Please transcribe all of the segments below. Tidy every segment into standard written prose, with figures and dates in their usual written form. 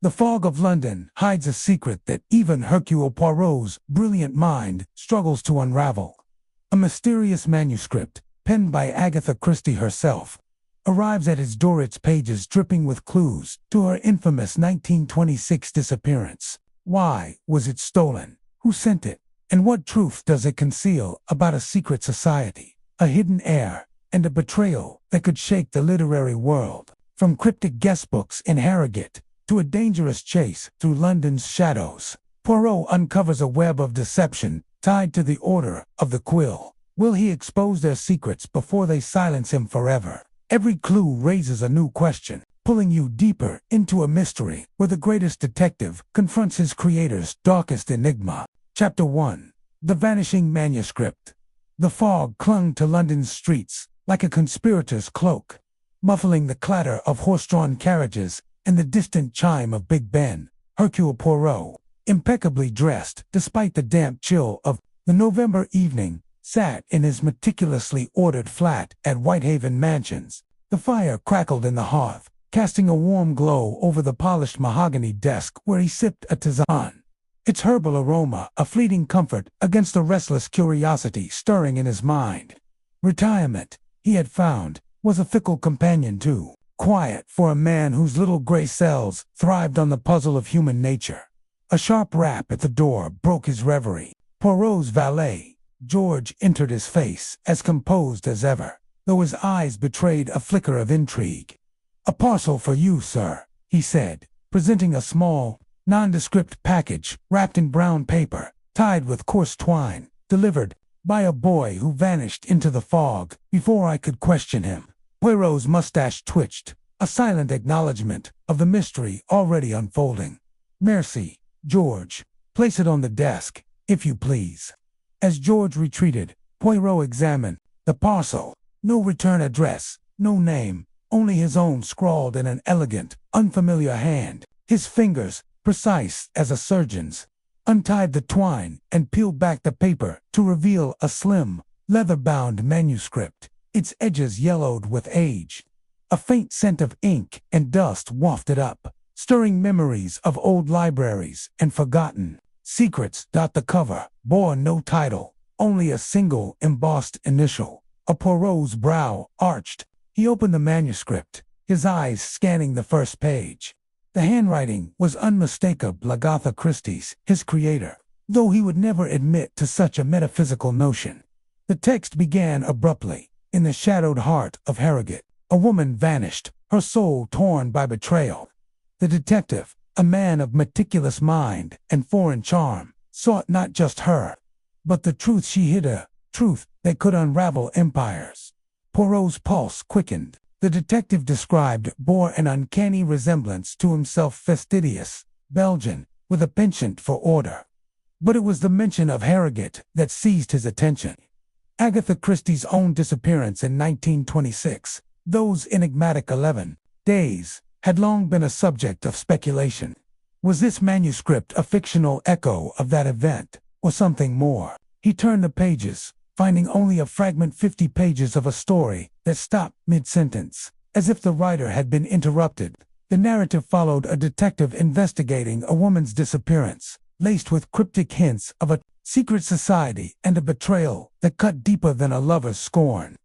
The fog of London hides a secret that even Hercule Poirot's brilliant mind struggles to unravel. A mysterious manuscript, penned by Agatha Christie herself, arrives at his door, its pages dripping with clues to her infamous 1926 disappearance. Why was it stolen? Who sent it? And what truth does it conceal about a secret society, a hidden heir, and a betrayal that could shake the literary world? From cryptic guestbooks in Harrogate to a dangerous chase through London's shadows, Poirot uncovers a web of deception tied to the Order of the Quill. Will he expose their secrets before they silence him forever? Every clue raises a new question, pulling you deeper into a mystery where the greatest detective confronts his creator's darkest enigma. Chapter 1. The Vanishing Manuscript. The fog clung to London's streets like a conspirator's cloak, muffling the clatter of horse-drawn carriages and the distant chime of Big Ben. Hercule Poirot, impeccably dressed despite the damp chill of the November evening, sat in his meticulously ordered flat at Whitehaven Mansions. The fire crackled in the hearth, casting a warm glow over the polished mahogany desk where he sipped a tisane. Its herbal aroma a fleeting comfort against the restless curiosity stirring in his mind. Retirement, he had found, was a fickle companion too, quiet for a man whose little gray cells thrived on the puzzle of human nature. A sharp rap at the door broke his reverie. Poirot's valet, George, entered, his face as composed as ever, though his eyes betrayed a flicker of intrigue. "A parcel for you, sir," he said, presenting a small, nondescript package wrapped in brown paper, tied with coarse twine, delivered by a boy who vanished into the fog before I could question him. Poirot's mustache twitched, a silent acknowledgement of the mystery already unfolding. "Merci, George. Place it on the desk, if you please." As George retreated, Poirot examined the parcel. No return address, no name, only his own scrawled in an elegant, unfamiliar hand. His fingers, precise as a surgeon's, untied the twine and peeled back the paper to reveal a slim, leather-bound manuscript, its edges yellowed with age. A faint scent of ink and dust wafted up, stirring memories of old libraries and forgotten secrets. The cover bore no title, only a single embossed initial. Poirot's brow arched. He opened the manuscript, his eyes scanning the first page. The handwriting was unmistakable Agatha Christie's, his creator, though he would never admit to such a metaphysical notion. The text began abruptly. In the shadowed heart of Harrogate, a woman vanished, her soul torn by betrayal. The detective, a man of meticulous mind and foreign charm, sought not just her, but the truth she hid, a truth that could unravel empires. Poirot's pulse quickened. The detective described bore an uncanny resemblance to himself, fastidious, Belgian, with a penchant for order. But it was the mention of Harrogate that seized his attention. Agatha Christie's own disappearance in 1926, those enigmatic 11 days, had long been a subject of speculation. Was this manuscript a fictional echo of that event, or something more? He turned the pages, finding only a fragment, 50 pages of a story that stopped mid-sentence, as if the writer had been interrupted. The narrative followed a detective investigating a woman's disappearance, laced with cryptic hints of a secret society and a betrayal that cut deeper than a lover's scorn.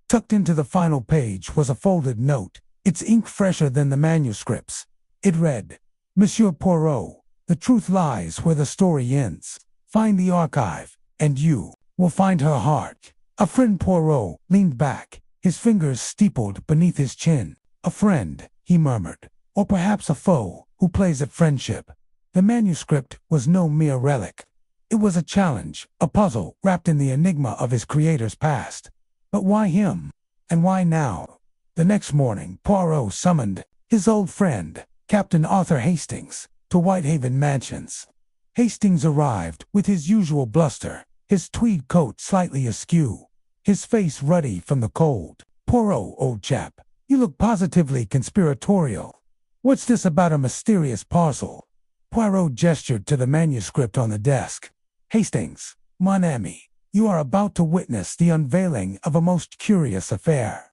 Tucked into the final page was a folded note, its ink fresher than the manuscript's. It read, "Monsieur Poirot, the truth lies where the story ends. Find the archive, and you will find her heart." A friend. Poirot leaned back, his fingers steepled beneath his chin. "A friend," he murmured, "or perhaps a foe who plays at friendship." The manuscript was no mere relic. It was a challenge, a puzzle wrapped in the enigma of his creator's past. But why him? And why now? The next morning, Poirot summoned his old friend, Captain Arthur Hastings, to Whitehaven Mansions. Hastings arrived with his usual bluster, his tweed coat slightly askew, his face ruddy from the cold. "Poirot, old chap, you look positively conspiratorial. What's this about a mysterious parcel?" Poirot gestured to the manuscript on the desk. "Hastings, mon ami, you are about to witness the unveiling of a most curious affair.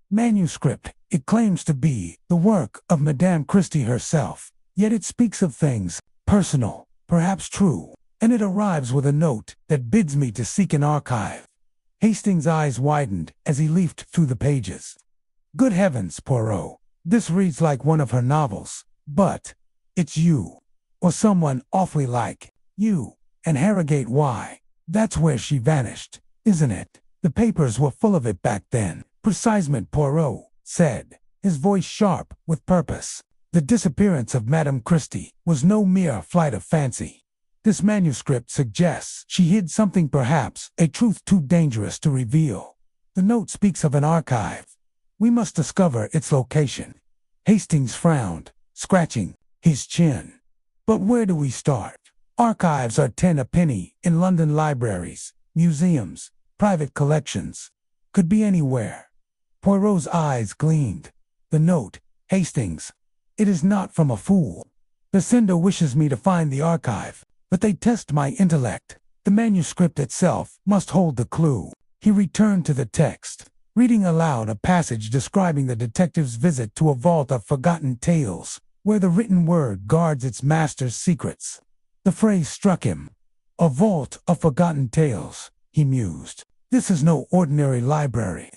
Manuscript, it claims to be the work of Madame Christie herself, Yet it speaks of things personal, perhaps true, and it arrives with a note that bids me to seek an archive. Hastings' eyes widened as he leafed through the pages. Good heavens, Poirot, this reads like one of her novels, but it's you, or someone awfully like you, and Harrogate, why? That's where she vanished, isn't it? The papers were full of it back then. Precisement, Poirot said, his voice sharp with purpose. The disappearance of Madame Christie was no mere flight of fancy. This manuscript suggests she hid something, perhaps a truth too dangerous to reveal. The note speaks of an archive. We must discover its location. Hastings frowned, scratching his chin. But where do we start? Archives are 10 a penny in London libraries, museums, private collections. Could be anywhere. Poirot's eyes gleamed. The note, Hastings. It is not from a fool. The sender wishes me to find the archive, but they test my intellect. The manuscript itself must hold the clue. He returned to the text, reading aloud a passage describing the detective's visit to a vault of forgotten tales, where the written word guards its master's secrets. The phrase struck him. A vault of forgotten tales, he mused. This is no ordinary library.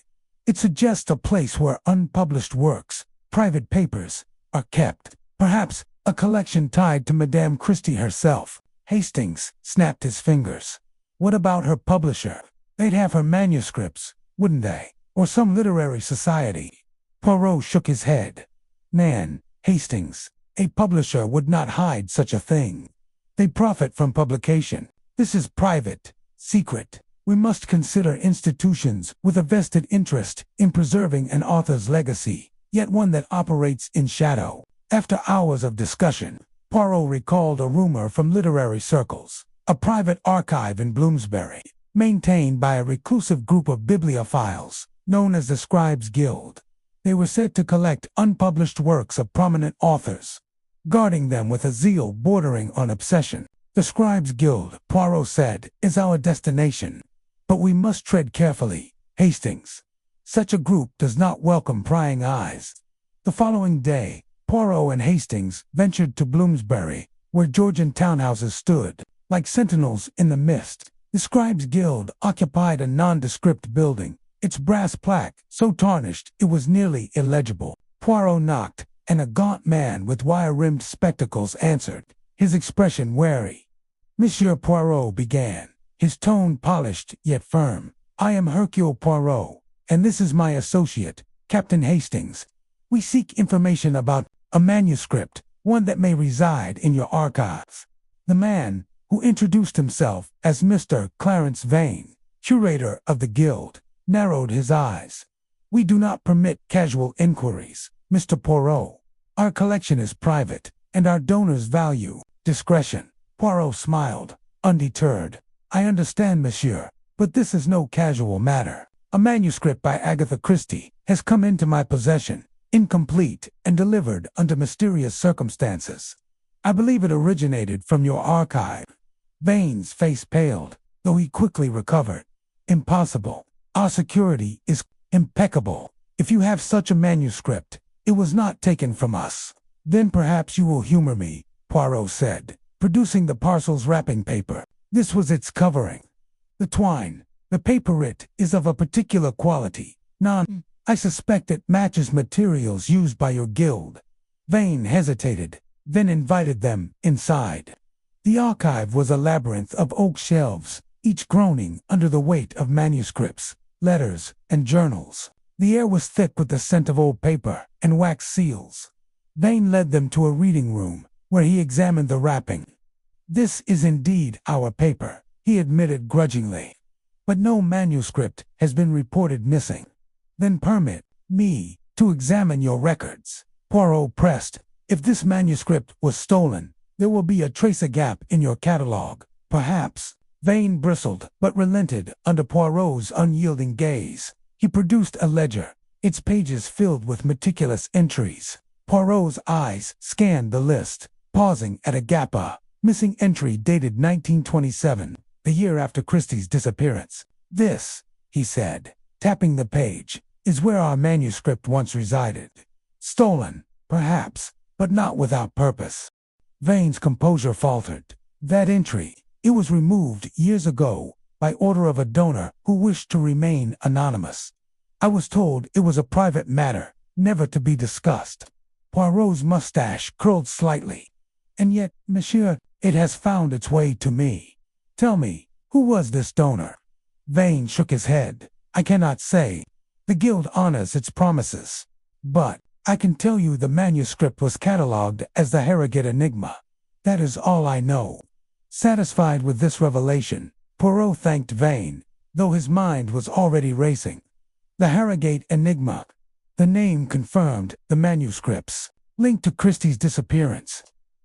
It suggests a place where unpublished works, private papers, are kept. Perhaps a collection tied to Madame Christie herself. Hastings snapped his fingers. What about her publisher? They'd have her manuscripts, wouldn't they? Or some literary society. Poirot shook his head. Man, Hastings, a publisher would not hide such a thing. They profit from publication. This is private, secret. We must consider institutions with a vested interest in preserving an author's legacy, yet one that operates in shadow. After hours of discussion, Poirot recalled a rumor from literary circles. A private archive in Bloomsbury, maintained by a reclusive group of bibliophiles, known as the Scribes' Guild. They were said to collect unpublished works of prominent authors, guarding them with a zeal bordering on obsession. The Scribes' Guild, Poirot said, is our destination. But we must tread carefully, Hastings. Such a group does not welcome prying eyes. The following day, Poirot and Hastings ventured to Bloomsbury, where Georgian townhouses stood, like sentinels in the mist. The Scribes' Guild occupied a nondescript building, its brass plaque so tarnished it was nearly illegible. Poirot knocked, and a gaunt man with wire-rimmed spectacles answered, his expression wary. Monsieur Poirot began, his tone polished yet firm. I am Hercule Poirot, and this is my associate, Captain Hastings. We seek information about a manuscript, one that may reside in your archives. The man, who introduced himself as Mr. Clarence Vane, curator of the guild, narrowed his eyes. We do not permit casual inquiries, Mr. Poirot. Our collection is private, and our donors value discretion. Poirot smiled, undeterred. I understand, monsieur, but this is no casual matter. A manuscript by Agatha Christie has come into my possession, incomplete and delivered under mysterious circumstances. I believe it originated from your archive. Vane's face paled, though he quickly recovered. Impossible. Our security is impeccable. If you have such a manuscript, it was not taken from us. Then perhaps you will humor me, Poirot said, producing the parcel's wrapping paper. This was its covering. The twine, the paperit, is of a particular quality. I suspect it matches materials used by your guild. Vane hesitated, then invited them inside. The archive was a labyrinth of oak shelves, each groaning under the weight of manuscripts, letters, and journals. The air was thick with the scent of old paper and wax seals. Vane led them to a reading room, where he examined the wrapping. This is indeed our paper, he admitted grudgingly. But no manuscript has been reported missing. Then permit me to examine your records. Poirot pressed. If this manuscript was stolen, there will be a gap in your catalogue. Perhaps. Vane bristled, but relented under Poirot's unyielding gaze. He produced a ledger, its pages filled with meticulous entries. Poirot's eyes scanned the list, pausing at a gap. Missing entry dated 1927, the year after Christie's disappearance. This, he said, tapping the page, is where our manuscript once resided. Stolen, perhaps, but not without purpose. Vane's composure faltered. That entry, it was removed years ago by order of a donor who wished to remain anonymous. I was told it was a private matter, never to be discussed. Poirot's mustache curled slightly. And yet, monsieur, it has found its way to me. Tell me, who was this donor? Vane shook his head. I cannot say. The guild honors its promises. But I can tell you the manuscript was catalogued as the Harrogate Enigma. That is all I know. Satisfied with this revelation, Poirot thanked Vane, though his mind was already racing. The Harrogate Enigma. The name confirmed the manuscripts, linked to Christie's disappearance.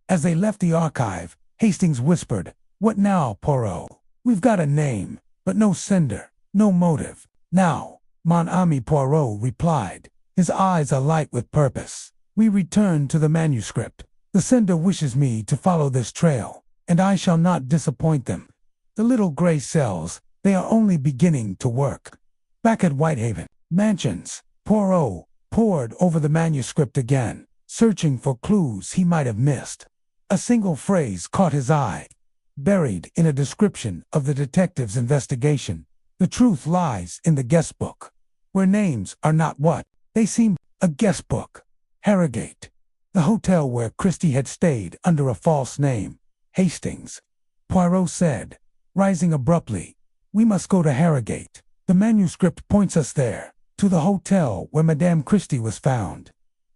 As they left the archive, Hastings whispered, "What now, Poirot? We've got a name, but no sender, no motive. Now," mon ami Poirot replied, his eyes alight with purpose. "We return to the manuscript. The sender wishes me to follow this trail, and I shall not disappoint them. The little gray cells, they are only beginning to work." Back at Whitehaven Mansions, Poirot pored over the manuscript again, searching for clues he might have missed. A single phrase caught his eye. Buried in a description of the detective's investigation, the truth lies in the guest book. Where names are not what they seem, a guest book. Harrogate, the hotel where Christie had stayed under a false name. Hastings. Poirot said, rising abruptly, "We must go to Harrogate. The manuscript points us there, to the hotel where Madame Christie was found.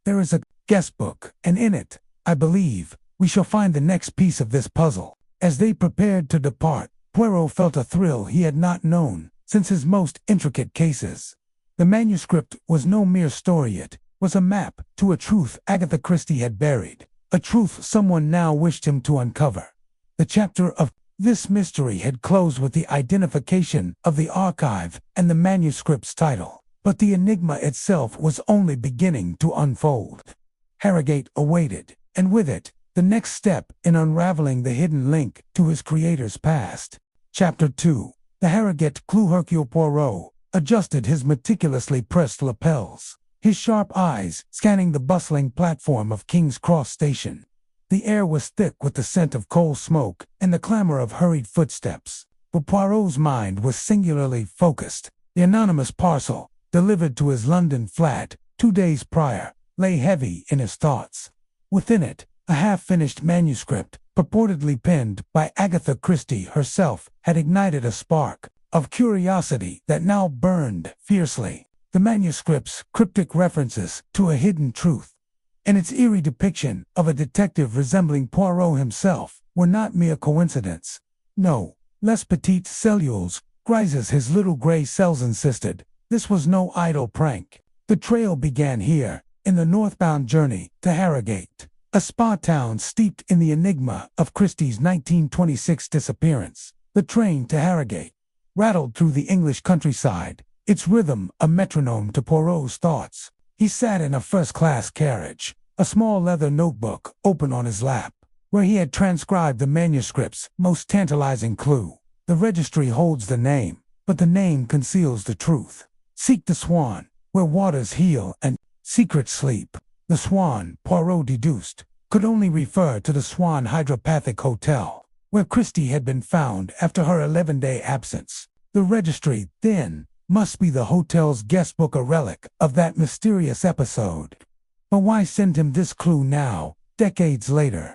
There is a guest book, and in it, I believe, we shall find the next piece of this puzzle." As they prepared to depart, Poirot felt a thrill he had not known since his most intricate cases. The manuscript was no mere story, it was a map to a truth Agatha Christie had buried, a truth someone now wished him to uncover. The chapter of this mystery had closed with the identification of the archive and the manuscript's title, but the enigma itself was only beginning to unfold. Harrogate awaited, and with it, the next step in unraveling the hidden link to his creator's past. Chapter 2. The Harrogate clue. Hercule Poirot adjusted his meticulously pressed lapels, his sharp eyes scanning the bustling platform of King's Cross Station. The air was thick with the scent of coal smoke and the clamor of hurried footsteps, but Poirot's mind was singularly focused. The anonymous parcel, delivered to his London flat 2 days prior, lay heavy in his thoughts. Within it, a half-finished manuscript, purportedly penned by Agatha Christie herself, had ignited a spark of curiosity that now burned fiercely. The manuscript's cryptic references to a hidden truth, and its eerie depiction of a detective resembling Poirot himself, were not mere coincidence. No, les petites cellules, grises his little gray cells insisted. This was no idle prank. The trail began here, in the northbound journey to Harrogate, a spa town steeped in the enigma of Christie's 1926 disappearance. The train to Harrogate rattled through the English countryside, its rhythm a metronome to Poirot's thoughts. He sat in a first-class carriage, a small leather notebook open on his lap, where he had transcribed the manuscript's most tantalizing clue. The registry holds the name, but the name conceals the truth. Seek the Swan, where waters heal and secrets sleep. The Swan, Poirot deduced, could only refer to the Swan Hydropathic Hotel, where Christie had been found after her 11-day absence. The registry, then, must be the hotel's guestbook, a relic of that mysterious episode. But why send him this clue now, decades later?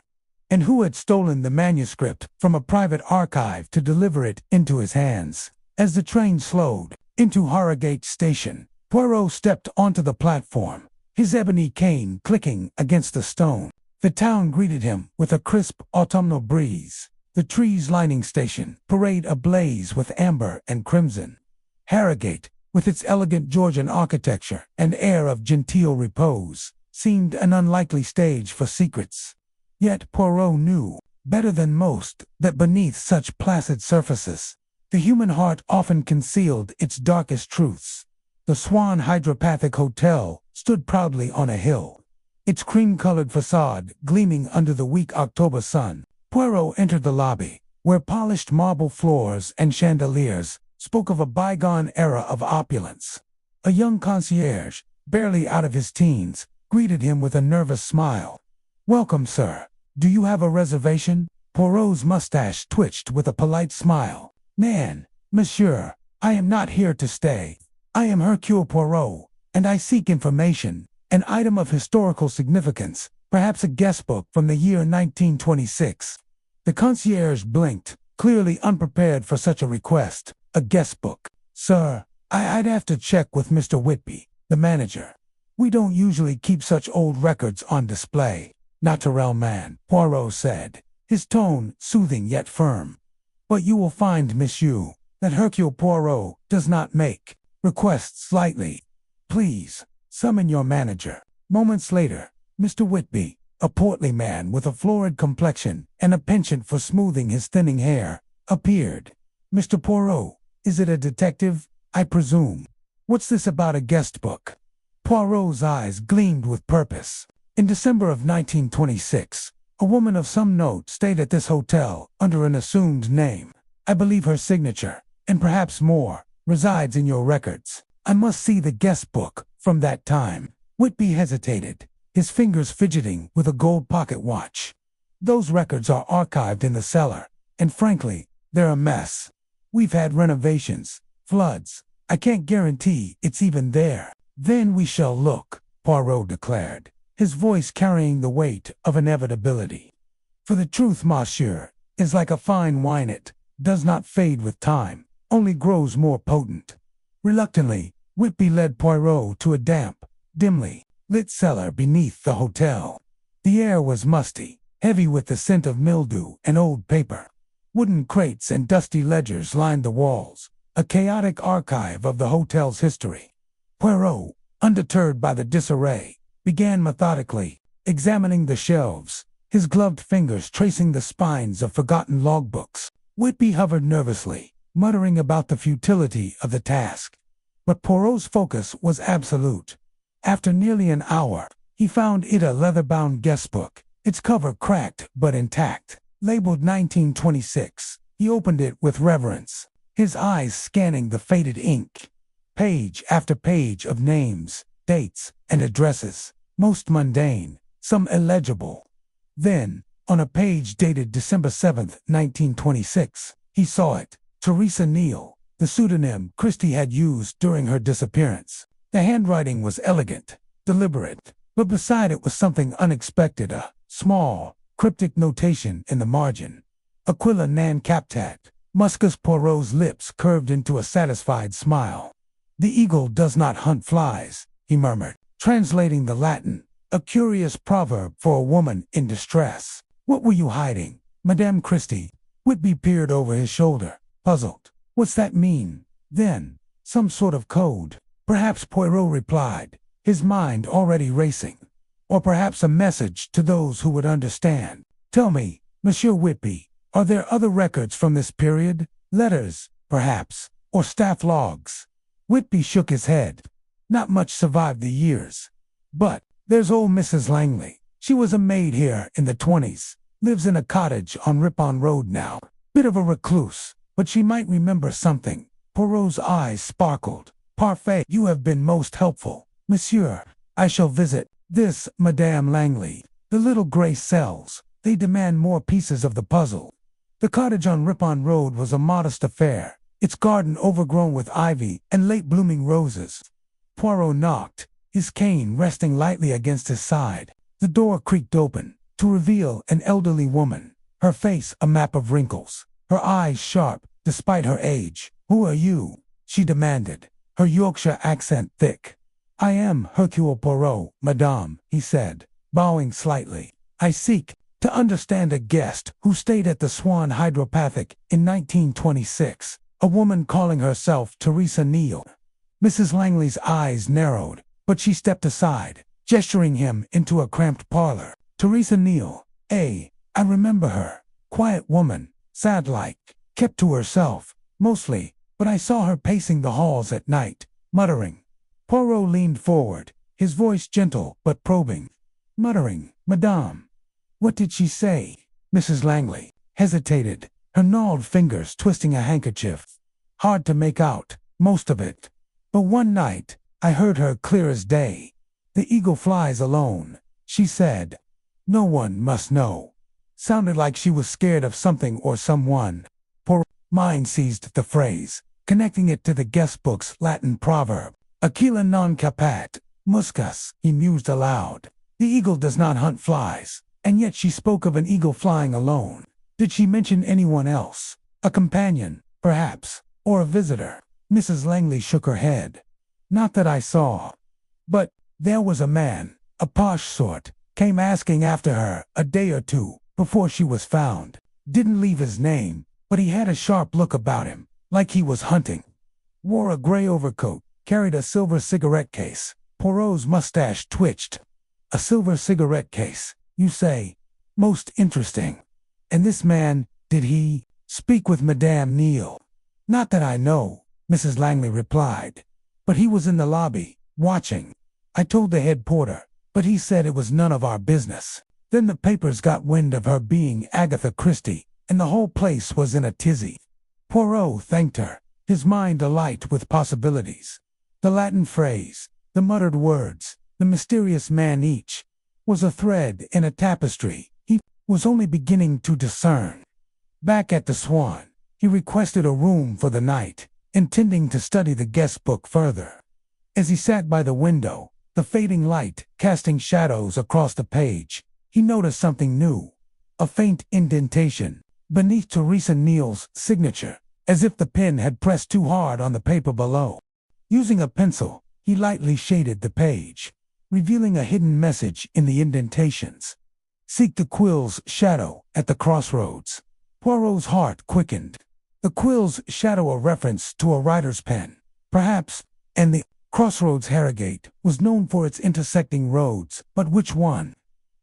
And who had stolen the manuscript from a private archive to deliver it into his hands? As the train slowed into Harrogate Station, Poirot stepped onto the platform, his ebony cane clicking against the stone. The town greeted him with a crisp autumnal breeze, the trees lining station parade ablaze with amber and crimson. Harrogate, with its elegant Georgian architecture and air of genteel repose, seemed an unlikely stage for secrets. Yet Poirot knew, better than most, that beneath such placid surfaces, the human heart often concealed its darkest truths. The Swan Hydropathic Hotel stood proudly on a hill, its cream-colored facade gleaming under the weak October sun. Poirot entered the lobby, where polished marble floors and chandeliers spoke of a bygone era of opulence. A young concierge, barely out of his teens, greeted him with a nervous smile. "Welcome, sir. Do you have a reservation?" Poirot's mustache twitched with a polite smile. "Man, monsieur, I am not here to stay. I am Hercule Poirot, and I seek information, an item of historical significance, perhaps a guest book from the year 1926. The concierge blinked, clearly unprepared for such a request. "A guest book, sir? I'd have to check with Mr. Whitby, the manager. We don't usually keep such old records on display." "Naturel, man," Poirot said, his tone soothing yet firm. "But you will find, monsieur, that Hercule Poirot does not make requests lightly. Please, summon your manager." Moments later, Mr. Whitby, a portly man with a florid complexion and a penchant for smoothing his thinning hair, appeared. "Mr. Poirot, is it a detective, I presume? What's this about a guest book?" Poirot's eyes gleamed with purpose. "In December of 1926, a woman of some note stayed at this hotel under an assumed name. I believe her signature, and perhaps more, resides in your records. I must see the guest book from that time." Whitby hesitated, his fingers fidgeting with a gold pocket watch. "Those records are archived in the cellar, and frankly, they're a mess. We've had renovations, floods. I can't guarantee it's even there." "Then we shall look," Poirot declared, his voice carrying the weight of inevitability. "For the truth, monsieur, is like a fine wine. It does not fade with time, only grows more potent." Reluctantly, Whitby led Poirot to a damp, dimly lit cellar beneath the hotel. The air was musty, heavy with the scent of mildew and old paper. Wooden crates and dusty ledgers lined the walls, a chaotic archive of the hotel's history. Poirot, undeterred by the disarray, began methodically examining the shelves, his gloved fingers tracing the spines of forgotten logbooks. Whitby hovered nervously, muttering about the futility of the task. But Poirot's focus was absolute. After nearly an hour, he found it a leather-bound guest book, its cover cracked but intact, labeled 1926. He opened it with reverence, his eyes scanning the faded ink. Page after page of names, dates, and addresses, most mundane, some illegible. Then, on a page dated December 7th, 1926, he saw it, Theresa Neal, the pseudonym Christie had used during her disappearance. The handwriting was elegant, deliberate, but beside it was something unexpected, a small, cryptic notation in the margin. "Aquila nan captat." Muscus Poirot's lips curved into a satisfied smile. "The eagle does not hunt flies," he murmured, translating the Latin, a curious proverb for a woman in distress. "What were you hiding, Madame Christie?" Whitby peered over his shoulder, puzzled. "What's that mean?" Then, some sort of code. Perhaps, Poirot replied, his mind already racing. Or perhaps a message to those who would understand. "Tell me, Monsieur Whitby, are there other records from this period? Letters, perhaps, or staff logs?" Whitby shook his head. "Not much survived the years. But there's old Mrs. Langley. She was a maid here in the 20s. Lives in a cottage on Ripon Road now. Bit of a recluse, but she might remember something." Poirot's eyes sparkled. "Parfait, you have been most helpful, monsieur. I shall visit this Madame Langley. The little gray cells, they demand more pieces of the puzzle." The cottage on Ripon Road was a modest affair, its garden overgrown with ivy and late-blooming roses. Poirot knocked, his cane resting lightly against his side. The door creaked open, to reveal an elderly woman, her face a map of wrinkles, her eyes sharp despite her age. "Who are you?" she demanded, her Yorkshire accent thick. "I am Hercule Poirot, madame," he said, bowing slightly. "I seek to understand a guest who stayed at the Swan Hydropathic in 1926, a woman calling herself Theresa Neal." Mrs. Langley's eyes narrowed, but she stepped aside, gesturing him into a cramped parlor. "Theresa Neal, I remember her. Quiet woman, sad-like, kept to herself, mostly, but I saw her pacing the halls at night, muttering." Poirot leaned forward, his voice gentle but probing. "Muttering, madame. What did she say?" Mrs. Langley hesitated, her gnarled fingers twisting a handkerchief. "Hard to make out, most of it. But one night, I heard her clear as day. 'The eagle flies alone,' she said." No one must know. Sounded like she was scared of something or someone. Poirot's mind seized the phrase, connecting it to the guestbook's Latin proverb. Aquila non capat muscas, he mused aloud. The eagle does not hunt flies, and yet she spoke of an eagle flying alone. Did she mention anyone else? A companion, perhaps, or a visitor? Mrs. Langley shook her head. Not that I saw. But there was a man, a posh sort, came asking after her a day or two before she was found. Didn't leave his name, but he had a sharp look about him, like he was hunting. Wore a gray overcoat, carried a silver cigarette case. Poirot's mustache twitched. A silver cigarette case, you say? Most interesting. And this man, did he speak with Madame Neal? Not that I know, Mrs. Langley replied. But he was in the lobby, watching. I told the head porter, but he said it was none of our business. Then the papers got wind of her being Agatha Christie, and the whole place was in a tizzy. Poirot thanked her, his mind alight with possibilities. The Latin phrase, the muttered words, the mysterious man each, was a thread in a tapestry he was only beginning to discern. Back at the Swan, he requested a room for the night, intending to study the guest book further. As he sat by the window, the fading light casting shadows across the page, he noticed something new. A faint indentation beneath Teresa Neal's signature, as if the pen had pressed too hard on the paper below. Using a pencil, he lightly shaded the page, revealing a hidden message in the indentations. Seek the quill's shadow at the crossroads. Poirot's heart quickened. The quill's shadow, a reference to a writer's pen, perhaps, and the crossroads Harrogate was known for its intersecting roads, but which one?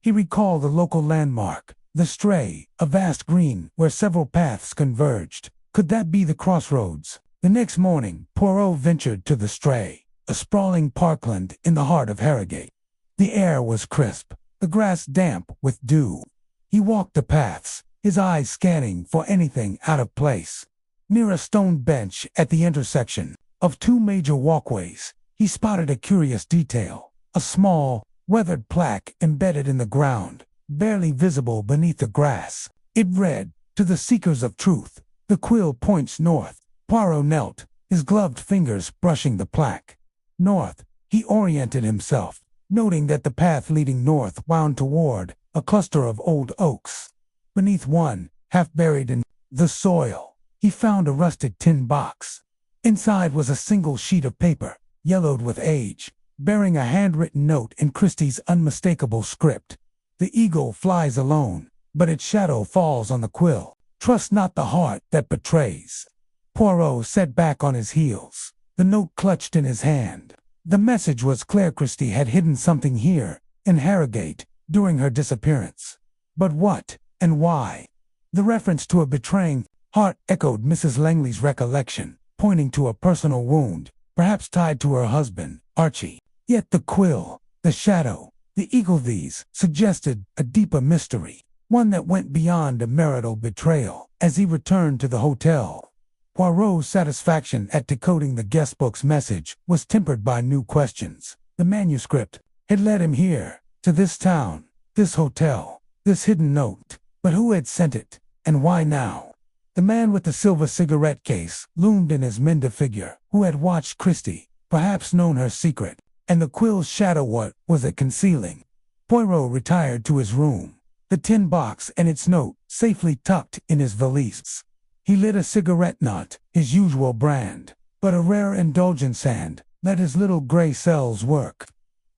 He recalled the local landmark, the Stray, a vast green where several paths converged. Could that be the crossroads? The next morning, Poirot ventured to the Stray, a sprawling parkland in the heart of Harrogate. The air was crisp, the grass damp with dew. He walked the paths, his eyes scanning for anything out of place. Near a stone bench at the intersection of two major walkways, he spotted a curious detail, a small, weathered plaque embedded in the ground, barely visible beneath the grass. It read, "To the seekers of truth, the quill points north." Poirot knelt, his gloved fingers brushing the plaque. North, he oriented himself, noting that the path leading north wound toward a cluster of old oaks. Beneath one, half buried in the soil, he found a rusted tin box. Inside was a single sheet of paper, yellowed with age, bearing a handwritten note in Christie's unmistakable script. The eagle flies alone, but its shadow falls on the quill. Trust not the heart that betrays. Poirot sat back on his heels, the note clutched in his hand. The message was clear: Christie had hidden something here, in Harrogate, during her disappearance. But what, and why? The reference to a betraying heart echoed Mrs. Langley's recollection, pointing to a personal wound, perhaps tied to her husband, Archie. Yet the quill, the shadow, the eagle, these suggested a deeper mystery, one that went beyond a marital betrayal. As he returned to the hotel, Poirot's satisfaction at decoding the guestbook's message was tempered by new questions. The manuscript had led him here, to this town, this hotel, this hidden note. But who had sent it, and why now? The man with the silver cigarette case loomed in his Minda figure, who had watched Christie, perhaps known her secret, and the quill's shadow, what was it concealing? Poirot retired to his room, the tin box and its note safely tucked in his valise. He lit a cigarette, not his usual brand, but a rare indulgence, and let his little gray cells work.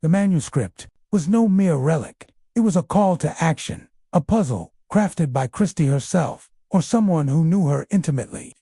The manuscript was no mere relic. It was a call to action, a puzzle crafted by Christie herself, or someone who knew her intimately.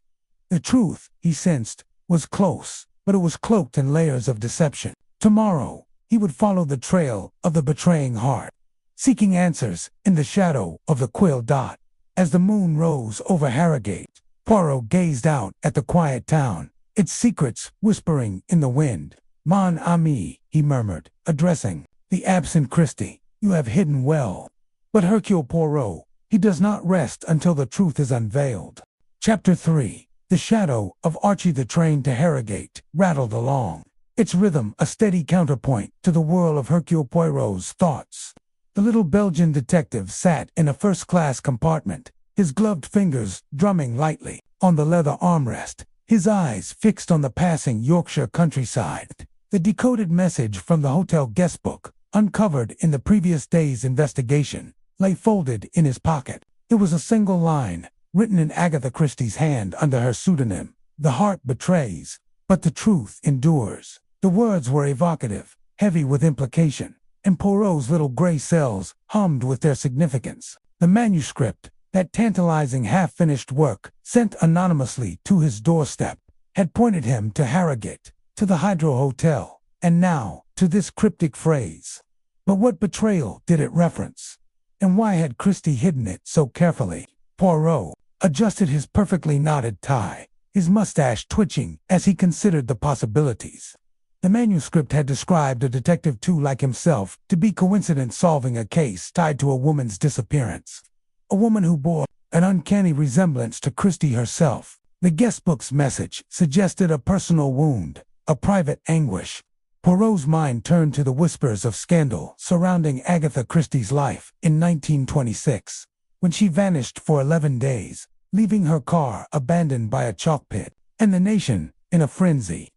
The truth, he sensed, was close, but it was cloaked in layers of deception. Tomorrow, he would follow the trail of the betraying heart, seeking answers in the shadow of the quill dot. As the moon rose over Harrogate, Poirot gazed out at the quiet town, its secrets whispering in the wind. "Mon ami," he murmured, addressing the absent Christie, "you have hidden well." But Hercule Poirot, he does not rest until the truth is unveiled. Chapter 3. The shadow of Archie. The train to Harrogate rattled along, its rhythm a steady counterpoint to the whirl of Hercule Poirot's thoughts. The little Belgian detective sat in a first-class compartment, his gloved fingers drumming lightly on the leather armrest, his eyes fixed on the passing Yorkshire countryside. The decoded message from the hotel guestbook, uncovered in the previous day's investigation, lay folded in his pocket. It was a single line, written in Agatha Christie's hand under her pseudonym. "The heart betrays, but the truth endures." The words were evocative, heavy with implication, and Poirot's little gray cells hummed with their significance. The manuscript, that tantalizing half-finished work, sent anonymously to his doorstep, had pointed him to Harrogate, to the Hydro Hotel, and now to this cryptic phrase. But what betrayal did it reference? And why had Christie hidden it so carefully? Poirot adjusted his perfectly knotted tie, his mustache twitching as he considered the possibilities. The manuscript had described a detective too like himself to be coincident solving a case tied to a woman's disappearance. A woman who bore an uncanny resemblance to Christie herself. The guestbook's message suggested a personal wound, a private anguish. Poirot's mind turned to the whispers of scandal surrounding Agatha Christie's life in 1926, when she vanished for 11 days, leaving her car abandoned by a chalk pit, and the nation in a frenzy.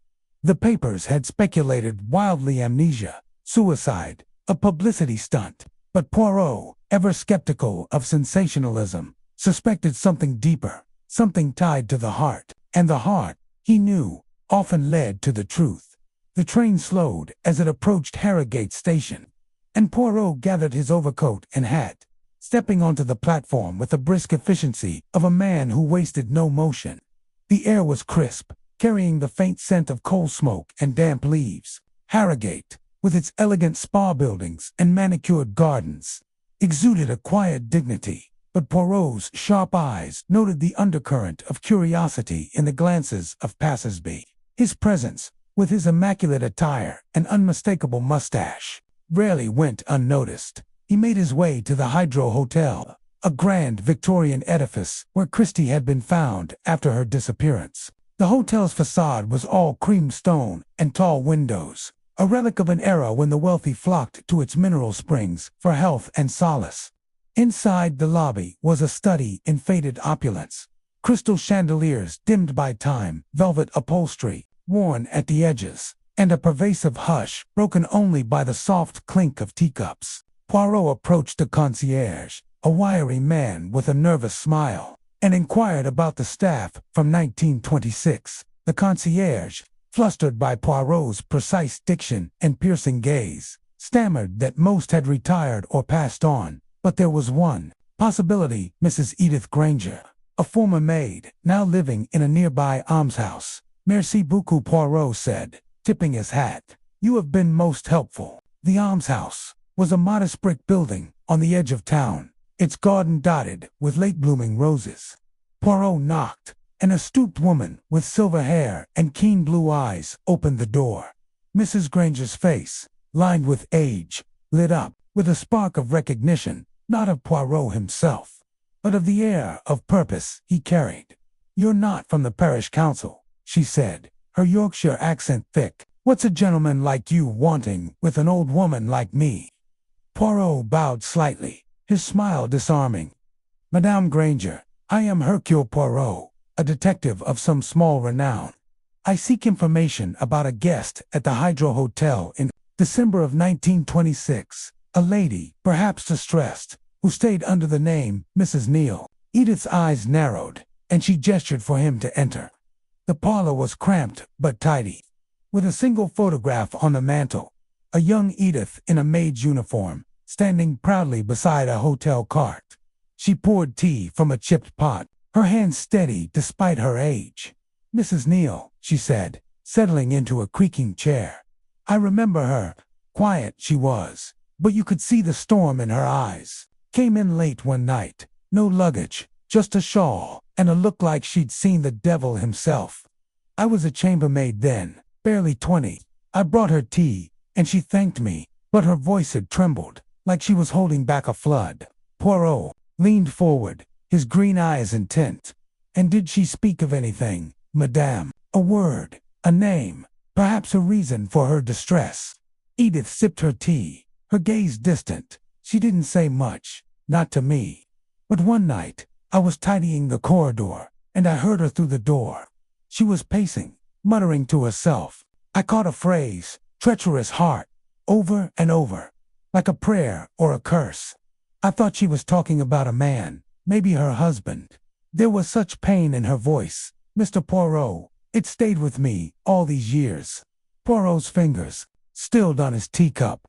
The papers had speculated wildly amnesia, suicide, a publicity stunt, but Poirot, ever skeptical of sensationalism, suspected something deeper, something tied to the heart, and the heart, he knew, often led to the truth. The train slowed as it approached Harrogate station, and Poirot gathered his overcoat and hat, stepping onto the platform with the brisk efficiency of a man who wasted no motion. The air was crisp, carrying the faint scent of coal smoke and damp leaves. Harrogate, with its elegant spa buildings and manicured gardens, exuded a quiet dignity, but Poirot's sharp eyes noted the undercurrent of curiosity in the glances of passers-by. His presence, with his immaculate attire and unmistakable mustache, rarely went unnoticed. He made his way to the Hydro Hotel, a grand Victorian edifice where Christie had been found after her disappearance. The hotel's facade was all cream stone and tall windows, a relic of an era when the wealthy flocked to its mineral springs for health and solace. Inside the lobby was a study in faded opulence, crystal chandeliers dimmed by time, velvet upholstery, worn at the edges, and a pervasive hush broken only by the soft clink of teacups. Poirot approached the concierge, a wiry man with a nervous smile, and inquired about the staff from 1926. The concierge, flustered by Poirot's precise diction and piercing gaze, stammered that most had retired or passed on, but there was one possibility: Mrs. Edith Granger, a former maid, now living in a nearby almshouse. "Merci beaucoup," Poirot said, tipping his hat. "You have been most helpful." The almshouse was a modest brick building on the edge of town, its garden dotted with late-blooming roses. Poirot knocked, and a stooped woman with silver hair and keen blue eyes opened the door. Mrs. Granger's face, lined with age, lit up with a spark of recognition, not of Poirot himself, but of the air of purpose he carried. "You're not from the parish council," she said, her Yorkshire accent thick. "What's a gentleman like you wanting with an old woman like me?" Poirot bowed slightly, his smile disarming. "Madame Granger, I am Hercule Poirot, a detective of some small renown. I seek information about a guest at the Hydro Hotel in December of 1926, a lady, perhaps distressed, who stayed under the name Mrs. Neal." Edith's eyes narrowed, and she gestured for him to enter. The parlor was cramped but tidy, with a single photograph on the mantel, a young Edith in a maid's uniform, standing proudly beside a hotel cart. She poured tea from a chipped pot, her hands steady despite her age. "Mrs. Neal," she said, settling into a creaking chair. "I remember her. Quiet she was, but you could see the storm in her eyes. Came in late one night, no luggage, just a shawl, and a look like she'd seen the devil himself. I was a chambermaid then, barely 20. I brought her tea, and she thanked me, but her voice had trembled, like she was holding back a flood." Poirot leaned forward, his green eyes intent. "And did she speak of anything, madame? A word, a name, perhaps a reason for her distress?" Edith sipped her tea, her gaze distant. She didn't say much, not to me. But one night, I was tidying the corridor, and I heard her through the door. She was pacing, muttering to herself. I caught a phrase, treacherous heart, over and over, like a prayer or a curse. I thought she was talking about a man, maybe her husband. There was such pain in her voice. Mr. Poirot, it stayed with me all these years. Poirot's fingers stilled on his teacup.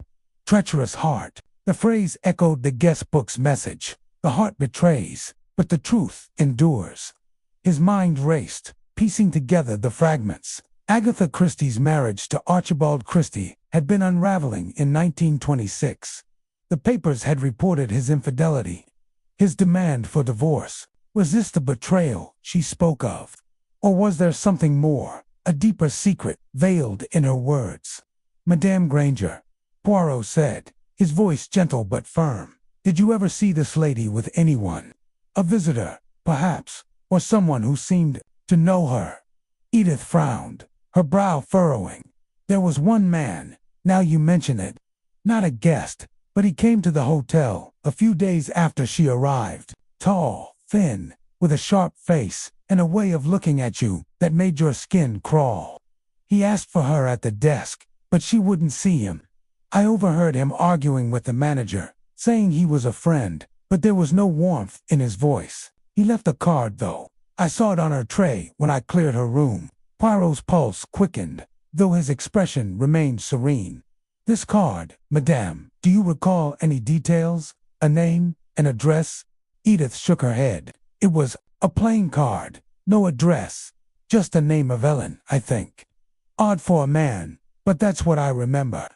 Treacherous heart. The phrase echoed the guest book's message. The heart betrays, but the truth endures. His mind raced, piecing together the fragments. Agatha Christie's marriage to Archibald Christie had been unraveling in 1926. The papers had reported his infidelity, his demand for divorce. Was this the betrayal she spoke of? Or was there something more, a deeper secret veiled in her words? Madame Granger, Poirot said, his voice gentle but firm. Did you ever see this lady with anyone? A visitor, perhaps, or someone who seemed to know her? Edith frowned, her brow furrowing. There was one man, now you mention it. Not a guest, but he came to the hotel a few days after she arrived. Tall, thin, with a sharp face, and a way of looking at you that made your skin crawl. He asked for her at the desk, but she wouldn't see him. I overheard him arguing with the manager, saying he was a friend, but there was no warmth in his voice. He left a card, though. I saw it on her tray when I cleared her room. Poirot's pulse quickened, though his expression remained serene. This card, madame, do you recall any details? A name? An address? Edith shook her head. It was a plain card, no address, just the name of Ellen, I think. Odd for a man, but that's what I remember.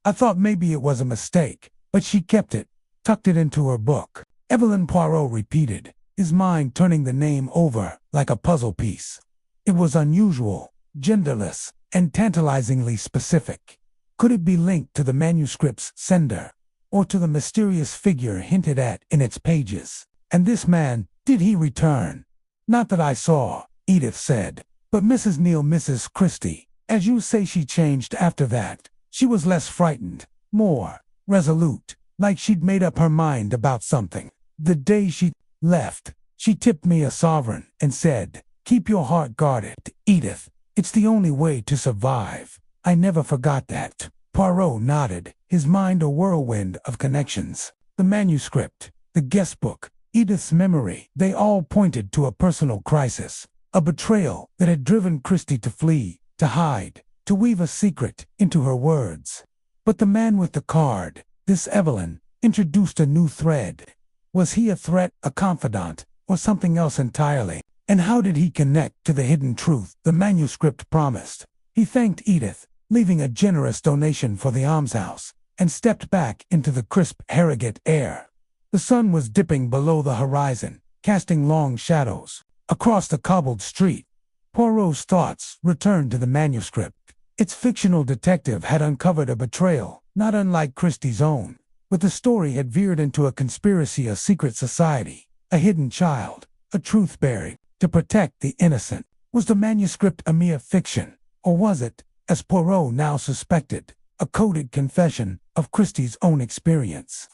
I thought maybe it was a mistake, but she kept it, tucked it into her book. Evelyn Poirot repeated, his mind turning the name over like a puzzle piece. It was unusual, genderless, and tantalizingly specific. Could it be linked to the manuscript's sender, or to the mysterious figure hinted at in its pages? And this man, did he return? Not that I saw, Edith said, but Mrs. Christie, as you say, she changed after that. She was less frightened, more resolute, like she'd made up her mind about something. The day she left, she tipped me a sovereign and said, "Keep your heart guarded, Edith. It's the only way to survive." I never forgot that. Poirot nodded, his mind a whirlwind of connections. The manuscript, the guest book, Edith's memory, they all pointed to a personal crisis, a betrayal that had driven Christie to flee, to hide, to weave a secret into her words. But the man with the card, this Evelyn, introduced a new thread. Was he a threat, a confidant, or something else entirely? And how did he connect to the hidden truth the manuscript promised? He thanked Edith, leaving a generous donation for the almshouse, and stepped back into the crisp Harrogate air. The sun was dipping below the horizon, casting long shadows. Across the cobbled street, Poirot's thoughts returned to the manuscript. Its fictional detective had uncovered a betrayal, not unlike Christie's own, but the story had veered into a conspiracy, a secret society, a hidden child, a truth buried to protect the innocent. Was the manuscript a mere fiction, or was it, as Poirot now suspected, a coded confession of Christie's own experience?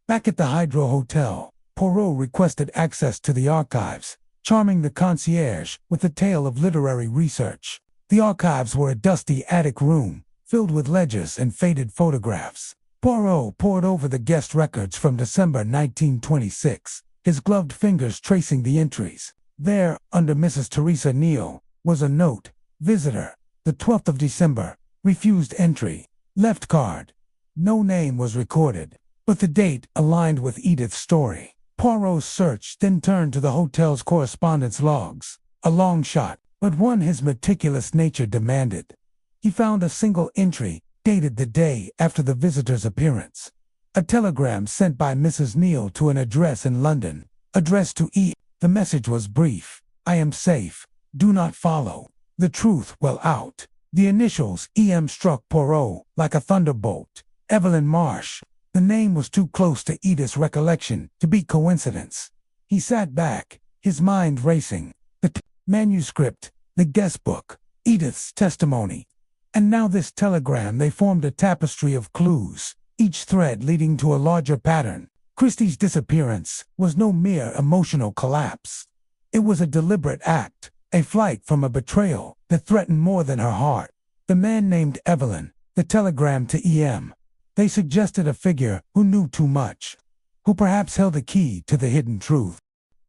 Back at the Hydro Hotel, Poirot requested access to the archives, charming the concierge with a tale of literary research. The archives were a dusty attic room, filled with ledgers and faded photographs. Poirot pored over the guest records from December 1926, his gloved fingers tracing the entries. There, under Mrs. Teresa Neal, was a note. Visitor, the 12th of December, refused entry. Left card. No name was recorded, but the date aligned with Edith's story. Poirot's search then turned to the hotel's correspondence logs, a long shot, but one his meticulous nature demanded. He found a single entry, dated the day after the visitor's appearance. A telegram sent by Mrs. Neal to an address in London, addressed to E. The message was brief. "I am safe. Do not follow." The truth well out. The initials E.M. struck Poirot like a thunderbolt. Evelyn Marsh. The name was too close to Edith's recollection to be coincidence. He sat back, his mind racing. The manuscript, the guest book, Edith's testimony. And now this telegram. They formed a tapestry of clues, each thread leading to a larger pattern. Christie's disappearance was no mere emotional collapse. It was a deliberate act, a flight from a betrayal that threatened more than her heart. The man named Evelyn, the telegram to E.M. They suggested a figure who knew too much, who perhaps held a key to the hidden truth.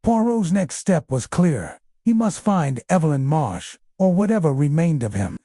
Poirot's next step was clear. He must find Evelyn Marsh, or whatever remained of him.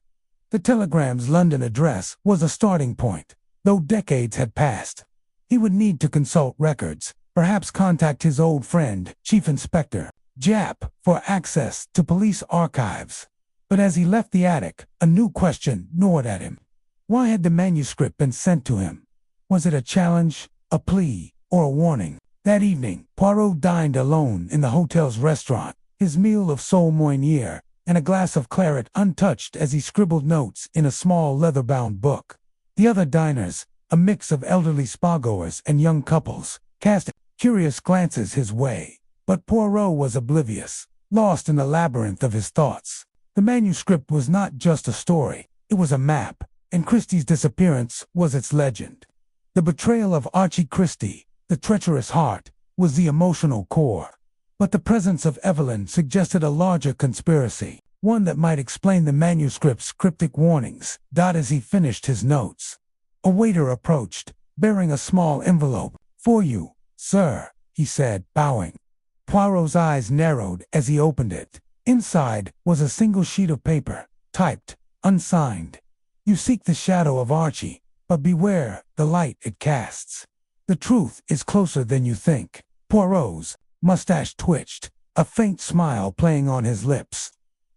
The telegram's London address was a starting point. Though decades had passed, he would need to consult records, perhaps contact his old friend, Chief Inspector Japp, for access to police archives. But as he left the attic, a new question gnawed at him. Why had the manuscript been sent to him? Was it a challenge, a plea, or a warning? That evening, Poirot dined alone in the hotel's restaurant, his meal of sole moiniere and a glass of claret untouched as he scribbled notes in a small leather-bound book. The other diners, a mix of elderly spa-goers and young couples, cast curious glances his way. But Poirot was oblivious, lost in the labyrinth of his thoughts. The manuscript was not just a story, it was a map, and Christie's disappearance was its legend. The betrayal of Archie Christie, the treacherous heart, was the emotional core. But the presence of Evelyn suggested a larger conspiracy, one that might explain the manuscript's cryptic warnings. As he finished his notes, a waiter approached, bearing a small envelope. "For you, sir," he said, bowing. Poirot's eyes narrowed as he opened it. Inside was a single sheet of paper, typed, unsigned. "You seek the shadow of Archie, but beware the light it casts. The truth is closer than you think." Poirot's mustache twitched, a faint smile playing on his lips.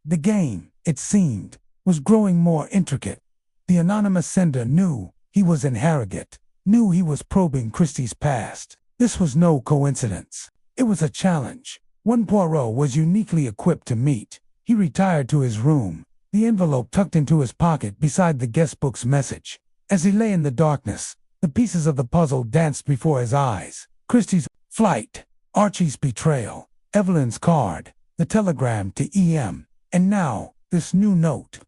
The game, it seemed, was growing more intricate. The anonymous sender knew he was in Harrogate, knew he was probing Christie's past. This was no coincidence. It was a challenge, one Poirot was uniquely equipped to meet. He retired to his room, the envelope tucked into his pocket beside the guestbook's message. As he lay in the darkness, the pieces of the puzzle danced before his eyes. Christie's flight, Archie's betrayal, Evelyn's card, the telegram to E.M., and now this new note.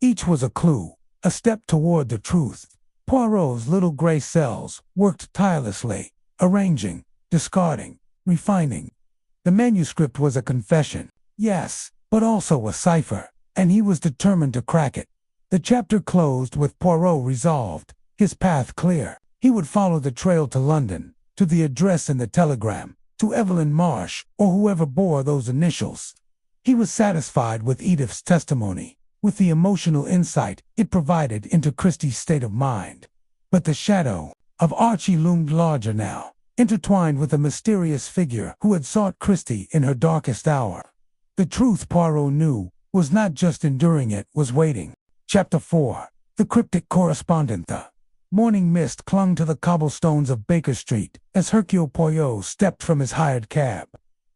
Each was a clue, a step toward the truth. Poirot's little gray cells worked tirelessly, arranging, discarding, refining. The manuscript was a confession, yes, but also a cipher, and he was determined to crack it. The chapter closed with Poirot resolved, his path clear. He would follow the trail to London, to the address in the telegram, to Evelyn Marsh, or whoever bore those initials. He was satisfied with Edith's testimony, with the emotional insight it provided into Christie's state of mind. But the shadow of Archie loomed larger now, intertwined with a mysterious figure who had sought Christie in her darkest hour. The truth, Poirot knew, was not just enduring, it was waiting. Chapter 4. The Cryptic Correspondent. The morning mist clung to the cobblestones of Baker Street as Hercule Poirot stepped from his hired cab,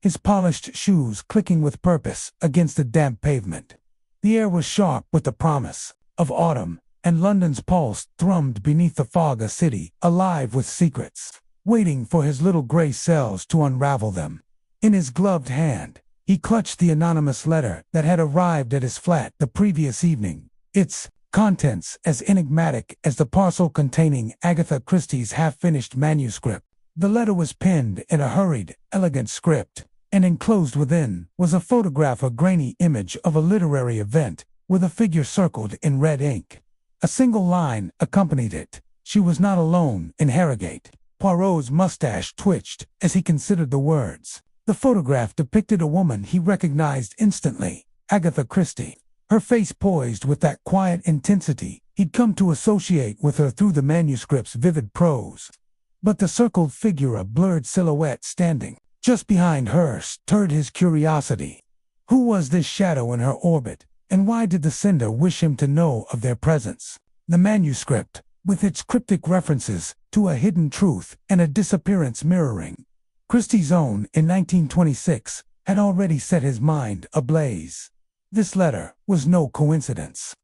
his polished shoes clicking with purpose against the damp pavement. The air was sharp with the promise of autumn, and London's pulse thrummed beneath the fog, a city alive with secrets, waiting for his little gray cells to unravel them. In his gloved hand, he clutched the anonymous letter that had arrived at his flat the previous evening, its contents as enigmatic as the parcel containing Agatha Christie's half-finished manuscript. The letter was penned in a hurried, elegant script, and enclosed within was a photograph, a grainy image of a literary event, with a figure circled in red ink. A single line accompanied it. She was not alone in Harrogate. Poirot's mustache twitched as he considered the words. The photograph depicted a woman he recognized instantly, Agatha Christie, her face poised with that quiet intensity he'd come to associate with her through the manuscript's vivid prose. But the circled figure, a blurred silhouette standing just behind her, stirred his curiosity. Who was this shadow in her orbit, and why did the sender wish him to know of their presence? The manuscript, with its cryptic references to a hidden truth and a disappearance mirroring Christie's own in 1926, had already set his mind ablaze. This letter was no coincidence.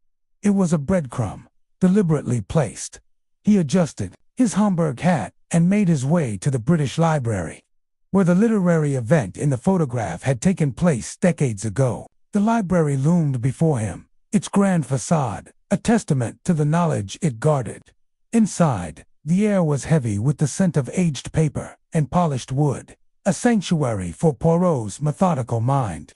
It was a breadcrumb, deliberately placed. He adjusted his Homburg hat and made his way to the British Library, where the literary event in the photograph had taken place decades ago. The library loomed before him, its grand facade a testament to the knowledge it guarded. Inside, The air was heavy with the scent of aged paper and polished wood, a sanctuary for Poirot's methodical mind.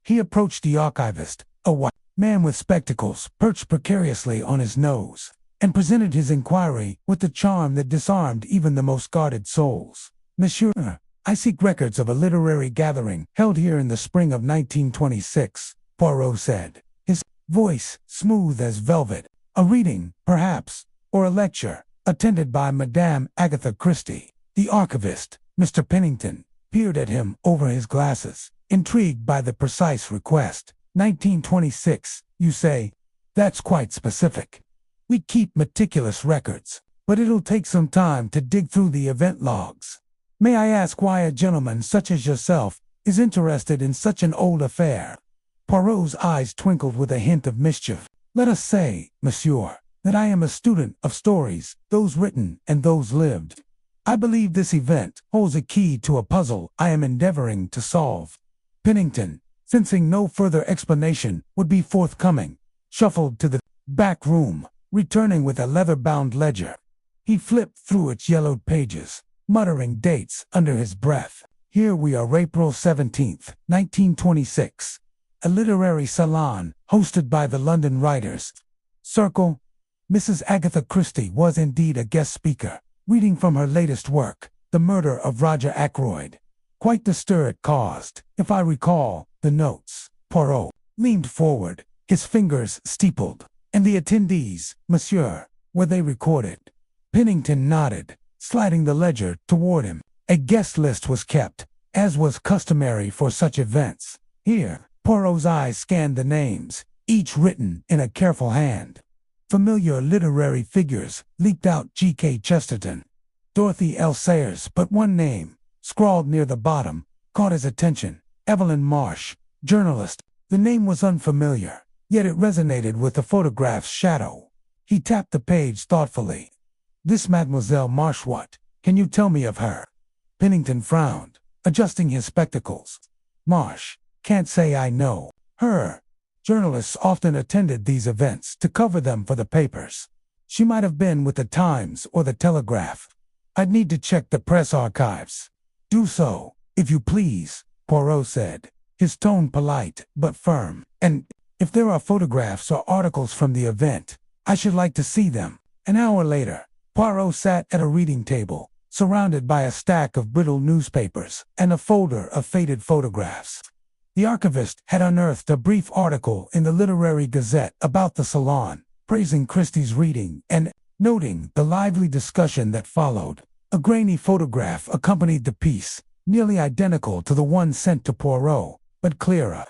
He approached the archivist, a white man with spectacles perched precariously on his nose, and presented his inquiry with the charm that disarmed even the most guarded souls. "Monsieur, I seek records of a literary gathering held here in the spring of 1926, Poirot said, his voice smooth as velvet. "A reading, perhaps, or a lecture, attended by Madame Agatha Christie." The archivist, Mr. Pennington, peered at him over his glasses, intrigued by the precise request. 1926, you say? That's quite specific. We keep meticulous records, but it'll take some time to dig through the event logs. May I ask why a gentleman such as yourself is interested in such an old affair? Poirot's eyes twinkled with a hint of mischief. "Let us say, monsieur, that I am a student of stories, those written and those lived. I believe this event holds a key to a puzzle I am endeavoring to solve." Pennington, sensing no further explanation would be forthcoming, shuffled to the back room, returning with a leather-bound ledger. He flipped through its yellowed pages, muttering dates under his breath. "Here we are, April 17th, 1926. A literary salon hosted by the London Writers' Circle." Mrs. Agatha Christie was indeed a guest speaker, reading from her latest work, The Murder of Roger Ackroyd. Quite the stir it caused, if I recall the notes. Poirot leaned forward, his fingers steepled. "And the attendees, monsieur, were they recorded?" Pennington nodded, sliding the ledger toward him. "A guest list was kept, as was customary for such events. Here." Poirot's eyes scanned the names, each written in a careful hand. Familiar literary figures leaped out: G.K. Chesterton, Dorothy L. Sayers, but one name, scrawled near the bottom, caught his attention: Evelyn Marsh, journalist. The name was unfamiliar, yet it resonated with the photograph's shadow. He tapped the page thoughtfully. "This Mademoiselle Marsh, what can you tell me of her?" Pennington frowned, adjusting his spectacles. "Marsh, can't say I know her. Journalists often attended these events to cover them for the papers. She might have been with the Times or the Telegraph. I'd need to check the press archives." "Do so, if you please," Poirot said, his tone polite but firm. "And if there are photographs or articles from the event, I should like to see them." An hour later, Poirot sat at a reading table, surrounded by a stack of brittle newspapers and a folder of faded photographs. The archivist had unearthed a brief article in the Literary Gazette about the salon, praising Christie's reading and noting the lively discussion that followed. A grainy photograph accompanied the piece, nearly identical to the one sent to Poirot, but clearer.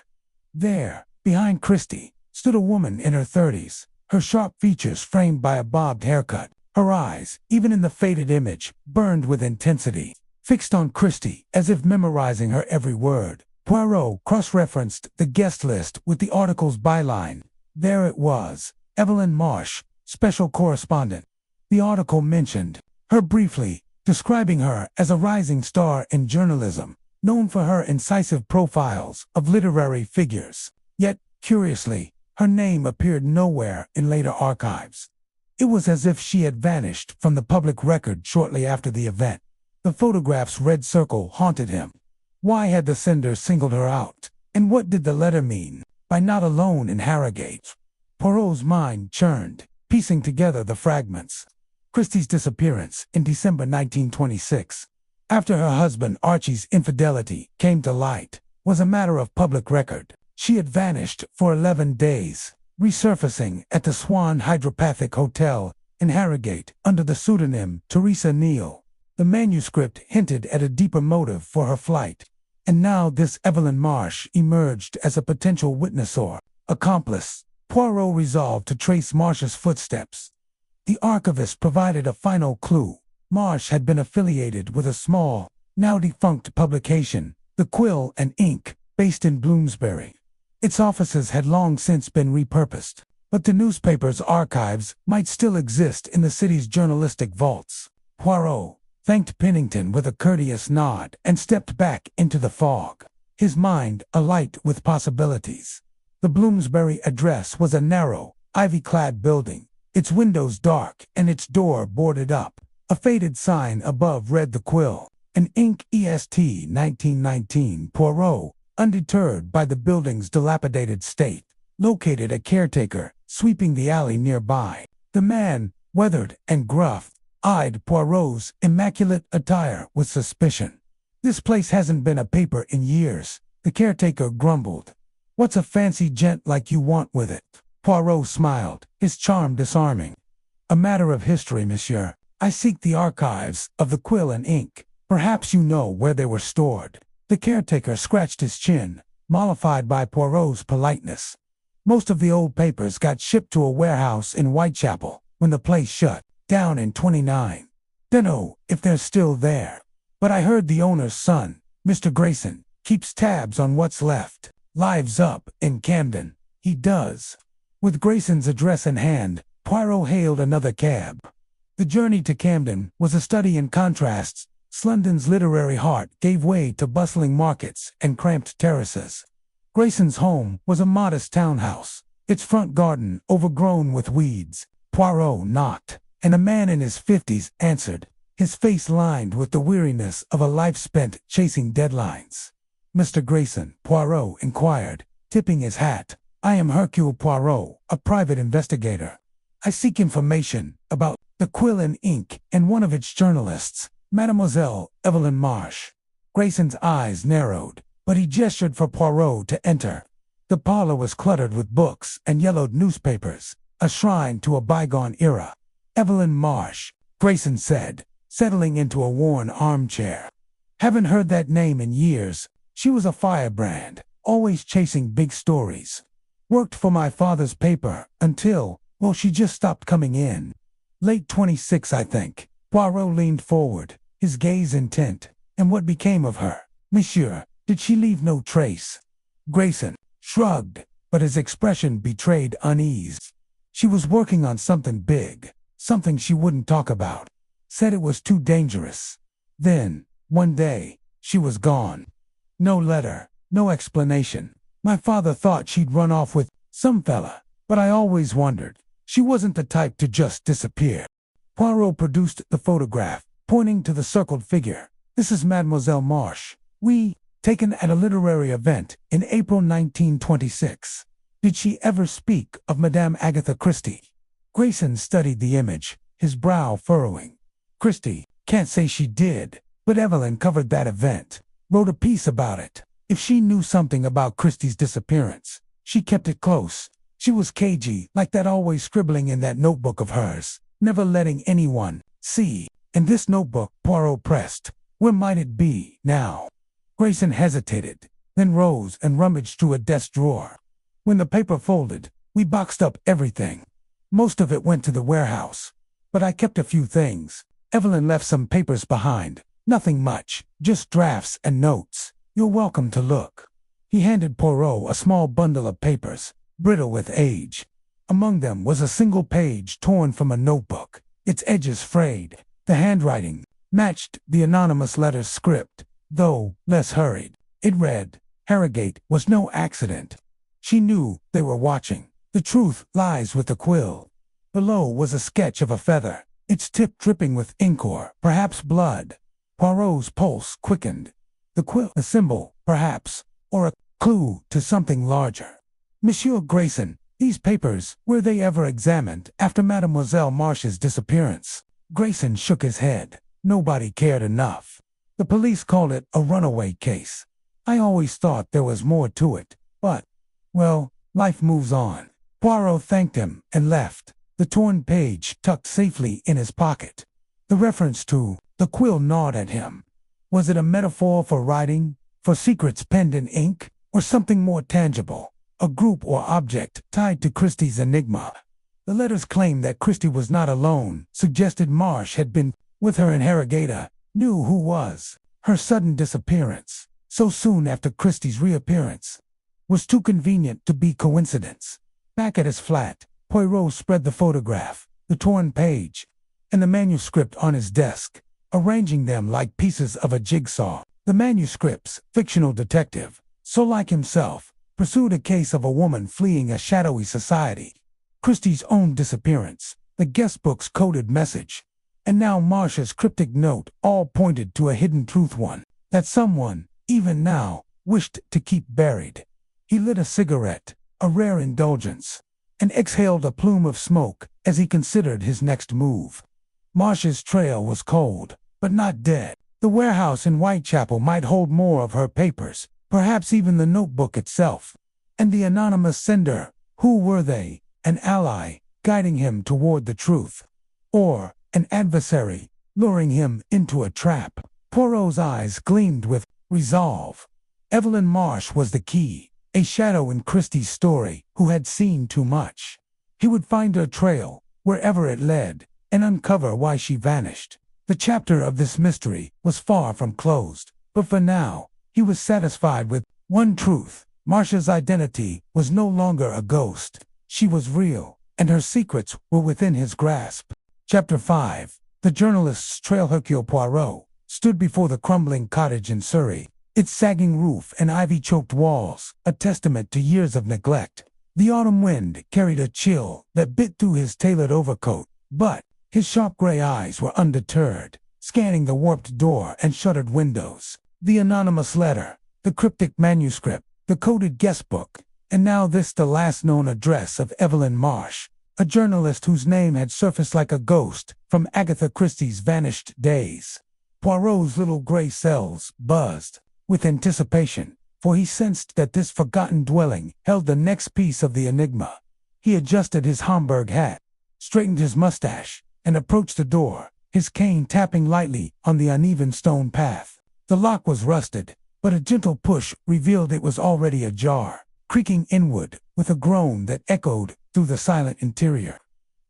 There, behind Christie, stood a woman in her 30s, her sharp features framed by a bobbed haircut. Her eyes, even in the faded image, burned with intensity, fixed on Christie as if memorizing her every word. Poirot cross-referenced the guest list with the article's byline. There it was, Evelyn Marsh, special correspondent. The article mentioned her briefly, describing her as a rising star in journalism, known for her incisive profiles of literary figures. Yet, curiously, her name appeared nowhere in later archives. It was as if she had vanished from the public record shortly after the event. The photograph's red circle haunted him. Why had the sender singled her out? And what did the letter mean by "not alone in Harrogate"? Poirot's mind churned, piecing together the fragments. Christie's disappearance in December 1926, after her husband Archie's infidelity came to light, was a matter of public record. She had vanished for 11 days, resurfacing at the Swan Hydropathic Hotel in Harrogate under the pseudonym Teresa Neal. The manuscript hinted at a deeper motive for her flight. And now this Evelyn Marsh emerged as a potential witness or accomplice. Poirot resolved to trace Marsh's footsteps. The archivist provided a final clue. Marsh had been affiliated with a small, now defunct publication, The Quill and Ink, based in Bloomsbury. Its offices had long since been repurposed, but the newspaper's archives might still exist in the city's journalistic vaults. Poirot thanked Pennington with a courteous nod and stepped back into the fog, his mind alight with possibilities. The Bloomsbury address was a narrow, ivy-clad building, its windows dark and its door boarded up. A faded sign above read the quill, an ink EST 1919 Poirot, undeterred by the building's dilapidated state, located a caretaker, sweeping the alley nearby. The man, weathered and gruff, eyed Poirot's immaculate attire with suspicion. "This place hasn't been a paper in years," the caretaker grumbled. "What's a fancy gent like you want with it?" Poirot smiled, his charm disarming. "A matter of history, monsieur. I seek the archives of the quill and ink. Perhaps you know where they were stored." The caretaker scratched his chin, mollified by Poirot's politeness. "Most of the old papers got shipped to a warehouse in Whitechapel when the place shut down in '29. Dunno if they're still there. But I heard the owner's son, Mr. Grayson, keeps tabs on what's left. Lives up in Camden, he does." With Grayson's address in hand, Poirot hailed another cab. The journey to Camden was a study in contrasts. London's literary heart gave way to bustling markets and cramped terraces. Grayson's home was a modest townhouse, its front garden overgrown with weeds. Poirot knocked, and a man in his 50s answered, his face lined with the weariness of a life spent chasing deadlines. "Mr. Grayson?" Poirot inquired, tipping his hat. "I am Hercule Poirot, a private investigator. I seek information about the quill and ink and one of its journalists, Mademoiselle Evelyn Marsh." Grayson's eyes narrowed, but he gestured for Poirot to enter. The parlor was cluttered with books and yellowed newspapers, a shrine to a bygone era. "Evelyn Marsh," Grayson said, settling into a worn armchair. "Haven't heard that name in years. She was a firebrand, always chasing big stories. Worked for my father's paper until, well, she just stopped coming in. Late 26, I think." Poirot leaned forward, his gaze intent. "And what became of her, monsieur? Did she leave no trace?" Grayson shrugged, but his expression betrayed unease. "She was working on something big, something she wouldn't talk about. Said it was too dangerous. Then, one day, she was gone. No letter, no explanation. My father thought she'd run off with some fella, but I always wondered. She wasn't the type to just disappear." Poirot produced the photograph, pointing to the circled figure. "This is Mademoiselle Marsh. Taken at a literary event in April 1926. Did she ever speak of Madame Agatha Christie?" Grayson studied the image, his brow furrowing. "Christie, can't say she did, but Evelyn covered that event, wrote a piece about it. If she knew something about Christie's disappearance, she kept it close. She was cagey, like that, always scribbling in that notebook of hers, never letting anyone see." "And this notebook," Poirot pressed, "where might it be now?" Grayson hesitated, then rose and rummaged through a desk drawer. "When the paper folded, we boxed up everything. Most of it went to the warehouse. But I kept a few things. Evelyn left some papers behind. Nothing much, just drafts and notes. You're welcome to look." He handed Poirot a small bundle of papers, brittle with age. Among them was a single page torn from a notebook, its edges frayed. The handwriting matched the anonymous letter's script, though less hurried. It read, "Harrogate was no accident. She knew they were watching. The truth lies with the quill." Below was a sketch of a feather, its tip dripping with ink or perhaps blood. Poirot's pulse quickened. The quill, a symbol, perhaps, or a clue to something larger. "Monsieur Grayson, these papers, were they ever examined after Mademoiselle Marsh's disappearance?" Grayson shook his head. "Nobody cared enough. The police called it a runaway case. I always thought there was more to it, but, well, life moves on." Poirot thanked him and left, the torn page tucked safely in his pocket. The reference to the quill gnawed at him. Was it a metaphor for writing, for secrets penned in ink, or something more tangible, a group or object tied to Christie's Enigma? The letters claimed that Christie was not alone, suggested Marsh had been with her in Harrogate, knew who was. Her sudden disappearance, so soon after Christie's reappearance, was too convenient to be coincidence. Back at his flat, Poirot spread the photograph, the torn page, and the manuscript on his desk, arranging them like pieces of a jigsaw. The manuscript's fictional detective, so like himself, pursued a case of a woman fleeing a shadowy society. Christie's own disappearance, the guestbook's coded message. And now Marcia's cryptic note all pointed to a hidden truth, one that someone, even now, wished to keep buried. He lit a cigarette, a rare indulgence, and exhaled a plume of smoke as he considered his next move. Marcia's trail was cold, but not dead. The warehouse in Whitechapel might hold more of her papers, perhaps even the notebook itself. And the anonymous sender, who were they? An ally, guiding him toward the truth, or an adversary, luring him into a trap? Poirot's eyes gleamed with resolve. Evelyn Marsh was the key, a shadow in Christie's story who had seen too much. He would find her trail, wherever it led, and uncover why she vanished. The chapter of this mystery was far from closed, but for now, he was satisfied with one truth. Marcia's identity was no longer a ghost. She was real, and her secrets were within his grasp. Chapter 5. The journalist's trail. Hercule Poirot stood before the crumbling cottage in Surrey, its sagging roof and ivy-choked walls, a testament to years of neglect. The autumn wind carried a chill that bit through his tailored overcoat, but his sharp gray eyes were undeterred, scanning the warped door and shuttered windows. The anonymous letter, the cryptic manuscript, the coded guestbook, and now this, the last known address of Evelyn Marsh, a journalist whose name had surfaced like a ghost from Agatha Christie's vanished days. Poirot's little gray cells buzzed with anticipation, for he sensed that this forgotten dwelling held the next piece of the enigma. He adjusted his Homburg hat, straightened his mustache, and approached the door, his cane tapping lightly on the uneven stone path. The lock was rusted, but a gentle push revealed it was already ajar, creaking inward with a groan that echoed through the silent interior.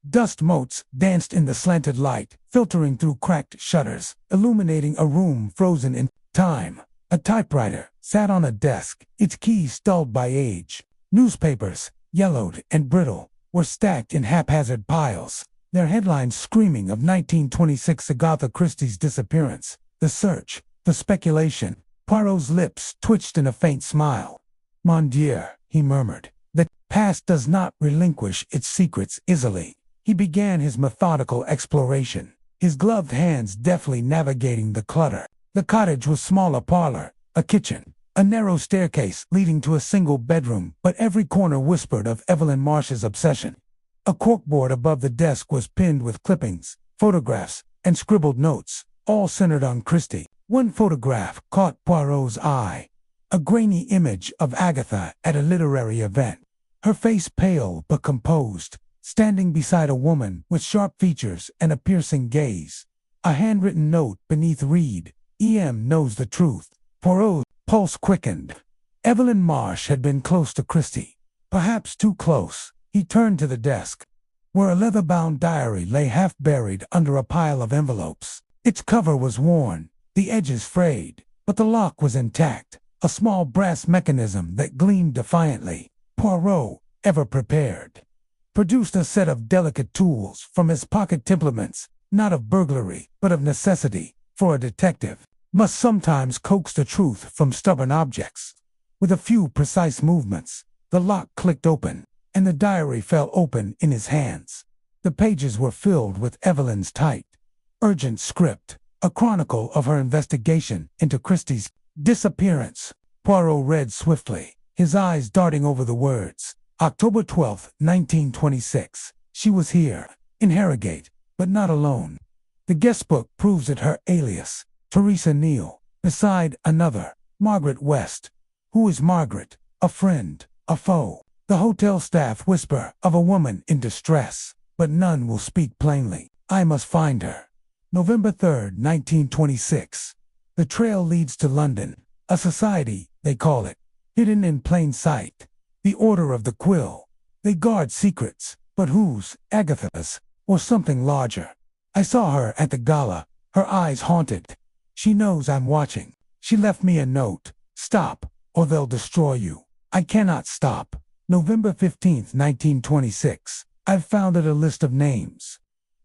Dust motes danced in the slanted light, filtering through cracked shutters, illuminating a room frozen in time. A typewriter sat on a desk, its keys dulled by age. Newspapers, yellowed and brittle, were stacked in haphazard piles, their headlines screaming of 1926 Agatha Christie's disappearance, the search, the speculation. Poirot's lips twitched in a faint smile. "Mon Dieu," he murmured, "the past does not relinquish its secrets easily." He began his methodical exploration, his gloved hands deftly navigating the clutter. The cottage was small: a parlor, a kitchen, a narrow staircase leading to a single bedroom, but every corner whispered of Evelyn Marsh's obsession. A corkboard above the desk was pinned with clippings, photographs, and scribbled notes, all centered on Christie. One photograph caught Poirot's eye, a grainy image of Agatha at a literary event, her face pale but composed, standing beside a woman with sharp features and a piercing gaze. A handwritten note beneath read, "E.M. knows the truth." Poirot's pulse quickened. Evelyn Marsh had been close to Christie, perhaps too close. He turned to the desk, where a leather-bound diary lay half buried under a pile of envelopes. Its cover was worn, the edges frayed, but the lock was intact, a small brass mechanism that gleamed defiantly. Poirot, ever prepared, produced a set of delicate tools from his pocket implements, not of burglary, but of necessity, for a detective must sometimes coax the truth from stubborn objects. With a few precise movements, the lock clicked open, and the diary fell open in his hands. The pages were filled with Evelyn's tight, urgent script, a chronicle of her investigation into Christie's disappearance. Poirot read swiftly, his eyes darting over the words. October 12, 1926. She was here, in Harrogate, but not alone. The guestbook proves it her alias, Teresa Neal, beside another, Margaret West. Who is Margaret? A friend, a foe? The hotel staff whisper of a woman in distress, but none will speak plainly. I must find her. November 3, 1926. The trail leads to London, a society, they call it, hidden in plain sight. The Order of the Quill. They guard secrets, but whose? Agatha's, or something larger. I saw her at the gala, her eyes haunted. She knows I'm watching. She left me a note. Stop, or they'll destroy you. I cannot stop. November 15, 1926. I've found it a list of names,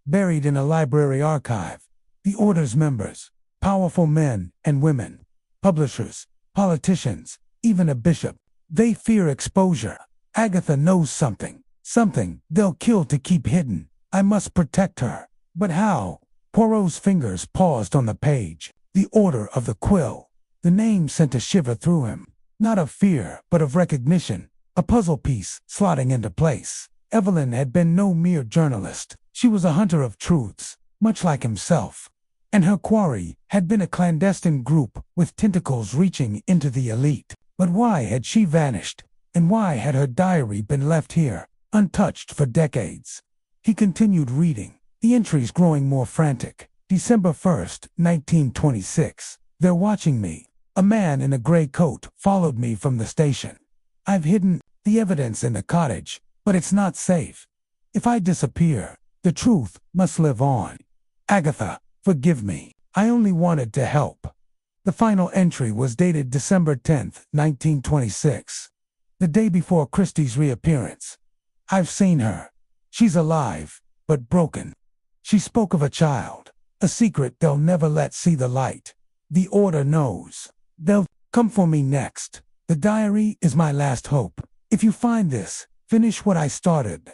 buried in a library archive. The Order's members, powerful men and women, publishers, politicians, even a bishop. They fear exposure. Agatha knows something they'll kill to keep hidden. I must protect her. But how? Poirot's fingers paused on the page. The Order of the Quill. The name sent a shiver through him. Not of fear, but of recognition. A puzzle piece slotting into place. Evelyn had been no mere journalist. She was a hunter of truths, much like himself. And her quarry had been a clandestine group with tentacles reaching into the elite. But why had she vanished? And why had her diary been left here, untouched for decades? He continued reading, the entries growing more frantic. December 1st, 1926. They're watching me. A man in a gray coat followed me from the station. I've hidden the evidence in the cottage, but it's not safe. If I disappear, the truth must live on. Agatha, forgive me. I only wanted to help. The final entry was dated December 10th, 1926. The day before Christie's reappearance. I've seen her. She's alive, but broken. She spoke of a child, a secret they'll never let see the light. The Order knows. They'll come for me next. The diary is my last hope. If you find this, finish what I started.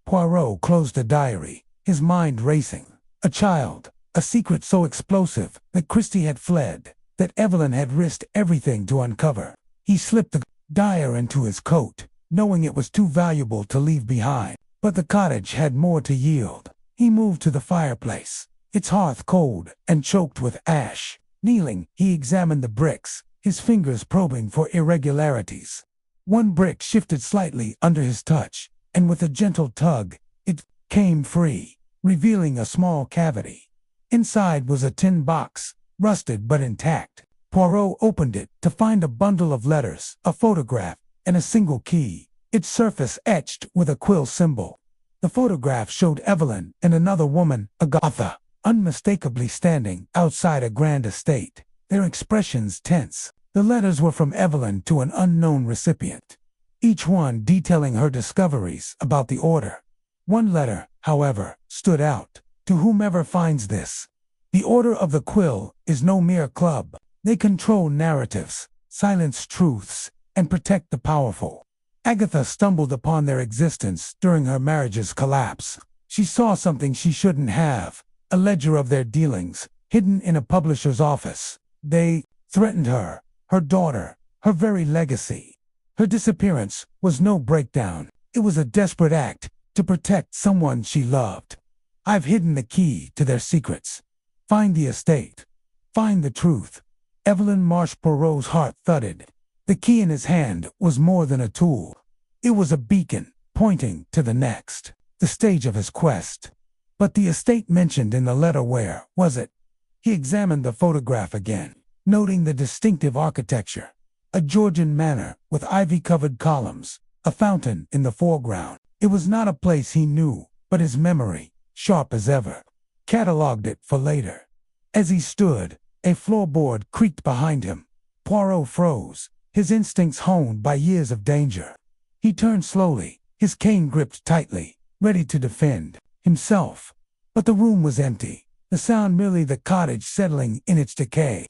Poirot closed the diary, his mind racing. A child, a secret so explosive that Christie had fled, that Evelyn had risked everything to uncover. He slipped the diary into his coat, knowing it was too valuable to leave behind. But the cottage had more to yield. He moved to the fireplace, its hearth cold and choked with ash. Kneeling, he examined the bricks, his fingers probing for irregularities. One brick shifted slightly under his touch, and with a gentle tug, it came free, revealing a small cavity. Inside was a tin box, rusted but intact. Poirot opened it to find a bundle of letters, a photograph, and a single key, its surface etched with a quill symbol. The photograph showed Evelyn and another woman, Agatha, unmistakably standing outside a grand estate, their expressions tense. The letters were from Evelyn to an unknown recipient, each one detailing her discoveries about the Order. One letter, however, stood out. To whomever finds this, the Order of the Quill is no mere club. They control narratives, silence truths, and protect the powerful. Agatha stumbled upon their existence during her marriage's collapse. She saw something she shouldn't have, a ledger of their dealings, hidden in a publisher's office. They threatened her, her daughter, her very legacy. Her disappearance was no breakdown. It was a desperate act to protect someone she loved. I've hidden the key to their secrets. Find the estate. Find the truth. Evelyn Marsh Poirot's heart thudded. The key in his hand was more than a tool. It was a beacon, pointing to the next, the stage of his quest. But the estate mentioned in the letter, where was it? He examined the photograph again, noting the distinctive architecture. A Georgian manor with ivy-covered columns, a fountain in the foreground. It was not a place he knew, but his memory, sharp as ever, catalogued it for later. As he stood, a floorboard creaked behind him. Poirot froze, his instincts honed by years of danger. He turned slowly, his cane gripped tightly, ready to defend himself. But the room was empty, the sound merely the cottage settling in its decay.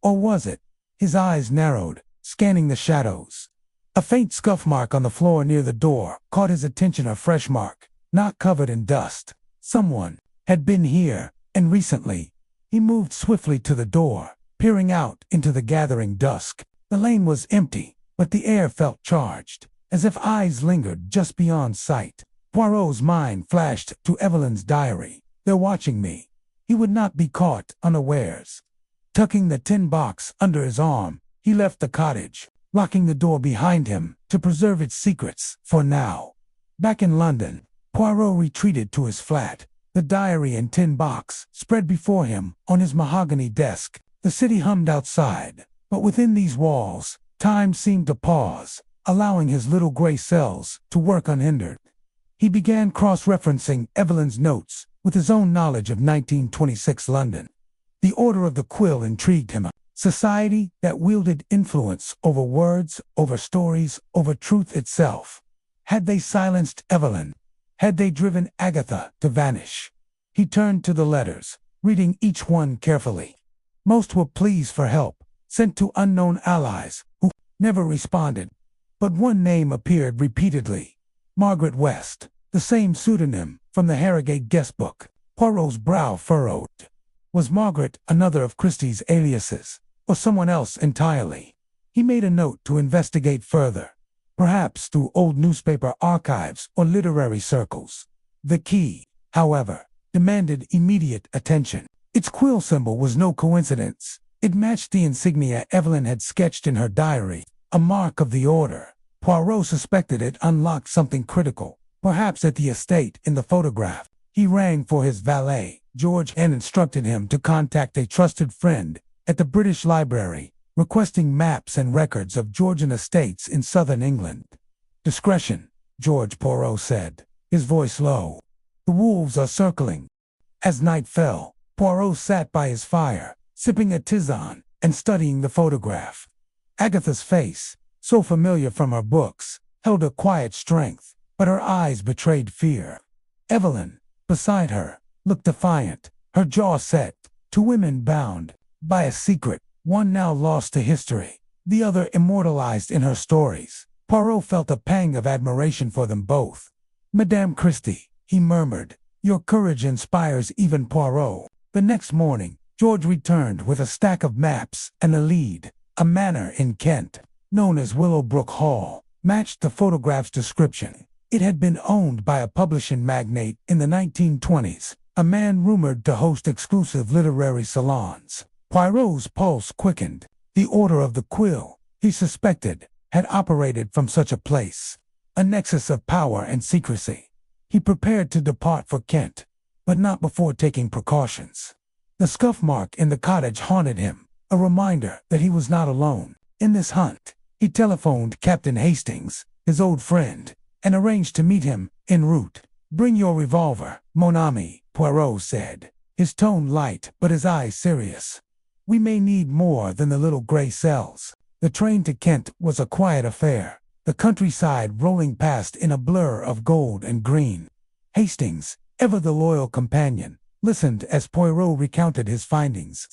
Or was it? His eyes narrowed, scanning the shadows. A faint scuff mark on the floor near the door caught his attention, a fresh mark, not covered in dust. Someone had been here, and recently. He moved swiftly to the door, peering out into the gathering dusk. The lane was empty, but the air felt charged, as if eyes lingered just beyond sight. Poirot's mind flashed to Evelyn's diary. They're watching me. He would not be caught unawares. Tucking the tin box under his arm, he left the cottage, locking the door behind him to preserve its secrets for now. Back in London, Poirot retreated to his flat, the diary and tin box spread before him on his mahogany desk. The city hummed outside, but within these walls, time seemed to pause, allowing his little gray cells to work unhindered. He began cross-referencing Evelyn's notes with his own knowledge of 1926 London. The Order of the Quill intrigued him, a society that wielded influence over words, over stories, over truth itself. Had they silenced Evelyn? Had they driven Agatha to vanish? He turned to the letters, reading each one carefully. Most were pleas for help, sent to unknown allies, who never responded. But one name appeared repeatedly. Margaret West, the same pseudonym from the Harrogate guestbook. Poirot's brow furrowed. Was Margaret another of Christie's aliases, or someone else entirely? He made a note to investigate further, perhaps through old newspaper archives or literary circles. The key, however, demanded immediate attention. Its quill symbol was no coincidence. It matched the insignia Evelyn had sketched in her diary, a mark of the order. Poirot suspected it unlocked something critical, perhaps at the estate in the photograph. He rang for his valet, George, and instructed him to contact a trusted friend at the British Library, requesting maps and records of Georgian estates in southern England. Discretion, George, Poirot said, his voice low. The wolves are circling. As night fell, Poirot sat by his fire, sipping a tisane and studying the photograph. Agatha's face, so familiar from her books, held a quiet strength, but her eyes betrayed fear. Evelyn, beside her, looked defiant, her jaw set. Two women bound by a secret, one now lost to history, the other immortalized in her stories. Poirot felt a pang of admiration for them both. "Madame Christie," he murmured, "your courage inspires even Poirot." The next morning, George returned with a stack of maps and a lead. A manor in Kent, known as Willowbrook Hall, matched the photograph's description. It had been owned by a publishing magnate in the 1920s, a man rumored to host exclusive literary salons. Poirot's pulse quickened. The Order of the Quill, he suspected, had operated from such a place, a nexus of power and secrecy. He prepared to depart for Kent, but not before taking precautions. The scuff mark in the cottage haunted him, a reminder that he was not alone in this hunt. He telephoned Captain Hastings, his old friend, and arranged to meet him en route. "Bring your revolver, mon ami," Poirot said, his tone light but his eyes serious. "We may need more than the little gray cells." The train to Kent was a quiet affair, the countryside rolling past in a blur of gold and green. Hastings, ever the loyal companion, listened as Poirot recounted his findings.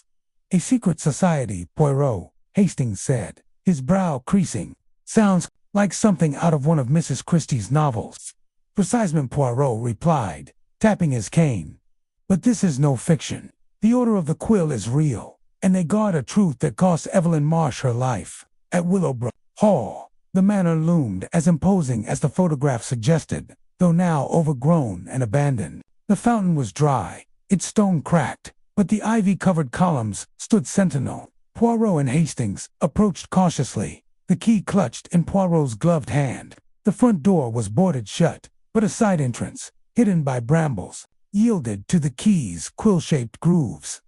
"A secret society, Poirot," Hastings said, his brow creasing. "Sounds like something out of one of Mrs. Christie's novels." "Precisely," Poirot replied, tapping his cane. "But this is no fiction. The Order of the Quill is real, and they guard a truth that cost Evelyn Marsh her life." At Willowbrook Hall, the manor loomed as imposing as the photograph suggested, though now overgrown and abandoned. The fountain was dry, its stone cracked, but the ivy-covered columns stood sentinel. Poirot and Hastings approached cautiously, the key clutched in Poirot's gloved hand. The front door was boarded shut, but a side entrance, hidden by brambles, yielded to the key's quill-shaped grooves.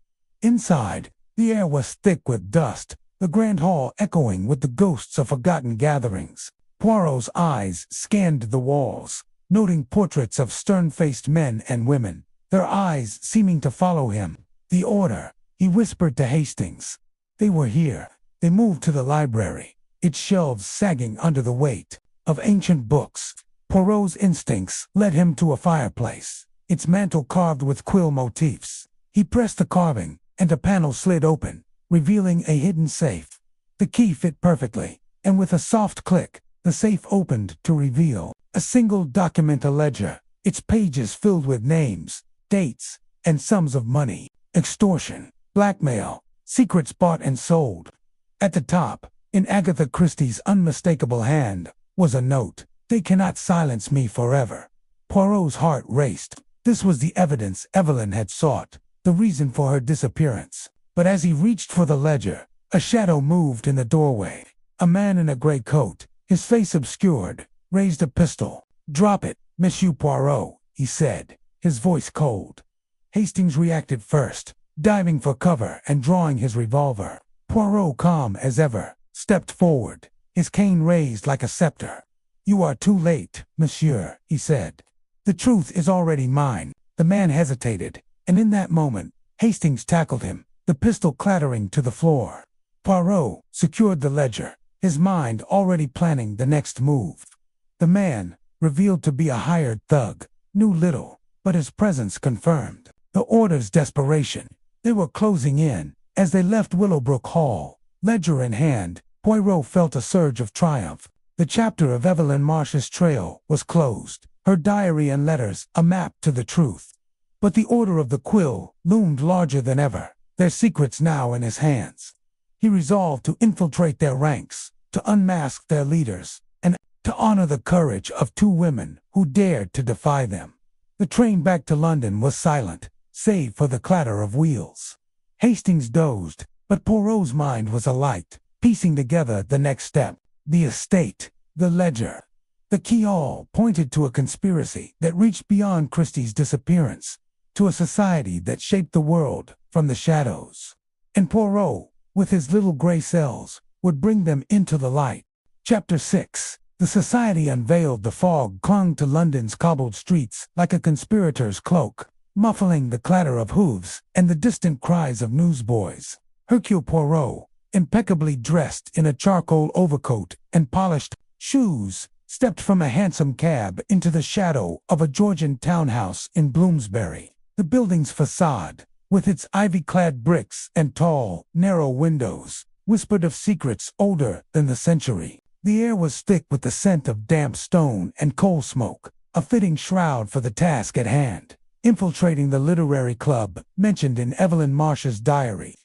Inside, the air was thick with dust, the grand hall echoing with the ghosts of forgotten gatherings. Poirot's eyes scanned the walls, noting portraits of stern-faced men and women, their eyes seeming to follow him. "The Order," he whispered to Hastings. They were here. They moved to the library, its shelves sagging under the weight of ancient books. Poirot's instincts led him to a fireplace, its mantel carved with quill motifs. He pressed the carving, and a panel slid open, revealing a hidden safe. The key fit perfectly, and with a soft click, the safe opened to reveal a single document, a ledger, its pages filled with names, dates, and sums of money. Extortion, blackmail, secrets bought and sold. At the top, in Agatha Christie's unmistakable hand, was a note: "They cannot silence me forever." Poirot's heart raced. This was the evidence Evelyn had sought, the reason for her disappearance. But as he reached for the ledger, a shadow moved in the doorway. A man in a gray coat, his face obscured, raised a pistol. "Drop it, Monsieur Poirot," he said, his voice cold. Hastings reacted first, diving for cover and drawing his revolver. Poirot, calm as ever, stepped forward, his cane raised like a scepter. "You are too late, monsieur," he said. "The truth is already mine." The man hesitated, and in that moment, Hastings tackled him, the pistol clattering to the floor. Poirot secured the ledger, his mind already planning the next move. The man, revealed to be a hired thug, knew little, but his presence confirmed the Order's desperation. They were closing in. As they left Willowbrook Hall, ledger in hand, Poirot felt a surge of triumph. The chapter of Evelyn Marsh's trail was closed, her diary and letters a map to the truth. But the Order of the Quill loomed larger than ever, their secrets now in his hands. He resolved to infiltrate their ranks, to unmask their leaders, and to honor the courage of two women who dared to defy them. The train back to London was silent, save for the clatter of wheels. Hastings dozed, but Poirot's mind was alight, piecing together the next step. The estate, the ledger. The key all pointed to a conspiracy that reached beyond Christie's disappearance, to a society that shaped the world from the shadows. And Poirot, with his little gray cells, would bring them into the light. Chapter 6. The society unveiled. The fog clung to London's cobbled streets like a conspirator's cloak, muffling the clatter of hooves and the distant cries of newsboys. Hercule Poirot, impeccably dressed in a charcoal overcoat and polished shoes, stepped from a hansom cab into the shadow of a Georgian townhouse in Bloomsbury. The building's facade, with its ivy-clad bricks and tall, narrow windows, whispered of secrets older than the century. The air was thick with the scent of damp stone and coal smoke, a fitting shroud for the task at hand. Infiltrating the literary club mentioned in Evelyn Marsh's diary,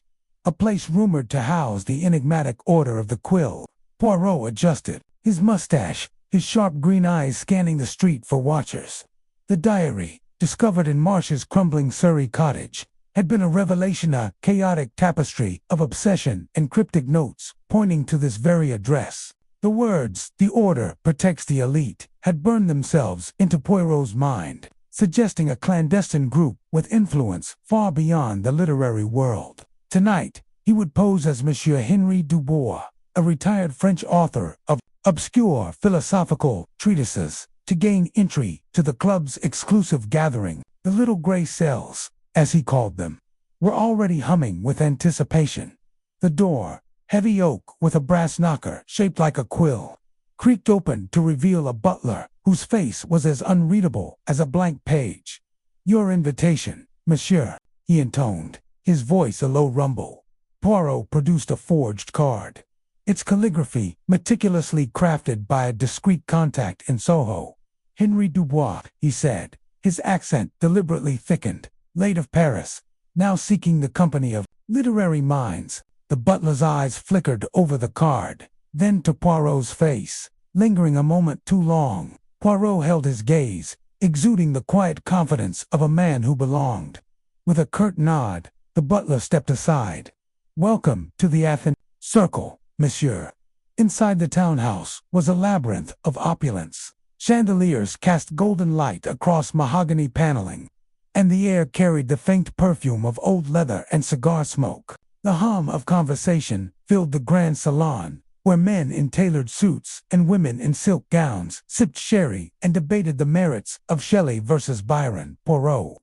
a place rumored to house the enigmatic Order of the Quill. Poirot adjusted, his mustache, his sharp green eyes scanning the street for watchers. The diary, discovered in Marsh's crumbling Surrey cottage, had been a revelation, a chaotic tapestry of obsession and cryptic notes pointing to this very address. The words, "The Order protects the elite," had burned themselves into Poirot's mind, suggesting a clandestine group with influence far beyond the literary world. Tonight, he would pose as Monsieur Henry Dubois, a retired French author of obscure philosophical treatises, to gain entry to the club's exclusive gathering. The little gray cells, as he called them, were already humming with anticipation. The door, heavy oak with a brass knocker shaped like a quill, creaked open to reveal a butler whose face was as unreadable as a blank page. "Your invitation, monsieur," he intoned, his voice a low rumble. Poirot produced a forged card, its calligraphy meticulously crafted by a discreet contact in Soho. "Henry Dubois," he said, his accent deliberately thickened, late of Paris, now seeking the company of literary minds. The butler's eyes flickered over the card, then to Poirot's face, lingering a moment too long. Poirot held his gaze, exuding the quiet confidence of a man who belonged. With a curt nod, the butler stepped aside. "Welcome to the Athens Circle, monsieur." Inside the townhouse was a labyrinth of opulence. Chandeliers cast golden light across mahogany paneling, and the air carried the faint perfume of old leather and cigar smoke. The hum of conversation filled the grand salon, where men in tailored suits and women in silk gowns sipped sherry and debated the merits of Shelley versus Byron. Poirot,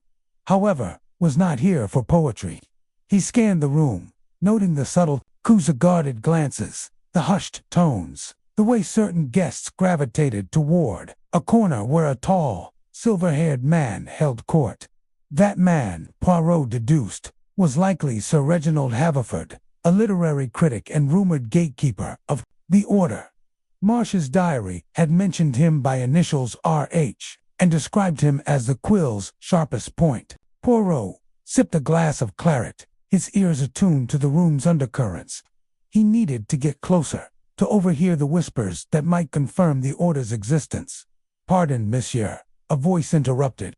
however, was not here for poetry. He scanned the room, noting the subtle, guarded glances, the hushed tones, the way certain guests gravitated toward a corner where a tall, silver-haired man held court. That man, Poirot deduced, was likely Sir Reginald Haverford, a literary critic and rumored gatekeeper of the Order. Marsh's diary had mentioned him by initials R.H. and described him as the quill's sharpest point. Poirot sipped a glass of claret, his ears attuned to the room's undercurrents. He needed to get closer, to overhear the whispers that might confirm the Order's existence. "Pardon, monsieur," a voice interrupted.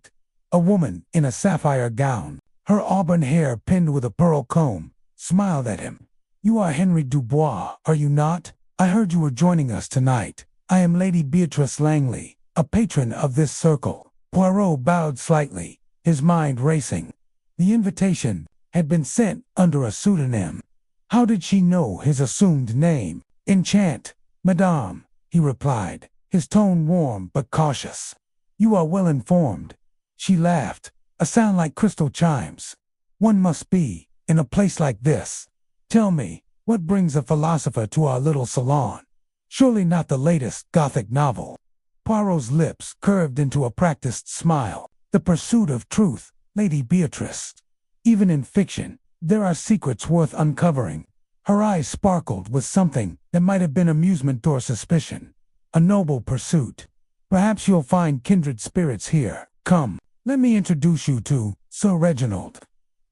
A woman in a sapphire gown, her auburn hair pinned with a pearl comb, smiled at him. "You are Henry Dubois, are you not? I heard you were joining us tonight. I am Lady Beatrice Langley, a patron of this circle." Poirot bowed slightly, his mind racing. The invitation had been sent under a pseudonym. How did she know his assumed name? "Enchant, madame," he replied, his tone warm but cautious. "You are well informed." She laughed, a sound like crystal chimes. "One must be, in a place like this. Tell me, what brings a philosopher to our little salon? Surely not the latest Gothic novel." Poirot's lips curved into a practiced smile. "The pursuit of truth, Lady Beatrice. Even in fiction, there are secrets worth uncovering." Her eyes sparkled with something that might have been amusement or suspicion. "A noble pursuit. Perhaps you'll find kindred spirits here. Come, let me introduce you to Sir Reginald.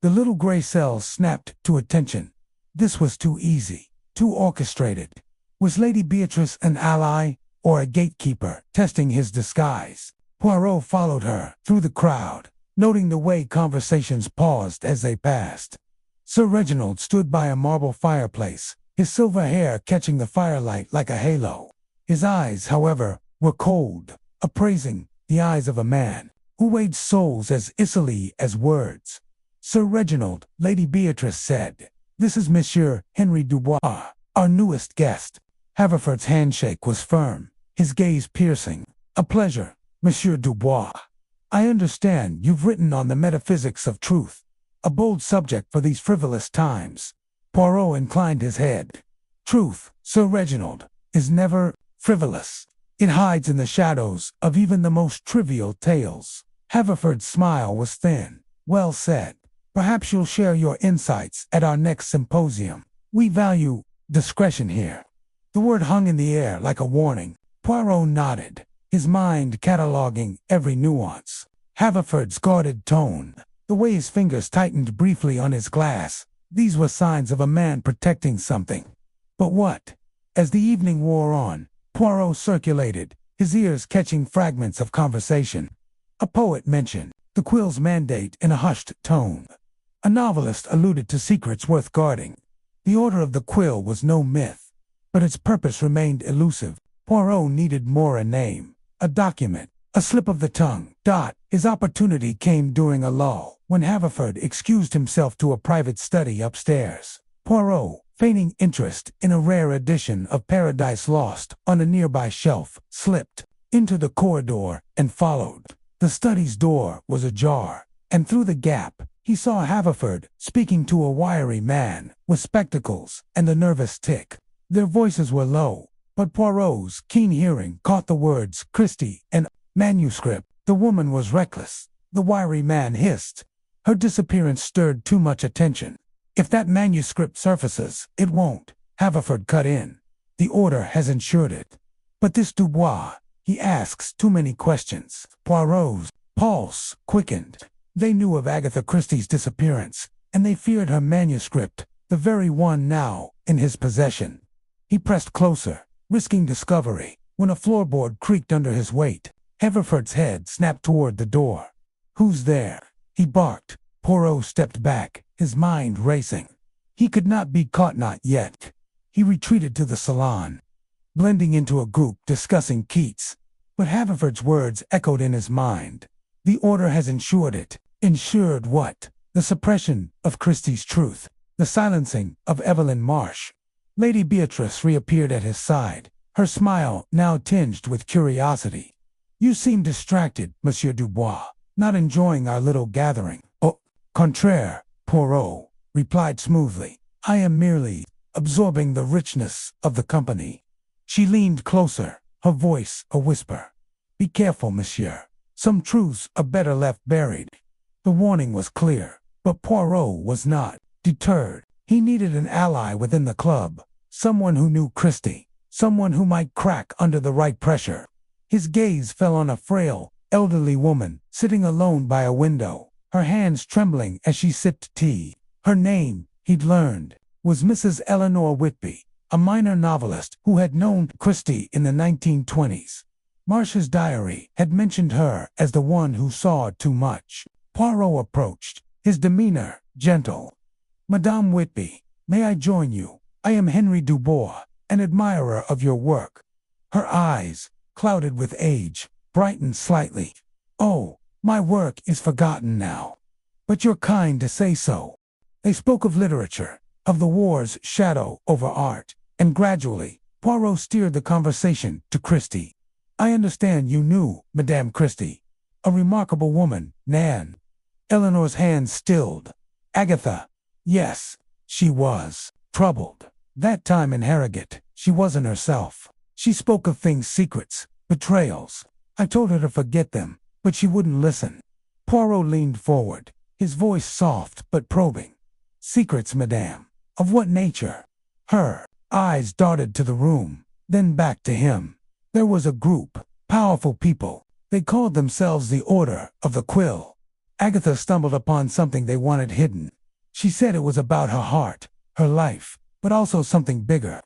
The little gray cells snapped to attention. This was too easy, too orchestrated. Was Lady Beatrice an ally, or a gatekeeper testing his disguise? Poirot followed her through the crowd, noting the way conversations paused as they passed. Sir Reginald stood by a marble fireplace, his silver hair catching the firelight like a halo. His eyes, however, were cold, appraising, the eyes of a man who weighed souls as easily as words. Sir Reginald, Lady Beatrice said, "This is Monsieur Henry Dubois, our newest guest." Haverford's handshake was firm, his gaze piercing. "A pleasure, Monsieur Dubois. I understand you've written on the metaphysics of truth, a bold subject for these frivolous times." Poirot inclined his head. "Truth, Sir Reginald, is never frivolous. It hides in the shadows of even the most trivial tales." Haverford's smile was thin. "Well said. Perhaps you'll share your insights at our next symposium. We value discretion here." The word hung in the air like a warning. Poirot nodded, his mind cataloging every nuance. Haverford's guarded tone, the way his fingers tightened briefly on his glass, these were signs of a man protecting something. But what? As the evening wore on, Poirot circulated, his ears catching fragments of conversation. A poet mentioned the quill's mandate in a hushed tone. A novelist alluded to secrets worth guarding. The order of the quill was no myth, but its purpose remained elusive. Poirot needed more: a name, a document, a slip of the tongue. His opportunity came during a lull, when Haverford excused himself to a private study upstairs. Poirot, feigning interest in a rare edition of Paradise Lost on a nearby shelf, slipped into the corridor and followed. The study's door was ajar, and through the gap, he saw Haverford speaking to a wiry man with spectacles and a nervous tick. Their voices were low, but Poirot's keen hearing caught the words Christie and manuscript. The woman was reckless, the wiry man hissed. Her disappearance stirred too much attention. "If that manuscript surfaces, it won't," Haverford cut in. "The order has ensured it." "But this Dubois, he asks too many questions." Poirot's pulse quickened. They knew of Agatha Christie's disappearance, and they feared her manuscript, the very one now in his possession. He pressed closer, risking discovery, when a floorboard creaked under his weight. Haverford's head snapped toward the door. "Who's there?" he barked. Poirot stepped back, his mind racing. He could not be caught, not yet. He retreated to the salon, blending into a group discussing Keats. But Haverford's words echoed in his mind. "The order has ensured it." Ensured what? The suppression of Christie's truth, the silencing of Evelyn Marsh. Lady Beatrice reappeared at his side, her smile now tinged with curiosity. "You seem distracted, Monsieur Dubois, not enjoying our little gathering." "Au contraire," Poirot replied smoothly. "I am merely absorbing the richness of the company." She leaned closer, her voice a whisper. "Be careful, monsieur. Some truths are better left buried." The warning was clear, but Poirot was not deterred. He needed an ally within the club, someone who knew Christie, someone who might crack under the right pressure. His gaze fell on a frail, elderly woman sitting alone by a window, her hands trembling as she sipped tea. Her name, he'd learned, was Mrs. Eleanor Whitby, a minor novelist who had known Christie in the 1920s. Marsh's diary had mentioned her as the one who saw too much. Poirot approached, his demeanor gentle. "Madame Whitby, may I join you? I am Henry Dubois, an admirer of your work." Her eyes, clouded with age, brightened slightly. "Oh, my work is forgotten now. But you're kind to say so." They spoke of literature, of the war's shadow over art, and gradually, Poirot steered the conversation to Christie. "I understand you knew Madame Christie. A remarkable woman, Nan." Eleanor's hands stilled. "Agatha, yes, she was troubled. That time in Harrogate, she wasn't herself. She spoke of things, secrets, betrayals. I told her to forget them, but she wouldn't listen." Poirot leaned forward, his voice soft but probing. "Secrets, madame. Of what nature?" Her eyes darted to the room, then back to him. "There was a group, powerful people. They called themselves the Order of the Quill. Agatha stumbled upon something they wanted hidden. She said it was about her heart, her life, but also something bigger.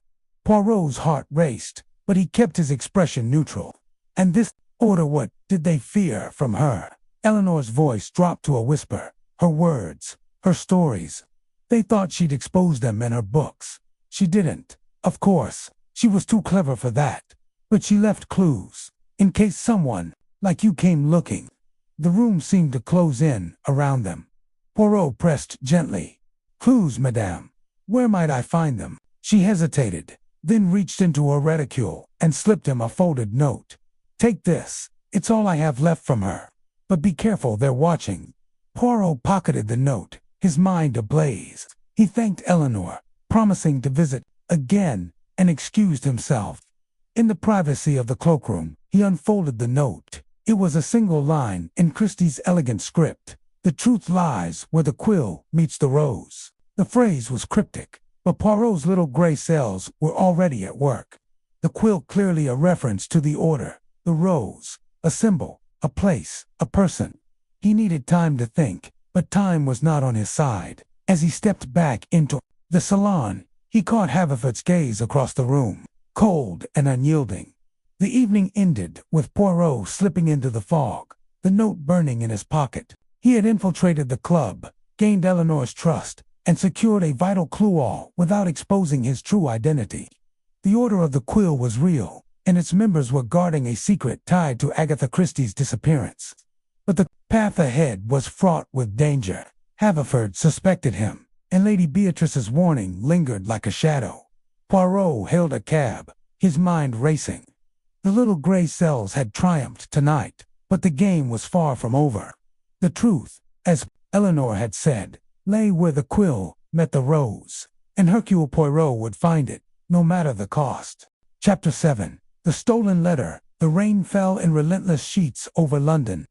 Poirot's heart raced, but he kept his expression neutral. And this order, what did they fear from her? Eleanor's voice dropped to a whisper. Her words, her stories. They thought she'd expose them in her books. She didn't. Of course, she was too clever for that. But she left clues, in case someone, like you, came looking. The room seemed to close in around them. Poirot pressed gently. Clues, madame. Where might I find them? She hesitated, then reached into her reticule and slipped him a folded note. Take this. It's all I have left from her. But be careful, they're watching. Poirot pocketed the note, his mind ablaze. He thanked Eleanor, promising to visit again, and excused himself. In the privacy of the cloakroom, he unfolded the note. It was a single line in Christie's elegant script. The truth lies where the quill meets the rose. The phrase was cryptic, but Poirot's little gray cells were already at work. The quill clearly a reference to the order, the rose, a symbol, a place, a person. He needed time to think, but time was not on his side. As he stepped back into the salon, he caught Haverford's gaze across the room, cold and unyielding. The evening ended with Poirot slipping into the fog, the note burning in his pocket. He had infiltrated the club, gained Eleanor's trust, and secured a vital clue, all without exposing his true identity. The Order of the Quill was real, and its members were guarding a secret tied to Agatha Christie's disappearance. But the path ahead was fraught with danger. Haverford suspected him, and Lady Beatrice's warning lingered like a shadow. Poirot hailed a cab, his mind racing. The little gray cells had triumphed tonight, but the game was far from over. The truth, as Eleanor had said, lay where the quill met the rose, and Hercule Poirot would find it, no matter the cost. Chapter 7. The Stolen Letter. The rain fell in relentless sheets over London,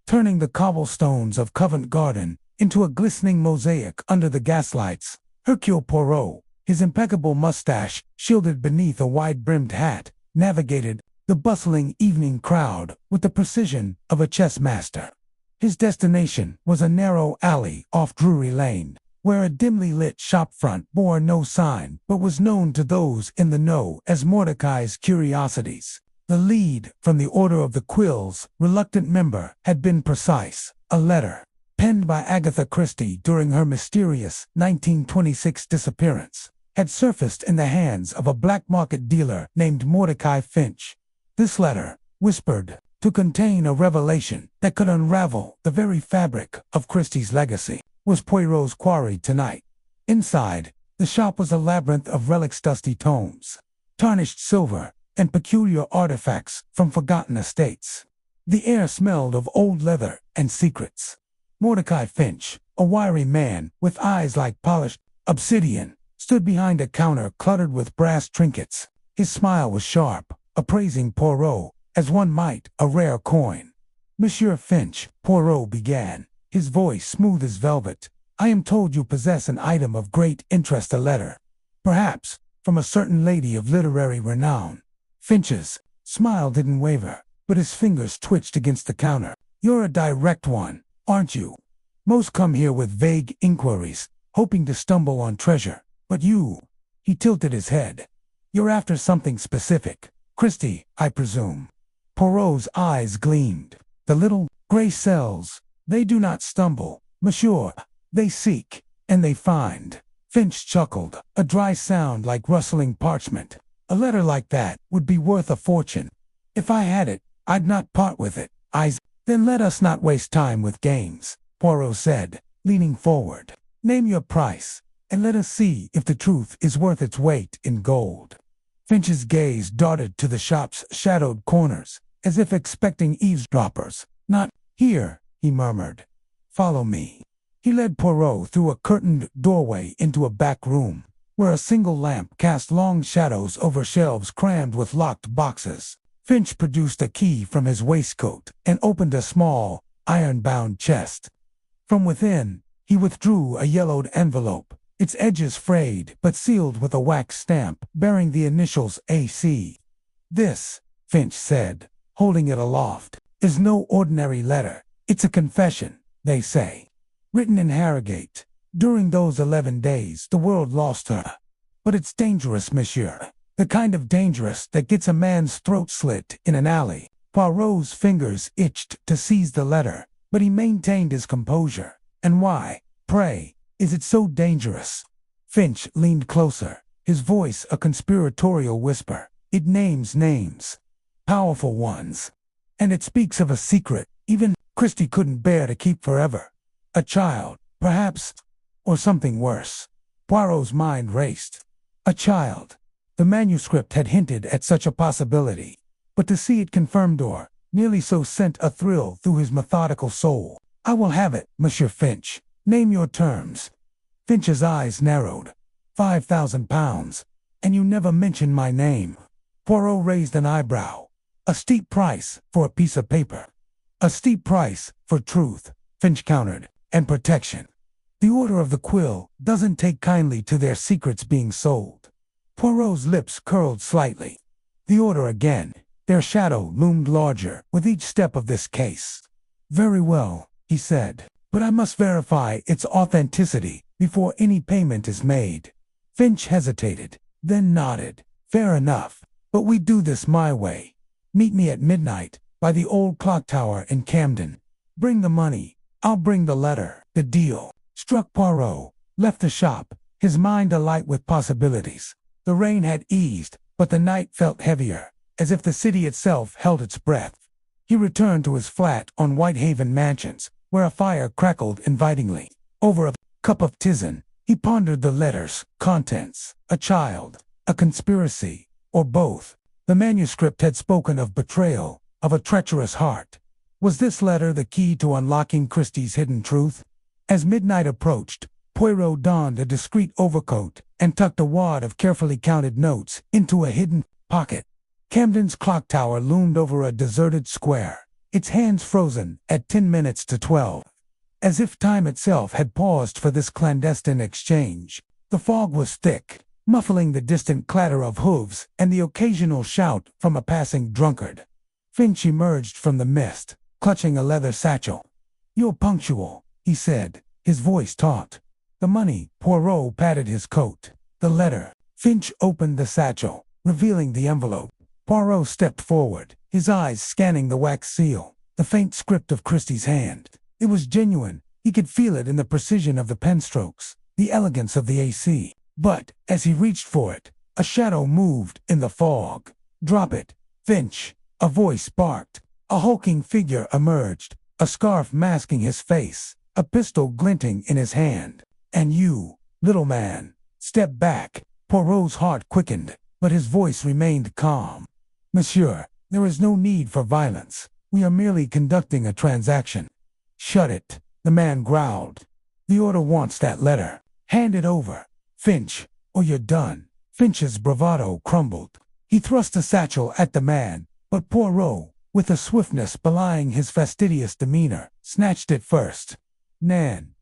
turning the cobblestones of Covent Garden into a glistening mosaic under the gaslights. Hercule Poirot, his impeccable mustache shielded beneath a wide-brimmed hat, navigated the bustling evening crowd with the precision of a chess master. His destination was a narrow alley off Drury Lane, where a dimly lit shopfront bore no sign but was known to those in the know as Mordecai's Curiosities. The lead from the Order of the Quill's reluctant member had been precise. A letter, penned by Agatha Christie during her mysterious 1926 disappearance, had surfaced in the hands of a black market dealer named Mordecai Finch. This letter, whispered to contain a revelation that could unravel the very fabric of Christie's legacy, was Poirot's quarry tonight. Inside, the shop was a labyrinth of relics, dusty tomes, tarnished silver, and peculiar artifacts from forgotten estates. The air smelled of old leather and secrets. Mordecai Finch, a wiry man with eyes like polished obsidian, stood behind a counter cluttered with brass trinkets. His smile was sharp, appraising Poirot as one might a rare coin. Monsieur Finch, Poirot began, his voice smooth as velvet, I am told you possess an item of great interest, a letter. Perhaps from a certain lady of literary renown. Finch's smile didn't waver, but his fingers twitched against the counter. You're a direct one, aren't you? Most come here with vague inquiries, hoping to stumble on treasure. But you, he tilted his head. You're after something specific. Christie, I presume. Poirot's eyes gleamed. The little gray cells, they do not stumble, monsieur. They seek, and they find. Finch chuckled, a dry sound like rustling parchment. A letter like that would be worth a fortune. If I had it, I'd not part with it. Then let us not waste time with games, Poirot said, leaning forward. Name your price, and let us see if the truth is worth its weight in gold. Finch's gaze darted to the shop's shadowed corners, as if expecting eavesdroppers. Not here, he murmured. Follow me. He led Poirot through a curtained doorway into a back room, where a single lamp cast long shadows over shelves crammed with locked boxes. Finch produced a key from his waistcoat and opened a small, iron-bound chest. From within, he withdrew a yellowed envelope, its edges frayed but sealed with a wax stamp bearing the initials AC. This, Finch said, holding it aloft, is no ordinary letter. It's a confession. they say. Written in Harrogate. During those 11 days, the world lost her. But it's dangerous, monsieur. The kind of dangerous that gets a man's throat slit in an alley. Poirot's fingers itched to seize the letter, but he maintained his composure. And why, pray, is it so dangerous? Finch leaned closer, his voice a conspiratorial whisper. It names names. Powerful ones. And it speaks of a secret even Christie couldn't bear to keep forever. A child, perhaps, or something worse. Poirot's mind raced. A child. The manuscript had hinted at such a possibility, but to see it confirmed or nearly so sent a thrill through his methodical soul. I will have it, Monsieur Finch. Name your terms. Finch's eyes narrowed. £5,000, and you never mention my name. Poirot raised an eyebrow. A steep price for a piece of paper. A steep price for truth, Finch countered, and protection. The Order of the Quill doesn't take kindly to their secrets being sold. Poirot's lips curled slightly. The Order again. Their shadow loomed larger with each step of this case. Very well, he said, but I must verify its authenticity before any payment is made. Finch hesitated, then nodded. Fair enough, but we do this my way. Meet me at midnight by the old clock tower in Camden. Bring the money. I'll bring the letter. The deal. Struck. Poirot left the shop, his mind alight with possibilities. The rain had eased, but the night felt heavier, as if the city itself held its breath. He returned to his flat on Whitehaven Mansions, where a fire crackled invitingly. Over a cup of tisane, he pondered the letter's contents. A child, a conspiracy, or both. The manuscript had spoken of betrayal, of a treacherous heart. Was this letter the key to unlocking Christie's hidden truth? As midnight approached, Poirot donned a discreet overcoat and tucked a wad of carefully counted notes into a hidden pocket. Camden's clock tower loomed over a deserted square, its hands frozen at 10 minutes to 12. As if time itself had paused for this clandestine exchange. The fog was thick, muffling the distant clatter of hooves and the occasional shout from a passing drunkard. Finch emerged from the mist, clutching a leather satchel. You're punctual, he said, his voice taut. The money. Poirot patted his coat. The letter. Finch opened the satchel, revealing the envelope. Poirot stepped forward, his eyes scanning the wax seal, the faint script of Christie's hand. It was genuine. He could feel it in the precision of the pen strokes, the elegance of the AC. But, as he reached for it, a shadow moved in the fog. Drop it, Finch, a voice barked. A hulking figure emerged, a scarf masking his face, a pistol glinting in his hand. And you, little man, step back. Poirot's heart quickened, but his voice remained calm. Monsieur, there is no need for violence. We are merely conducting a transaction. Shut it, the man growled. The Order wants that letter. Hand it over, Finch, or you're done. Finch's bravado crumbled. He thrust the satchel at the man, but Poirot, with a swiftness belying his fastidious demeanor, snatched it first. Nan,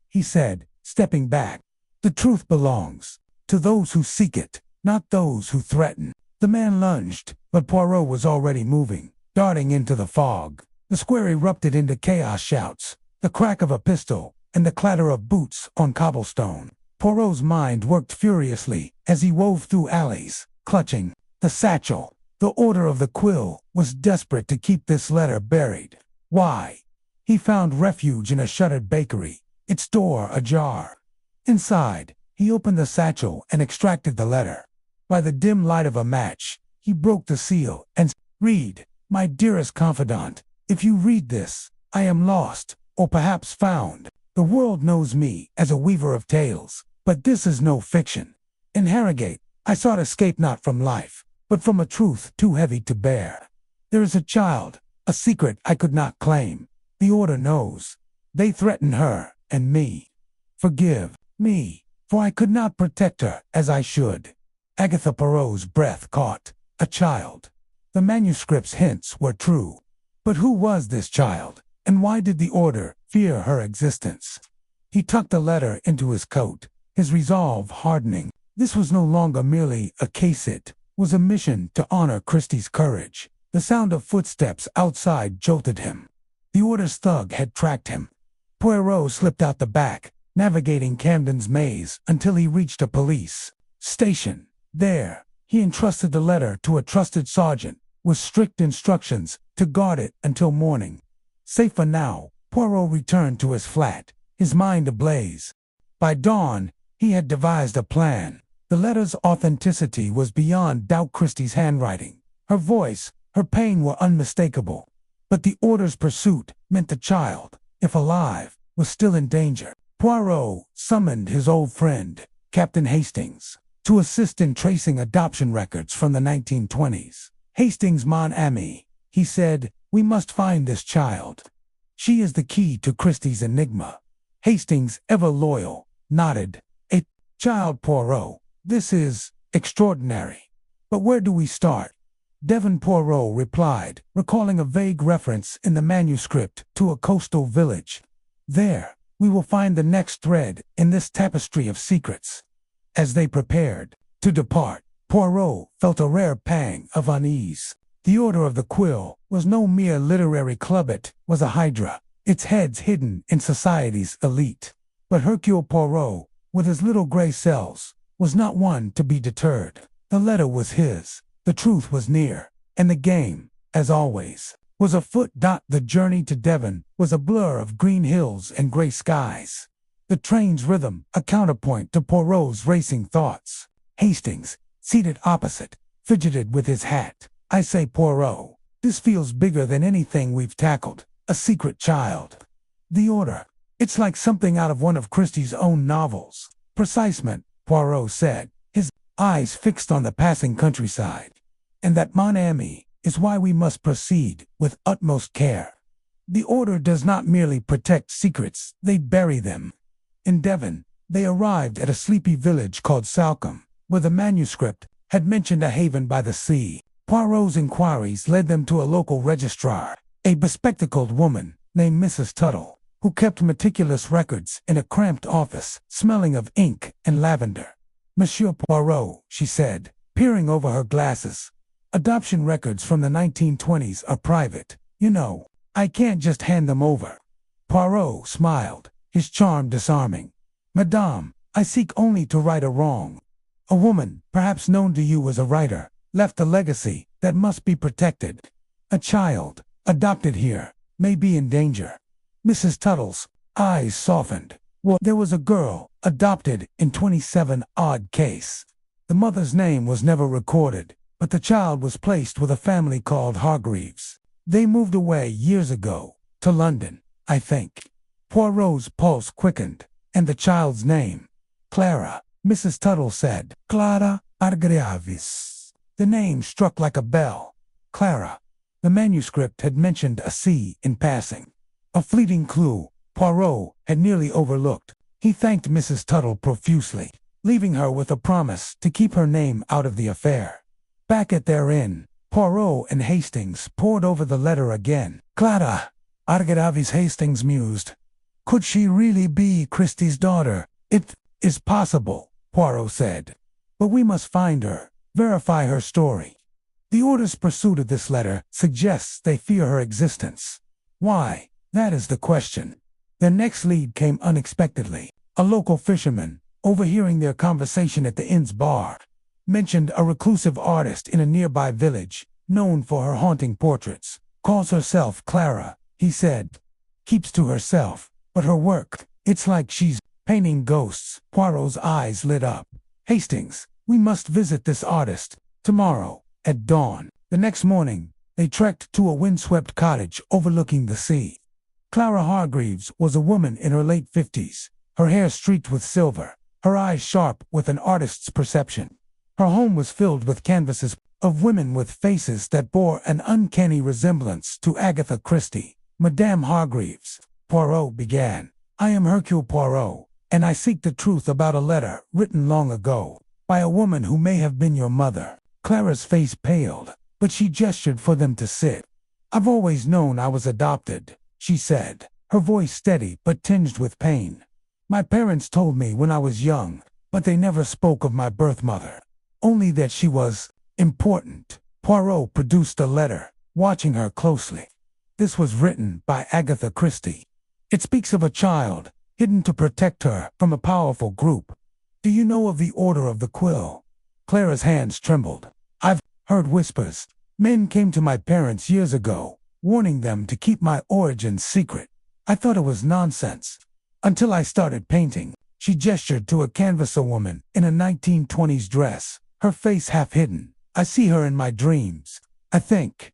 he said, stepping back. The truth belongs to those who seek it, not those who threaten. The man lunged, but Poirot was already moving, darting into the fog. The square erupted into chaos shouts, the crack of a pistol, and the clatter of boots on cobblestone. Poirot's mind worked furiously as he wove through alleys, clutching the satchel. The Order of the Quill was desperate to keep this letter buried. Why? He found refuge in a shuttered bakery, its door ajar. Inside, he opened the satchel and extracted the letter. By the dim light of a match, he broke the seal and read, My dearest confidant, if you read this, I am lost, or perhaps found. The world knows me as a weaver of tales, but this is no fiction. In Harrogate, I sought escape not from life, but from a truth too heavy to bear. There is a child, a secret I could not claim. The Order knows. They threaten her and me. Forgive me, for I could not protect her as I should. Agatha Poirot's breath caught. A child. The manuscript's hints were true. But who was this child, and why did the Order fear her existence? He tucked the letter into his coat, his resolve hardening. This was no longer merely a case, it was a mission to honor Christie's courage. The sound of footsteps outside jolted him. The Order's thug had tracked him. Poirot slipped out the back, navigating Camden's maze until he reached a police station. There, he entrusted the letter to a trusted sergeant, with strict instructions to guard it until morning. Safe for now, Poirot returned to his flat, his mind ablaze. By dawn, he had devised a plan. The letter's authenticity was beyond doubt. Christie's handwriting, her voice, her pain were unmistakable. But the order's pursuit meant the child, if alive, was still in danger. Poirot summoned his old friend, Captain Hastings, to assist in tracing adoption records from the 1920s. "Hastings, mon ami," he said, "we must find this child. She is the key to Christie's enigma." Hastings, ever loyal, nodded. "A child, Poirot. This is extraordinary. But where do we start?" Devon Poirot replied, recalling a vague reference in the manuscript to a coastal village. "There, we will find the next thread in this tapestry of secrets." As they prepared to depart, Poirot felt a rare pang of unease. The Order of the Quill was no mere literary club, it was a hydra, its heads hidden in society's elite. But Hercule Poirot, with his little gray cells, was not one to be deterred. The letter was his, the truth was near, and the game, as always, was afoot. The journey to Devon was a blur of green hills and gray skies. The train's rhythm, a counterpoint to Poirot's racing thoughts. Hastings, seated opposite, fidgeted with his hat. "I say, Poirot, this feels bigger than anything we've tackled. A secret child. The Order. It's like something out of one of Christie's own novels." "Precisement," Poirot said, his eyes fixed on the passing countryside. "And that, mon ami, is why we must proceed with utmost care. The Order does not merely protect secrets, they bury them." In Devon, they arrived at a sleepy village called Salcombe, where the manuscript had mentioned a haven by the sea. Poirot's inquiries led them to a local registrar, a bespectacled woman named Mrs. Tuttle, who kept meticulous records in a cramped office smelling of ink and lavender. "Monsieur Poirot," she said, peering over her glasses, "adoption records from the 1920s are private. You know, I can't just hand them over." Poirot smiled, his charm disarming. "Madame, I seek only to right a wrong. A woman, perhaps known to you as a writer, left a legacy that must be protected. A child, adopted here, may be in danger." Mrs. Tuttle's eyes softened. "Well, there was a girl, adopted in 27 odd case. The mother's name was never recorded, but the child was placed with a family called Hargreaves. They moved away years ago, to London, I think." Poirot's pulse quickened. "And the child's name?" "Clara," Mrs. Tuttle said. "Clara Hargreaves." The name struck like a bell. Clara. The manuscript had mentioned a C in passing. A fleeting clue Poirot had nearly overlooked. He thanked Mrs. Tuttle profusely, leaving her with a promise to keep her name out of the affair. Back at their inn, Poirot and Hastings pored over the letter again. "Clara Hargreaves," Hastings mused. "Could she really be Christie's daughter?" "It is possible," Poirot said. "But we must find her, verify her story. The Order's pursuit of this letter suggests they fear her existence. Why? That is the question." Their next lead came unexpectedly. A local fisherman, overhearing their conversation at the inn's bar, mentioned a reclusive artist in a nearby village, known for her haunting portraits. "Calls herself Clara," he said. "Keeps to herself, but her work, it's like she's painting ghosts." Poirot's eyes lit up. "Hastings, we must visit this artist, tomorrow, at dawn." The next morning, they trekked to a windswept cottage overlooking the sea. Clara Hargreaves was a woman in her late 50s, her hair streaked with silver, her eyes sharp with an artist's perception. Her home was filled with canvases of women with faces that bore an uncanny resemblance to Agatha Christie. "Madame Hargreaves," Poirot began, "I am Hercule Poirot, and I seek the truth about a letter written long ago, by a woman who may have been your mother." Clara's face paled, but she gestured for them to sit. "I've always known I was adopted," she said, her voice steady but tinged with pain. "My parents told me when I was young, but they never spoke of my birth mother, only that she was important." Poirot produced a letter, watching her closely. "This was written by Agatha Christie." It speaks of a child, hidden to protect her from a powerful group. Do you know of the Order of the Quill? Clara's hands trembled. I've heard whispers. Men came to my parents years ago, warning them to keep my origins secret. I thought it was nonsense. Until I started painting. She gestured to a canvasser woman in a 1920s dress, her face half hidden. I see her in my dreams. I think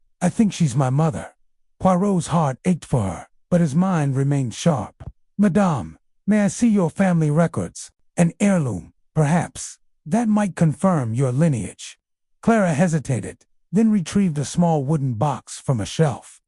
she's my mother. Poirot's heart ached for her, but his mind remained sharp. Madame, may I see your family records? An heirloom, perhaps. That might confirm your lineage. Clara hesitated, then retrieved a small wooden box from a shelf.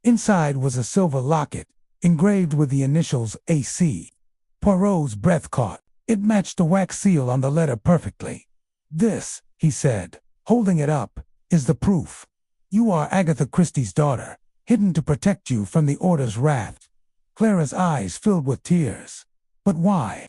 Inside was a silver locket, engraved with the initials AC. Poirot's breath caught. It matched the wax seal on the letter perfectly. This, he said, holding it up, is the proof. You are Agatha Christie's daughter, hidden to protect you from the Order's wrath. Clara's eyes filled with tears. But why?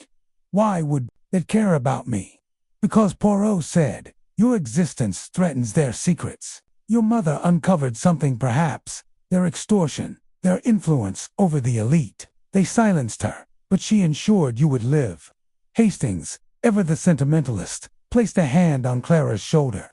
Why would they care about me? Because Poirot said, your existence threatens their secrets. Your mother uncovered something perhaps, their extortion, their influence over the elite. They silenced her, but she ensured you would live. Hastings, ever the sentimentalist, placed a hand on Clara's shoulder.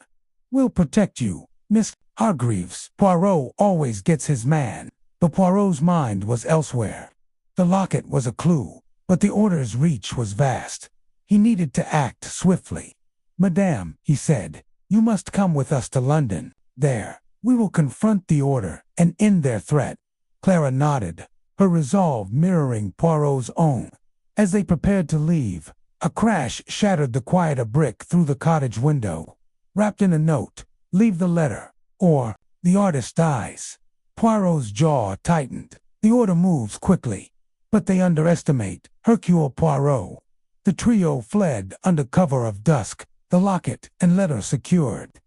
We'll protect you, Miss Hargreaves. Poirot always gets his man, but Poirot's mind was elsewhere. The locket was a clue, but the Order's reach was vast. He needed to act swiftly. Madame, he said, you must come with us to London. There, we will confront the Order and end their threat. Clara nodded, her resolve mirroring Poirot's own. As they prepared to leave, a crash shattered the quiet of brick through the cottage window. Wrapped in a note, leave the letter, or the artist dies. Poirot's jaw tightened. The Order moves quickly, but they underestimate Hercule Poirot. The trio fled under cover of dusk, the locket and letter secured.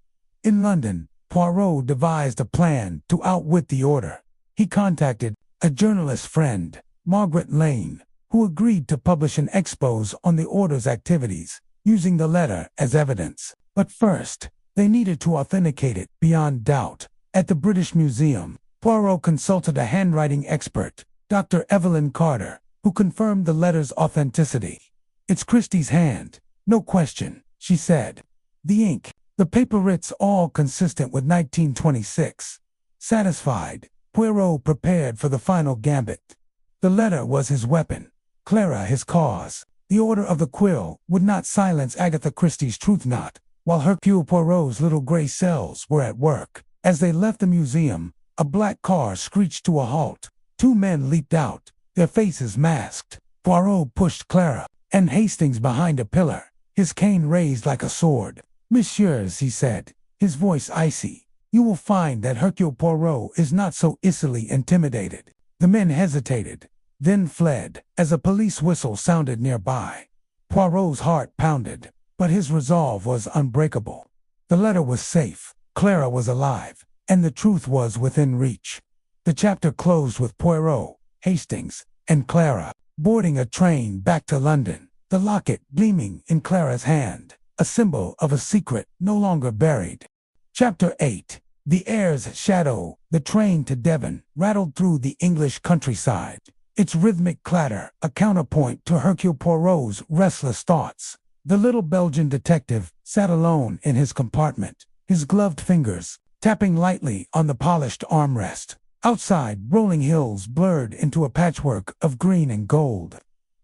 In London, Poirot devised a plan to outwit the Order. He contacted a journalist friend, Margaret Lane, who agreed to publish an expose on the Order's activities, using the letter as evidence. But first, they needed to authenticate it beyond doubt. At the British Museum, Poirot consulted a handwriting expert, Dr. Evelyn Carter, who confirmed the letter's authenticity. It's Christie's hand, no question, she said. The ink, the paper writs all consistent with 1926. Satisfied, Poirot prepared for the final gambit. The letter was his weapon, Clara his cause. The Order of the Quill would not silence Agatha Christie's truth knot, while Hercule Poirot's little gray cells were at work. As they left the museum, a black car screeched to a halt. Two men leaped out, their faces masked. Poirot pushed Clara and Hastings behind a pillar, his cane raised like a sword. Messieurs, he said, his voice icy, you will find that Hercule Poirot is not so easily intimidated. The men hesitated, then fled, as a police whistle sounded nearby. Poirot's heart pounded, but his resolve was unbreakable. The letter was safe, Clara was alive, and the truth was within reach. The chapter closed with Poirot, Hastings, and Clara boarding a train back to London, the locket gleaming in Clara's hand, a symbol of a secret no longer buried. Chapter 8. The Heir's Shadow. The train to Devon rattled through the English countryside, its rhythmic clatter a counterpoint to Hercule Poirot's restless thoughts. The little Belgian detective sat alone in his compartment, his gloved fingers tapping lightly on the polished armrest. Outside, rolling hills blurred into a patchwork of green and gold.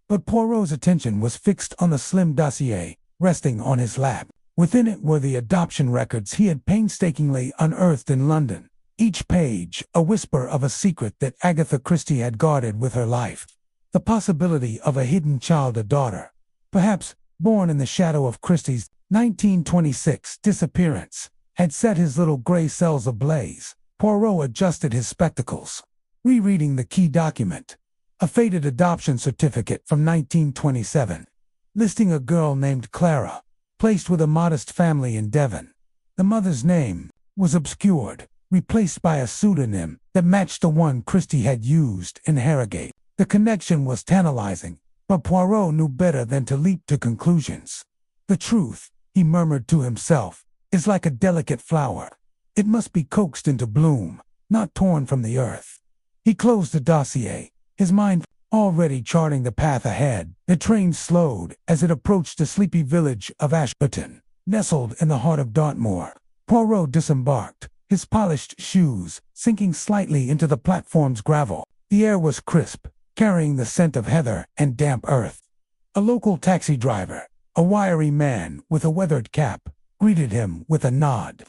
But Poirot's attention was fixed on the slim dossier resting on his lap. Within it were the adoption records he had painstakingly unearthed in London, each page a whisper of a secret that Agatha Christie had guarded with her life. The possibility of a hidden child, a daughter, perhaps born in the shadow of Christie's 1926 disappearance, had set his little gray cells ablaze. Poirot adjusted his spectacles, rereading the key document, a faded adoption certificate from 1927, listing a girl named Clara, placed with a modest family in Devon. The mother's name was obscured, replaced by a pseudonym that matched the one Christie had used in Harrogate. The connection was tantalizing, but Poirot knew better than to leap to conclusions. The truth, he murmured to himself, is like a delicate flower. It must be coaxed into bloom, not torn from the earth. He closed the dossier, his mind Already charting the path ahead, the train slowed as it approached the sleepy village of Ashburton, nestled in the heart of Dartmoor. Poirot disembarked, his polished shoes sinking slightly into the platform's gravel. The air was crisp, carrying the scent of heather and damp earth. A local taxi driver, a wiry man with a weathered cap, greeted him with a nod.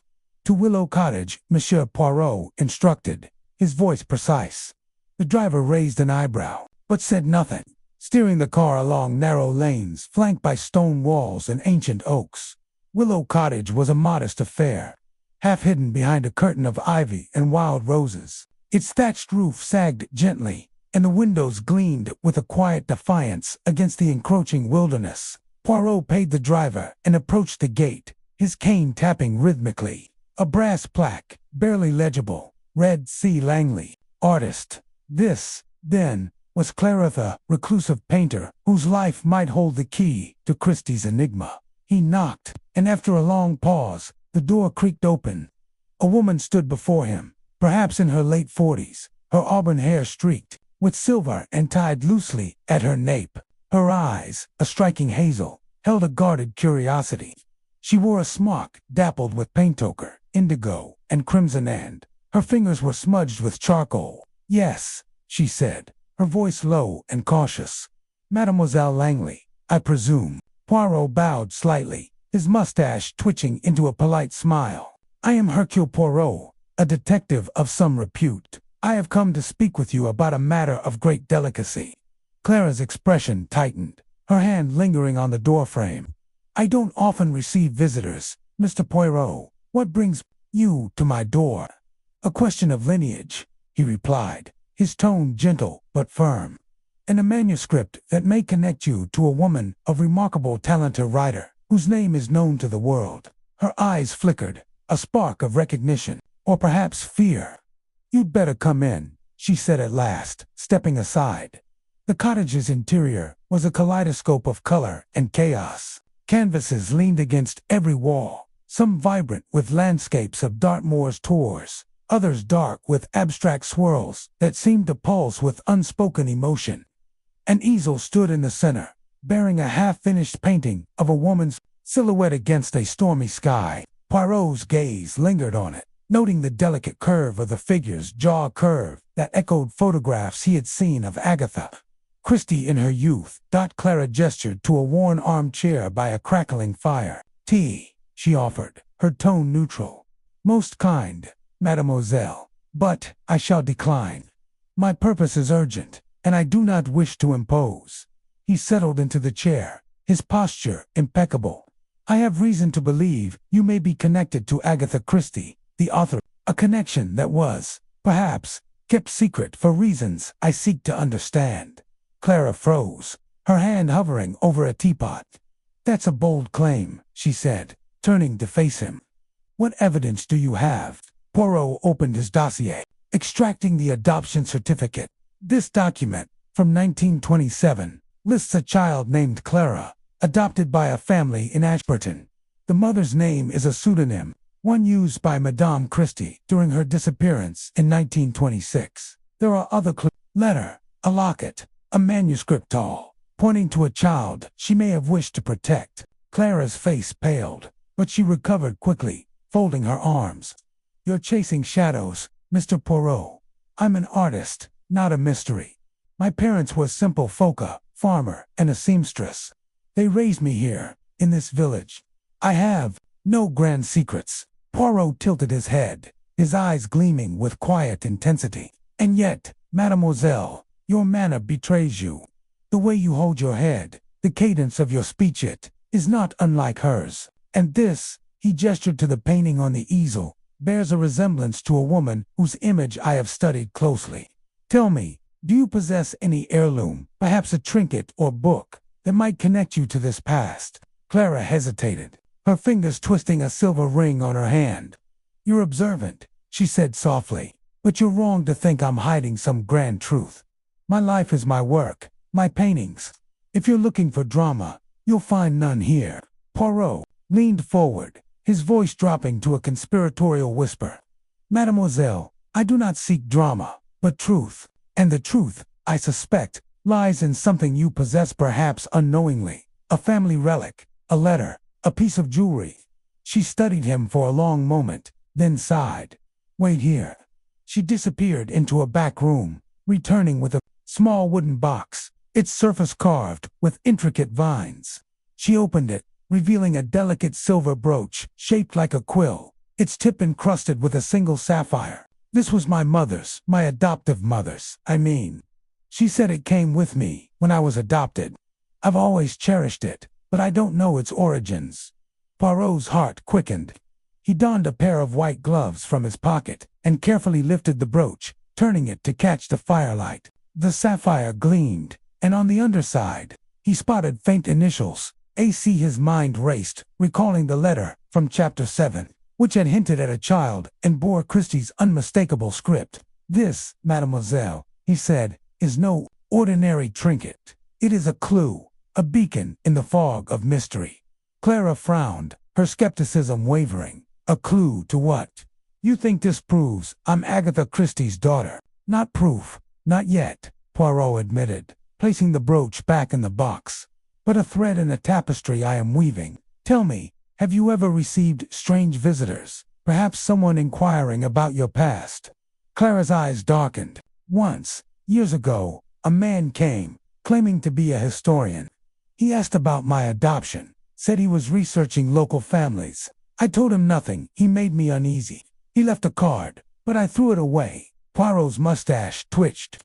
"To Willow Cottage, Monsieur Poirot instructed, his voice precise. The driver raised an eyebrow, but said nothing, steering the car along narrow lanes flanked by stone walls and ancient oaks. Willow Cottage was a modest affair, half hidden behind a curtain of ivy and wild roses. Its thatched roof sagged gently, and the windows gleamed with a quiet defiance against the encroaching wilderness. Poirot paid the driver and approached the gate, his cane tapping rhythmically. A brass plaque, barely legible, read C. Langley, artist. This, then, was Clara, the reclusive painter whose life might hold the key to Christie's enigma. He knocked, and after a long pause, the door creaked open. A woman stood before him, perhaps in her late 40s, her auburn hair streaked with silver and tied loosely at her nape. Her eyes, a striking hazel, held a guarded curiosity. She wore a smock dappled with paint ochre, indigo, and crimson, and her fingers were smudged with charcoal. "Yes," she said, her voice low and cautious. "Mademoiselle Langley, I presume." Poirot bowed slightly, his mustache twitching into a polite smile. "I am Hercule Poirot, a detective of some repute. I have come to speak with you about a matter of great delicacy." Clara's expression tightened, her hand lingering on the doorframe. "I don't often receive visitors, Mr. Poirot. What brings you to my door?" "A question of lineage," he replied, his tone gentle but firm. "And a manuscript that may connect you to a woman of remarkable talent, a writer whose name is known to the world." Her eyes flickered, a spark of recognition, or perhaps fear. "You'd better come in," she said at last, stepping aside. The cottage's interior was a kaleidoscope of color and chaos. Canvases leaned against every wall, some vibrant with landscapes of Dartmoor's tours, others dark with abstract swirls that seemed to pulse with unspoken emotion. An easel stood in the center, bearing a half-finished painting of a woman's silhouette against a stormy sky. Poirot's gaze lingered on it, noting the delicate curve of the figure's jaw curve that echoed photographs he had seen of Agatha Christie in her youth. Clara gestured to a worn armchair by a crackling fire. "Tea," she offered, her tone neutral. "Most kind, mademoiselle, but I shall decline. My purpose is urgent, and I do not wish to impose." He settled into the chair, his posture impeccable. "I have reason to believe you may be connected to Agatha Christie, the author, a connection that was, perhaps, kept secret for reasons I seek to understand." Clara froze, her hand hovering over a teapot. "That's a bold claim," she said, turning to face him. "What evidence do you have?" Poirot opened his dossier, extracting the adoption certificate. "This document, from 1927, lists a child named Clara, adopted by a family in Ashburton. The mother's name is a pseudonym, one used by Madame Christie during her disappearance in 1926. There are other clues: letter, a locket, a manuscript all, pointing to a child she may have wished to protect." Clara's face paled, but she recovered quickly, folding her arms. "You're chasing shadows, Mr. Poirot. I'm an artist, not a mystery. My parents were simple folk, a farmer and a seamstress. They raised me here, in this village. I have no grand secrets." Poirot tilted his head, his eyes gleaming with quiet intensity. "And yet, mademoiselle, your manner betrays you. The way you hold your head, the cadence of your speech, it is not unlike hers. And this," he gestured to the painting on the easel, "bears a resemblance to a woman whose image I have studied closely. Tell me, do you possess any heirloom, perhaps a trinket or book, that might connect you to this past?" Clara hesitated, her fingers twisting a silver ring on her hand. "You're observant," she said softly, "but you're wrong to think I'm hiding some grand truth. My life is my work, my paintings. If you're looking for drama, you'll find none here." Poirot leaned forward, his voice dropping to a conspiratorial whisper. "Mademoiselle, I do not seek drama, but truth, and the truth, I suspect, lies in something you possess perhaps unknowingly. A family relic, a letter, a piece of jewelry. She studied him for a long moment, then sighed. Wait here. She disappeared into a back room, returning with a small wooden box, its surface carved with intricate vines. She opened it, revealing a delicate silver brooch shaped like a quill, its tip encrusted with a single sapphire. This was my mother's, my adoptive mother's, I mean. She said it came with me when I was adopted. I've always cherished it, but I don't know its origins. Poirot's heart quickened. He donned a pair of white gloves from his pocket and carefully lifted the brooch, turning it to catch the firelight. The sapphire gleamed, and on the underside, he spotted faint initials. AC. His mind raced, recalling the letter from Chapter 7, which had hinted at a child and bore Christie's unmistakable script. This, mademoiselle, he said, is no ordinary trinket. It is a clue, a beacon in the fog of mystery. Clara frowned, her skepticism wavering. A clue to what? You think this proves I'm Agatha Christie's daughter? Not proof, not yet, Poirot admitted, placing the brooch back in the box. But a thread in a tapestry I am weaving. Tell me, have you ever received strange visitors? Perhaps someone inquiring about your past? Clara's eyes darkened. Once, years ago, a man came, claiming to be a historian. He asked about my adoption, said he was researching local families. I told him nothing. He made me uneasy. He left a card, but I threw it away. Poirot's mustache twitched.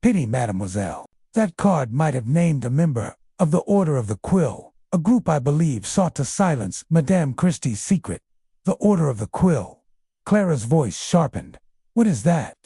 Pity, mademoiselle. That card might have named a member of the Order of the Quill, a group I believe sought to silence Madame Christie's secret. The Order of the Quill. Clara's voice sharpened. What is that?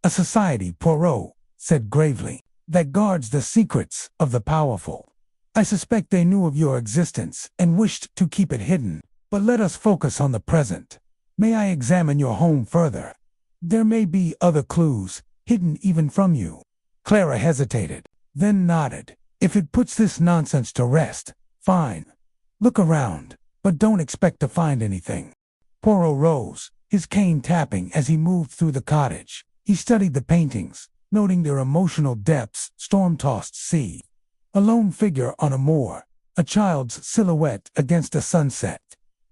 A society, Poirot said gravely, that guards the secrets of the powerful. I suspect they knew of your existence and wished to keep it hidden. But let us focus on the present. May I examine your home further? There may be other clues, hidden even from you. Clara hesitated, then nodded. If it puts this nonsense to rest, fine. Look around, but don't expect to find anything. Poirot rose, his cane tapping as he moved through the cottage. He studied the paintings, noting their emotional depths, storm-tossed sea. A lone figure on a moor, a child's silhouette against a sunset.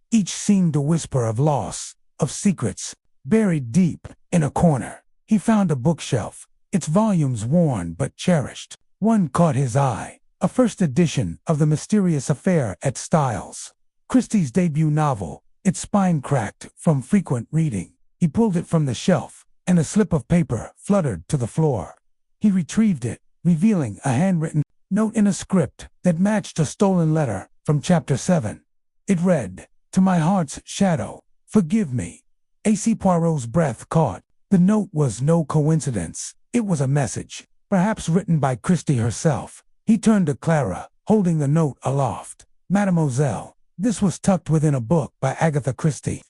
Each seemed to whisper of loss, of secrets, buried deep in a corner. He found a bookshelf, its volumes worn but cherished. One caught his eye, a first edition of The Mysterious Affair at Styles. Christie's debut novel, its spine cracked from frequent reading. He pulled it from the shelf, and a slip of paper fluttered to the floor. He retrieved it, revealing a handwritten note in a script that matched a stolen letter from Chapter 7. It read, "To my heart's shadow, forgive me." A.C. Poirot's breath caught. The note was no coincidence. It was a message, perhaps written by Christie herself. He turned to Clara, holding the note aloft. Mademoiselle, this was tucked within a book by Agatha Christie.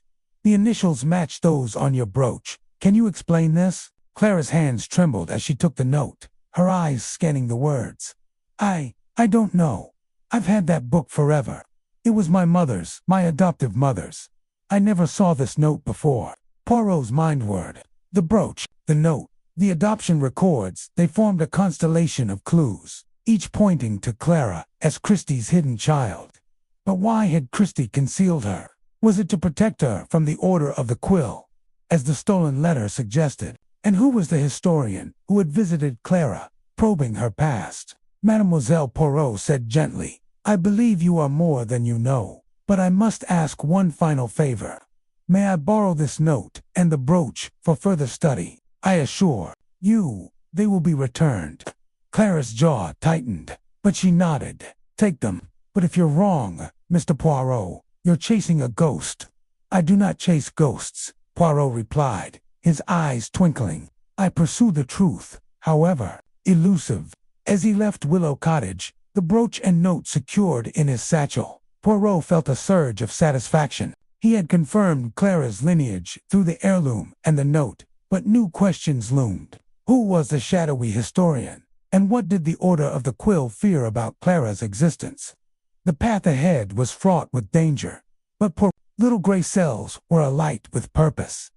The initials match those on your brooch. Can you explain this? Clara's hands trembled as she took the note, her eyes scanning the words. I don't know. I've had that book forever. It was my mother's, my adoptive mother's. I never saw this note before. Poirot's mind whirred. The brooch, the note, the adoption records, they formed a constellation of clues, each pointing to Clara as Christie's hidden child. But why had Christie concealed her? Was it to protect her from the Order of the Quill, as the stolen letter suggested? And who was the historian who had visited Clara, probing her past? Mademoiselle, Poirot said gently, I believe you are more than you know, but I must ask one final favor. May I borrow this note and the brooch for further study? I assure you, they will be returned. Clara's jaw tightened, but she nodded. Take them. But if you're wrong, Mr. Poirot, you're chasing a ghost. I do not chase ghosts, Poirot replied, his eyes twinkling. I pursue the truth, however elusive. As he left Willow Cottage, the brooch and note secured in his satchel, Poirot felt a surge of satisfaction. He had confirmed Clara's lineage through the heirloom and the note, but new questions loomed. Who was the shadowy historian? And what did the Order of the Quill fear about Clara's existence? The path ahead was fraught with danger, but poor little gray cells were alight with purpose.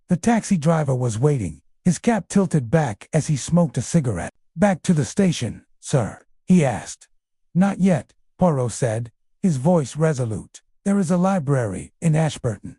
The taxi driver was waiting, his cap tilted back as he smoked a cigarette. Back to the station, sir?" he asked. "Not yet," Poirot said, his voice resolute. "There is a library in Ashburton.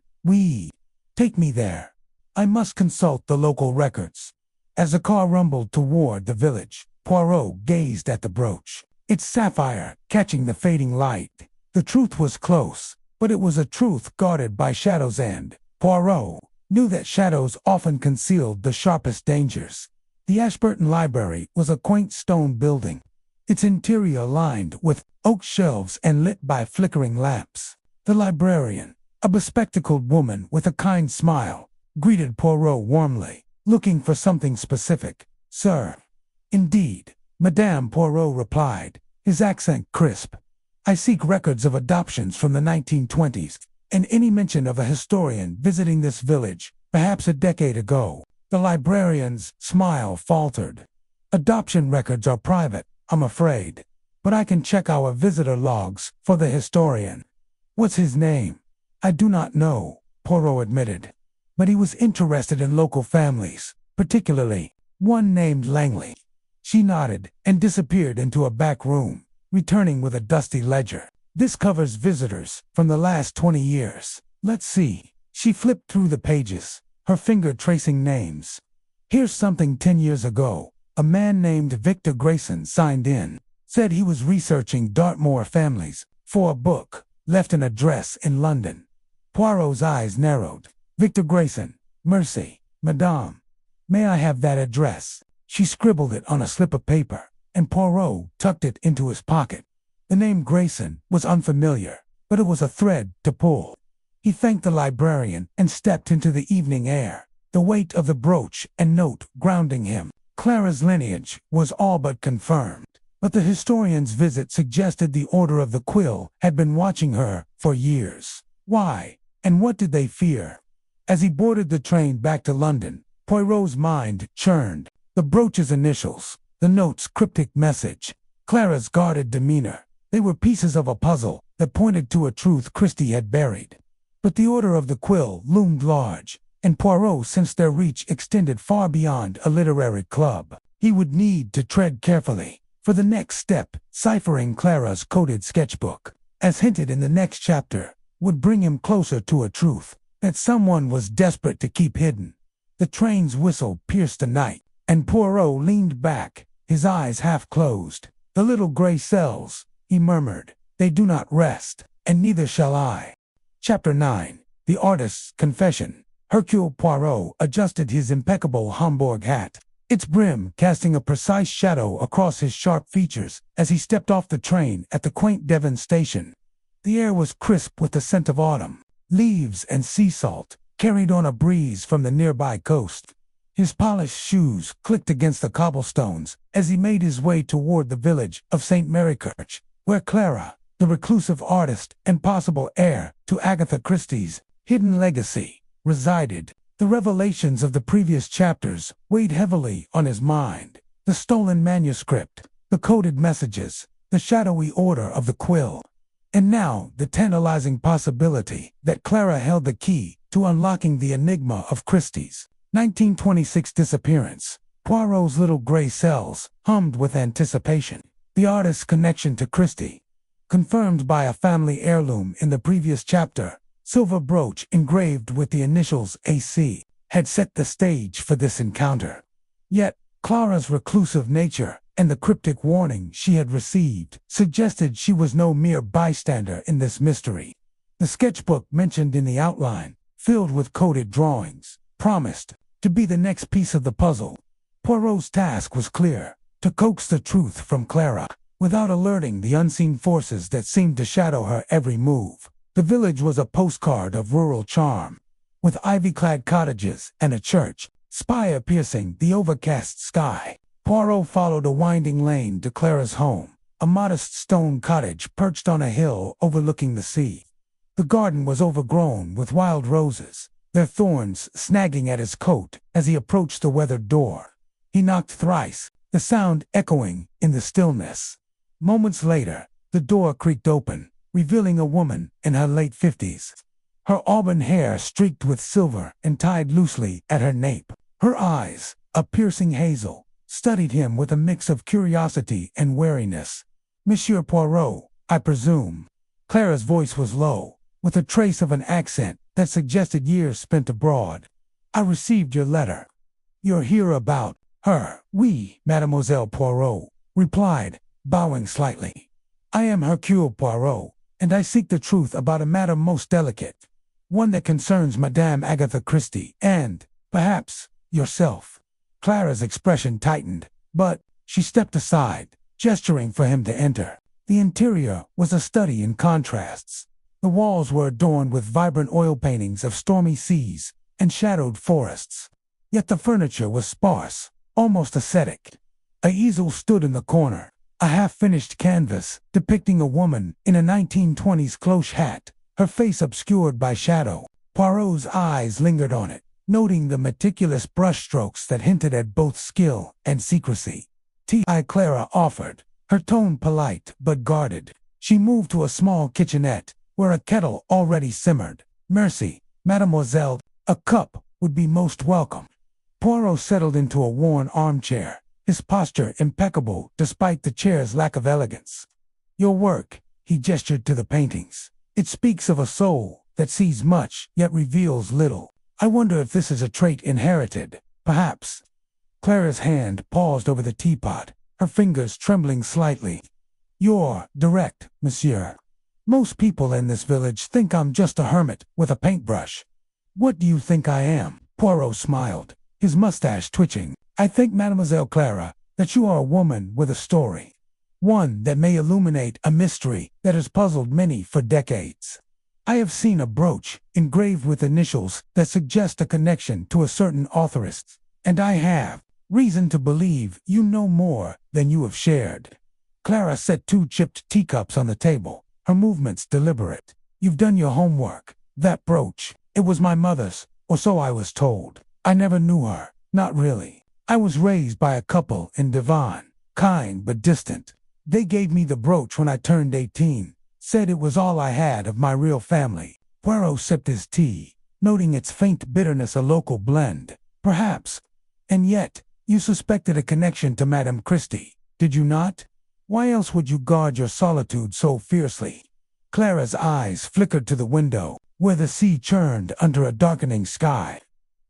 Take me there. I must consult the local records." As the car rumbled toward the village, Poirot gazed at the brooch, its sapphire catching the fading light. The truth was close, but it was a truth guarded by shadows, and Poirot knew that shadows often concealed the sharpest dangers. The Ashburton Library was a quaint stone building, its interior lined with oak shelves and lit by flickering lamps. The librarian, a bespectacled woman with a kind smile, greeted Poirot warmly, looking for something specific. "Sir." "Indeed," Madame Poirot replied, his accent crisp. "I seek records of adoptions from the 1920s, and any mention of a historian visiting this village, perhaps a decade ago." The librarian's smile faltered. "Adoption records are private, I'm afraid, but I can check our visitor logs for the historian." "What's his name?" "I do not know," Poirot admitted, "but he was interested in local families, particularly one named Langley." She nodded and disappeared into a back room, returning with a dusty ledger. "This covers visitors from the last 20 years. Let's see." She flipped through the pages, her finger tracing names. "Here's something 10 years ago. A man named Victor Grayson signed in, said he was researching Dartmoor families for a book, left an address in London." Poirot's eyes narrowed. "Victor Grayson, mercy, madame. May I have that address?" She scribbled it on a slip of paper, and Poirot tucked it into his pocket. The name Grayson was unfamiliar, but it was a thread to pull. He thanked the librarian and stepped into the evening air, the weight of the brooch and note grounding him. Clara's lineage was all but confirmed, but the historian's visit suggested the Order of the Quill had been watching her for years. Why, and what did they fear? As he boarded the train back to London, Poirot's mind churned. The brooch's initials, the note's cryptic message, Clara's guarded demeanor, they were pieces of a puzzle that pointed to a truth Christie had buried. But the Order of the Quill loomed large, and Poirot sensed their reach extended far beyond a literary club. He would need to tread carefully for the next step. Ciphering Clara's coded sketchbook, as hinted in the next chapter, would bring him closer to a truth that someone was desperate to keep hidden. The train's whistle pierced the night, and Poirot leaned back, his eyes half closed. "The little gray cells," he murmured, "they do not rest, and neither shall I." Chapter 9. The Artist's Confession. Hercule Poirot adjusted his impeccable Homburg hat, its brim casting a precise shadow across his sharp features as he stepped off the train at the quaint Devon station. The air was crisp with the scent of autumn, leaves and sea salt, carried on a breeze from the nearby coast. His polished shoes clicked against the cobblestones as he made his way toward the village of St. Marykirch, where Clara, the reclusive artist and possible heir to Agatha Christie's hidden legacy, resided. The revelations of the previous chapters weighed heavily on his mind. The stolen manuscript, the coded messages, the shadowy Order of the Quill. And now the tantalizing possibility that Clara held the key to unlocking the enigma of Christie's 1926 disappearance. Poirot's little gray cells hummed with anticipation. The artist's connection to Christie, confirmed by a family heirloom in the previous chapter, silver brooch engraved with the initials AC, had set the stage for this encounter. Yet, Clara's reclusive nature and the cryptic warning she had received suggested she was no mere bystander in this mystery. The sketchbook mentioned in the outline, filled with coded drawings, promised to be the next piece of the puzzle. Poirot's task was clear: to coax the truth from Clara, without alerting the unseen forces that seemed to shadow her every move. The village was a postcard of rural charm, with ivy-clad cottages and a church, spire piercing the overcast sky. Poirot followed a winding lane to Clara's home, a modest stone cottage perched on a hill overlooking the sea. The garden was overgrown with wild roses, their thorns snagging at his coat as he approached the weathered door. He knocked thrice, the sound echoing in the stillness. Moments later, the door creaked open, revealing a woman in her late 50s. Her auburn hair streaked with silver and tied loosely at her nape. Her eyes, a piercing hazel, studied him with a mix of curiosity and wariness. "Monsieur Poirot, I presume." Clara's voice was low, with a trace of an accent that suggested years spent abroad. "I received your letter. You're here about her." "Oui, Mademoiselle Poirot," replied, bowing slightly. "I am Hercule Poirot, and I seek the truth about a matter most delicate, one that concerns Madame Agatha Christie and, perhaps, yourself." Clara's expression tightened, but she stepped aside, gesturing for him to enter. The interior was a study in contrasts. The walls were adorned with vibrant oil paintings of stormy seas and shadowed forests. Yet the furniture was sparse, almost ascetic. A easel stood in the corner, a half-finished canvas depicting a woman in a 1920s cloche hat, her face obscured by shadow. Poirot's eyes lingered on it, noting the meticulous brushstrokes that hinted at both skill and secrecy. "Tea," Clara offered, her tone polite but guarded. She moved to a small kitchenette, where a kettle already simmered. "Merci, mademoiselle. A cup would be most welcome." Poirot settled into a worn armchair, his posture impeccable despite the chair's lack of elegance. "Your work," he gestured to the paintings. "It speaks of a soul that sees much yet reveals little. I wonder if this is a trait inherited, perhaps." Clara's hand paused over the teapot, her fingers trembling slightly. "You're direct, monsieur. Most people in this village think I'm just a hermit with a paintbrush." "What do you think I am?" Poirot smiled, his mustache twitching. "I think, Mademoiselle Clara, that you are a woman with a story. One that may illuminate a mystery that has puzzled many for decades. I have seen a brooch engraved with initials that suggest a connection to a certain authoress, and I have reason to believe you know more than you have shared." Clara set 2 chipped teacups on the table, her movements deliberate. "You've done your homework. That brooch, it was my mother's, or so I was told. I never knew her, not really. I was raised by a couple in Devon, kind but distant. They gave me the brooch when I turned 18, said it was all I had of my real family." Poirot sipped his tea, noting its faint bitterness, a local blend, perhaps. "And yet, you suspected a connection to Madame Christie, did you not? Why else would you guard your solitude so fiercely?" Clara's eyes flickered to the window, where the sea churned under a darkening sky.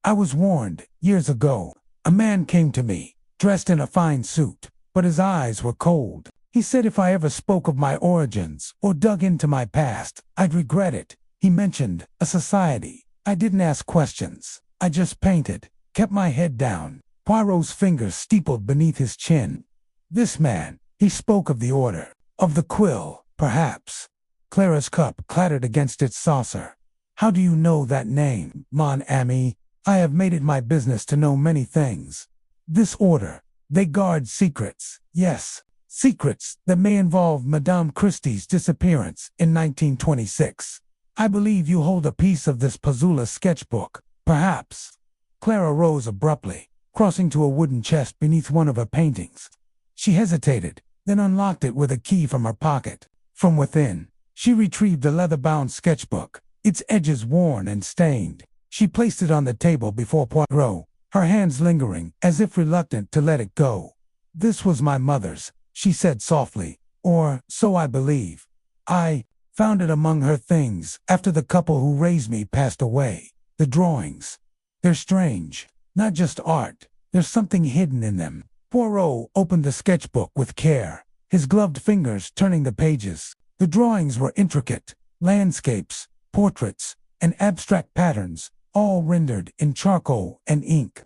"I was warned, years ago. A man came to me, dressed in a fine suit, but his eyes were cold. He said if I ever spoke of my origins or dug into my past, I'd regret it. He mentioned a society. I didn't ask questions. I just painted, kept my head down." Poirot's fingers steepled beneath his chin. "This man," he spoke of the order, of the quill, perhaps. Clara's cup clattered against its saucer. "How do you know that name, mon ami? I have made it my business to know many things. This order, they guard secrets, yes, secrets that may involve Madame Christie's disappearance in 1926. I believe you hold a piece of this Pazula sketchbook, perhaps." Clara rose abruptly, crossing to a wooden chest beneath one of her paintings. She hesitated, then unlocked it with a key from her pocket. From within, she retrieved the leather-bound sketchbook, its edges worn and stained. She placed it on the table before Poirot, her hands lingering, as if reluctant to let it go. "This was my mother's," she said softly, "or so I believe. I found it among her things after the couple who raised me passed away. The drawings, they're strange, not just art, there's something hidden in them." Poirot opened the sketchbook with care, his gloved fingers turning the pages. The drawings were intricate, landscapes, portraits, and abstract patterns, all rendered in charcoal and ink.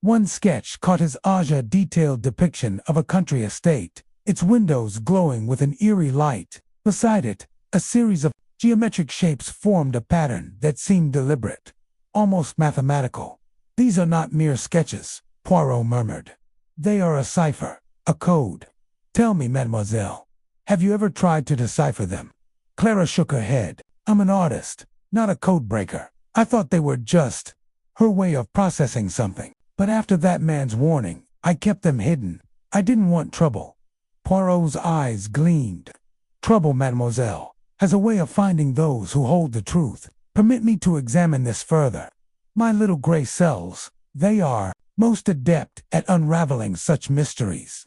One sketch caught his eye, a detailed depiction of a country estate, its windows glowing with an eerie light. Beside it, a series of geometric shapes formed a pattern that seemed deliberate, almost mathematical. "These are not mere sketches," Poirot murmured. "They are a cipher, a code. Tell me, mademoiselle, have you ever tried to decipher them?" Clara shook her head. "I'm an artist, not a code breaker. I thought they were just her way of processing something. But after that man's warning, I kept them hidden. I didn't want trouble." Poirot's eyes gleamed. "Trouble, mademoiselle, has a way of finding those who hold the truth. Permit me to examine this further. My little gray cells, they are most adept at unraveling such mysteries.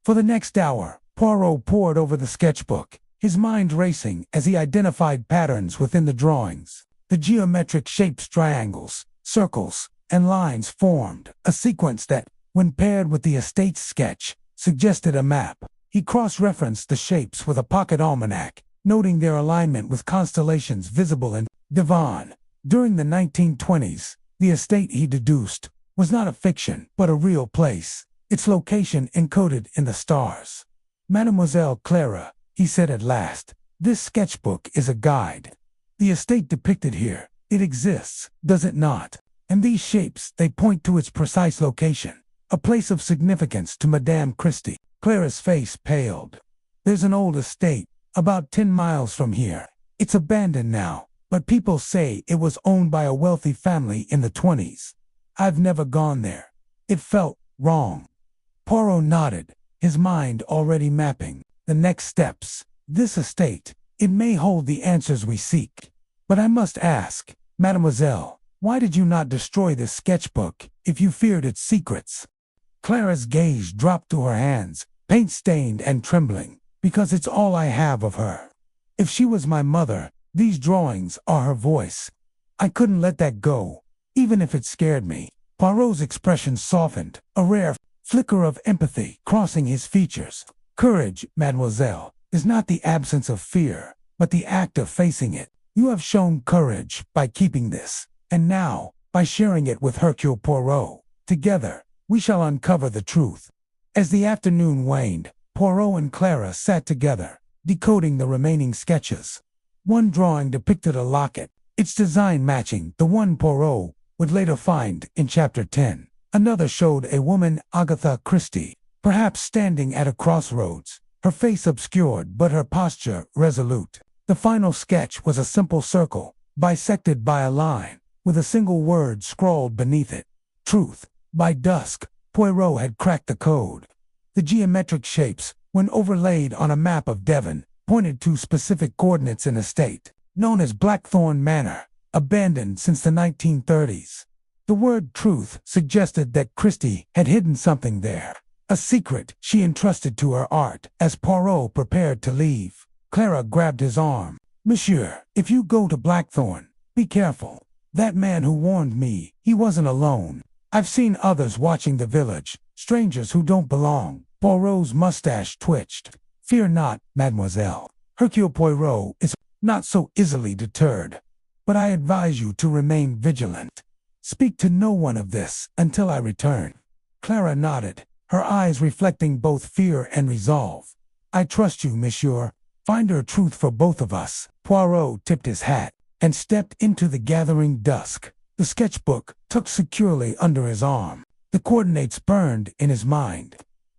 For the next hour, Poirot pored over the sketchbook, his mind racing as he identified patterns within the drawings. The geometric shapes, triangles, circles, and lines formed a sequence that, when paired with the estate's sketch, suggested a map. He cross-referenced the shapes with a pocket almanac, noting their alignment with constellations visible in Devon. During the 1920s, the estate, he deduced, was not a fiction, but a real place, its location encoded in the stars. "Mademoiselle Clara," he said at last, "this sketchbook is a guide. The estate depicted here, it exists, does it not? And these shapes, they point to its precise location, a place of significance to Madame Christie." Clara's face paled. "There's an old estate, about 10 miles from here. It's abandoned now, but people say it was owned by a wealthy family in the 20s. I've never gone there. It felt wrong." Poirot nodded, his mind already mapping the next steps. "This estate, it may hold the answers we seek. But I must ask, mademoiselle, why did you not destroy this sketchbook if you feared its secrets?" Clara's gaze dropped to her hands, paint-stained and trembling. "Because it's all I have of her. If she was my mother, these drawings are her voice. I couldn't let that go, even if it scared me." Poirot's expression softened, a rare flicker of empathy crossing his features. "Courage, mademoiselle, is not the absence of fear, but the act of facing it. You have shown courage by keeping this, and now, by sharing it with Hercule Poirot. Together, we shall uncover the truth." As the afternoon waned, Poirot and Clara sat together, decoding the remaining sketches. One drawing depicted a locket, its design matching the one Poirot would later find in Chapter 10. Another showed a woman, Agatha Christie, perhaps standing at a crossroads, her face obscured but her posture resolute. The final sketch was a simple circle, bisected by a line, with a single word scrawled beneath it. Truth. By dusk, Poirot had cracked the code. The geometric shapes, when overlaid on a map of Devon, pointed to specific coordinates in a estate, known as Blackthorn Manor, abandoned since the 1930s. The word truth suggested that Christie had hidden something there, a secret she entrusted to her art. As Poirot prepared to leave, Clara grabbed his arm. "Monsieur, if you go to Blackthorn, be careful. That man who warned me, he wasn't alone. I've seen others watching the village, strangers who don't belong." Poirot's mustache twitched. "Fear not, mademoiselle. Hercule Poirot is not so easily deterred. But I advise you to remain vigilant. Speak to no one of this until I return." Clara nodded, her eyes reflecting both fear and resolve. "I trust you, monsieur. Find her truth for both of us." Poirot tipped his hat and stepped into the gathering dusk. The sketchbook tucked securely under his arm. The coordinates burned in his mind.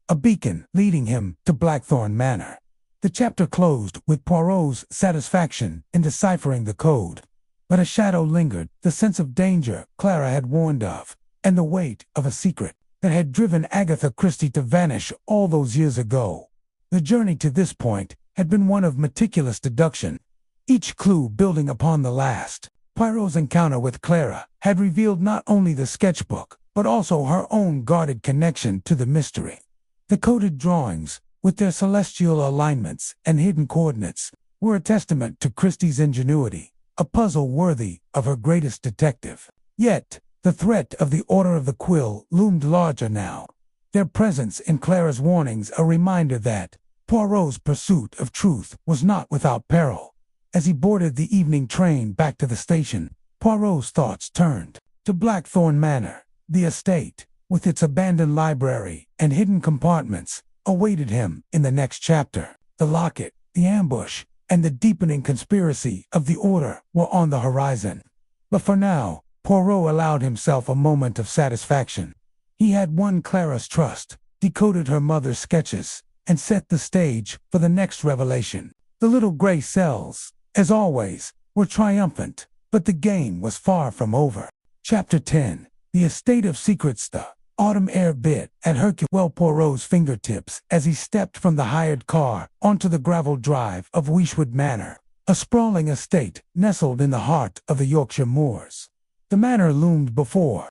A beacon leading him to Blackthorn Manor. The chapter closed with Poirot's satisfaction in deciphering the code. But a shadow lingered, the sense of danger Clara had warned of, and the weight of a secret that had driven Agatha Christie to vanish all those years ago. The journey to this point had been one of meticulous deduction, each clue building upon the last. Poirot's encounter with Clara had revealed not only the sketchbook, but also her own guarded connection to the mystery. The coded drawings, with their celestial alignments and hidden coordinates, were a testament to Christie's ingenuity, a puzzle worthy of her greatest detective. Yet, the threat of the Order of the Quill loomed larger now, their presence in Clara's warnings a reminder that Poirot's pursuit of truth was not without peril. As he boarded the evening train back to the station, Poirot's thoughts turned to Blackthorn Manor. The estate, with its abandoned library and hidden compartments, awaited him in the next chapter. The locket, the ambush, and the deepening conspiracy of the Order were on the horizon. But for now, Poirot allowed himself a moment of satisfaction. He had won Clara's trust, decoded her mother's sketches, and set the stage for the next revelation. The little gray cells, as always, were triumphant, but the game was far from over. Chapter 10. The Estate of Secrets. The autumn air bit at Hercule Poirot's fingertips as he stepped from the hired car onto the gravel drive of Whodunit Manor, a sprawling estate nestled in the heart of the Yorkshire moors. The manor loomed before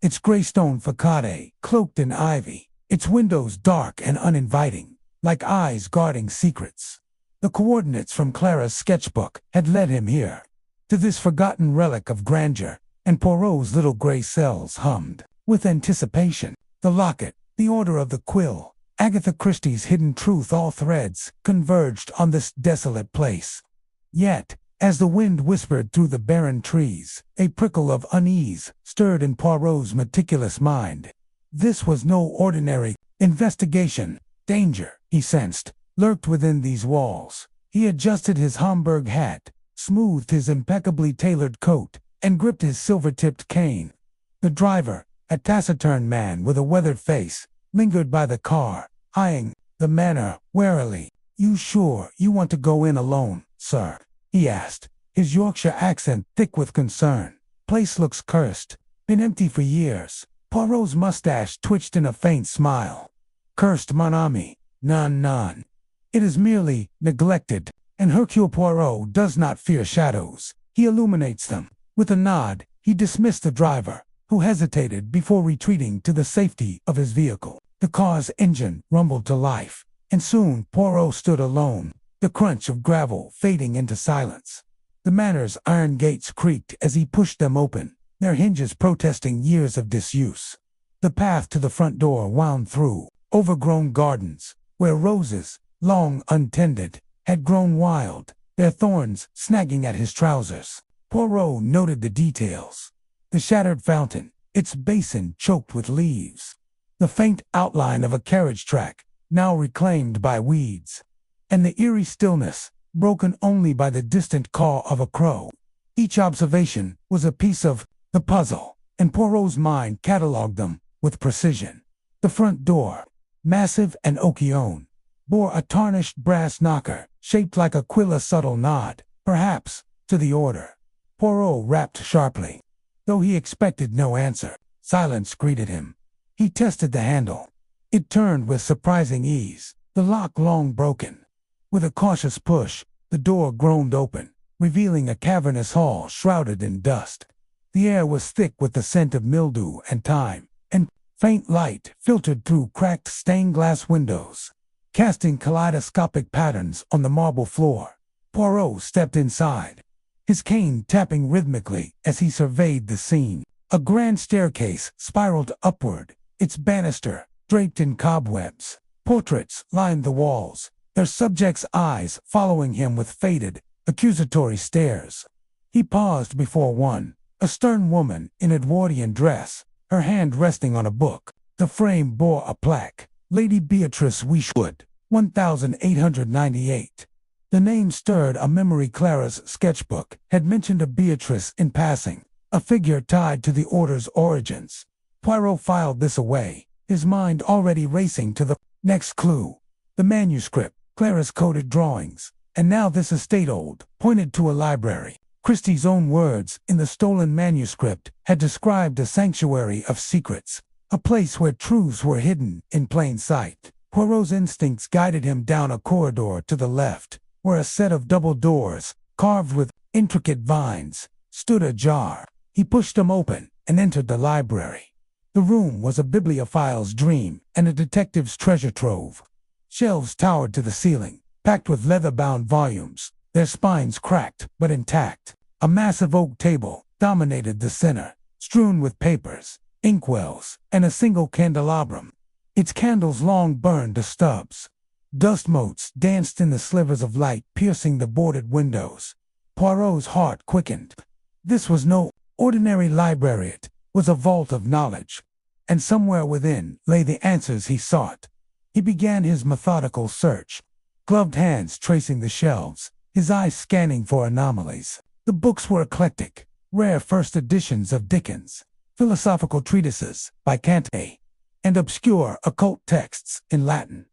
its gray stone facade, cloaked in ivy, its windows dark and uninviting, like eyes guarding secrets. The coordinates from Clara's sketchbook had led him here, to this forgotten relic of grandeur, and Poirot's little gray cells hummed with anticipation. The locket, the order of the quill, Agatha Christie's hidden truth, all threads converged on this desolate place. Yet, as the wind whispered through the barren trees, a prickle of unease stirred in Poirot's meticulous mind. This was no ordinary investigation. Danger, he sensed, lurked within these walls. He adjusted his Homburg hat, smoothed his impeccably tailored coat, and gripped his silver-tipped cane. The driver, a taciturn man with a weathered face, lingered by the car, eyeing the manor warily. "You sure you want to go in alone, sir?" he asked, his Yorkshire accent thick with concern. "Place looks cursed. Been empty for years." Poirot's mustache twitched in a faint smile. "Cursed, mon ami? None. It is merely neglected, and Hercule Poirot does not fear shadows. He illuminates them." With a nod, he dismissed the driver, who hesitated before retreating to the safety of his vehicle. The car's engine rumbled to life, and soon Poirot stood alone, the crunch of gravel fading into silence. The manor's iron gates creaked as he pushed them open, their hinges protesting years of disuse. The path to the front door wound through overgrown gardens, where roses, long untended, had grown wild, their thorns snagging at his trousers. Poirot noted the details. The shattered fountain, its basin choked with leaves. The faint outline of a carriage track, now reclaimed by weeds. And the eerie stillness, broken only by the distant caw of a crow. Each observation was a piece of the puzzle, and Poirot's mind catalogued them with precision. The front door, massive and oak-hewn, bore a tarnished brass knocker, shaped like a quill, a subtle nod, perhaps, to the order. Poirot rapped sharply. Though he expected no answer, silence greeted him. He tested the handle. It turned with surprising ease, the lock long broken. With a cautious push, the door groaned open, revealing a cavernous hall shrouded in dust. The air was thick with the scent of mildew and time, and faint light filtered through cracked stained-glass windows, casting kaleidoscopic patterns on the marble floor. Poirot stepped inside, his cane tapping rhythmically as he surveyed the scene. A grand staircase spiraled upward, its banister draped in cobwebs. Portraits lined the walls, their subjects' eyes following him with faded, accusatory stares. He paused before one, a stern woman in Edwardian dress, her hand resting on a book. The frame bore a plaque, "Lady Beatrice Wishwood, 1898. The name stirred a memory. Clara's sketchbook had mentioned a Beatrice in passing, a figure tied to the order's origins. Poirot filed this away, his mind already racing to the next clue. The manuscript, Clara's coded drawings, and now this estate old, pointed to a library. Christie's own words in the stolen manuscript had described a sanctuary of secrets, a place where truths were hidden in plain sight. Poirot's instincts guided him down a corridor to the left, where a set of double doors, carved with intricate vines, stood ajar. He pushed them open and entered the library. The room was a bibliophile's dream and a detective's treasure trove. Shelves towered to the ceiling, packed with leather-bound volumes, their spines cracked but intact. A massive oak table dominated the center, strewn with papers, inkwells, and a single candelabrum. Its candles long burned to stubs. Dust motes danced in the slivers of light piercing the boarded windows. Poirot's heart quickened. This was no ordinary library, it was a vault of knowledge, and somewhere within lay the answers he sought. He began his methodical search, gloved hands tracing the shelves, his eyes scanning for anomalies. The books were eclectic, rare first editions of Dickens, philosophical treatises by Kant, and obscure occult texts in Latin.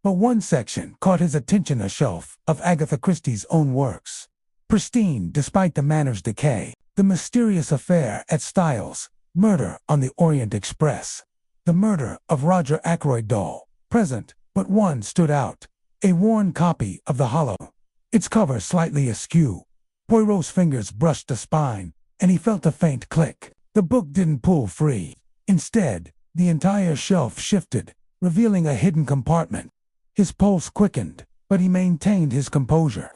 But one section caught his attention, a shelf of Agatha Christie's own works. Pristine despite the manor's decay, The Mysterious Affair at Styles, Murder on the Orient Express, The Murder of Roger Ackroyd doll, present, but one stood out, a worn copy of The Hollow, its cover slightly askew. Poirot's fingers brushed the spine, and he felt a faint click. The book didn't pull free. Instead, the entire shelf shifted, revealing a hidden compartment. His pulse quickened, but he maintained his composure.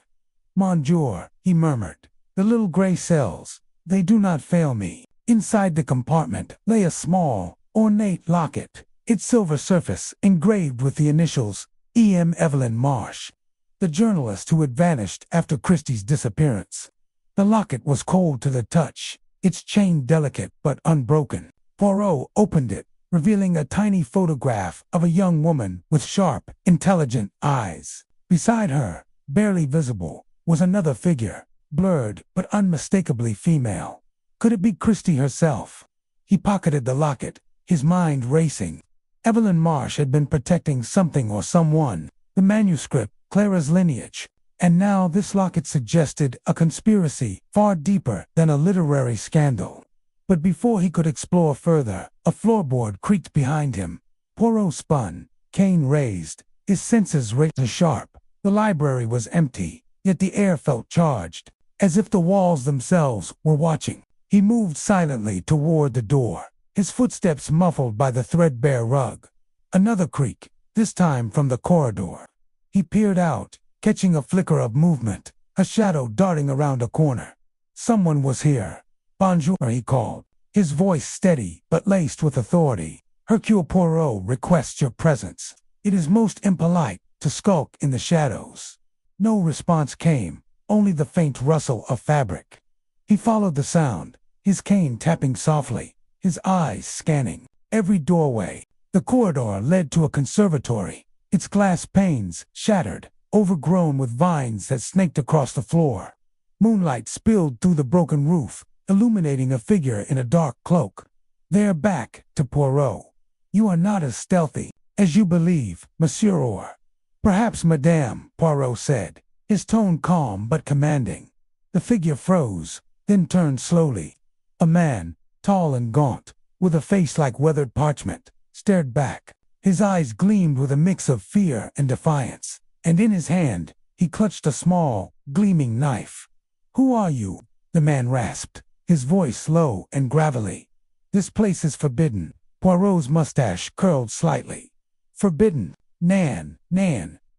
"Monsieur," he murmured, "the little gray cells, they do not fail me." Inside the compartment lay a small, ornate locket, its silver surface engraved with the initials E.M. Evelyn Marsh, the journalist who had vanished after Christie's disappearance. The locket was cold to the touch, its chain delicate but unbroken. Poirot opened it, revealing a tiny photograph of a young woman with sharp, intelligent eyes. Beside her, barely visible, was another figure, blurred but unmistakably female. Could it be Christie herself? He pocketed the locket, his mind racing. Evelyn Marsh had been protecting something or someone, the manuscript, Clara's lineage, and now this locket suggested a conspiracy far deeper than a literary scandal. But before he could explore further, a floorboard creaked behind him. Poirot spun, cane raised, his senses razor sharp. The library was empty, yet the air felt charged, as if the walls themselves were watching. He moved silently toward the door, his footsteps muffled by the threadbare rug. Another creak, this time from the corridor. He peered out, catching a flicker of movement, a shadow darting around a corner. Someone was here. "Bonjour," he called, his voice steady but laced with authority. "Hercule Poirot requests your presence. It is most impolite to skulk in the shadows." No response came, only the faint rustle of fabric. He followed the sound, his cane tapping softly, his eyes scanning every doorway. The corridor led to a conservatory, its glass panes shattered, overgrown with vines that snaked across the floor. Moonlight spilled through the broken roof, illuminating a figure in a dark cloak. "They're back," to Poirot. "You are not as stealthy as you believe, Monsieur or." "Perhaps, Madame," Poirot said, his tone calm but commanding. The figure froze, then turned slowly. A man, tall and gaunt, with a face like weathered parchment, stared back. His eyes gleamed with a mix of fear and defiance, and in his hand, he clutched a small, gleaming knife. "Who are you?" the man rasped, his voice low and gravelly. "This place is forbidden." Poirot's mustache curled slightly. "Forbidden? Nan,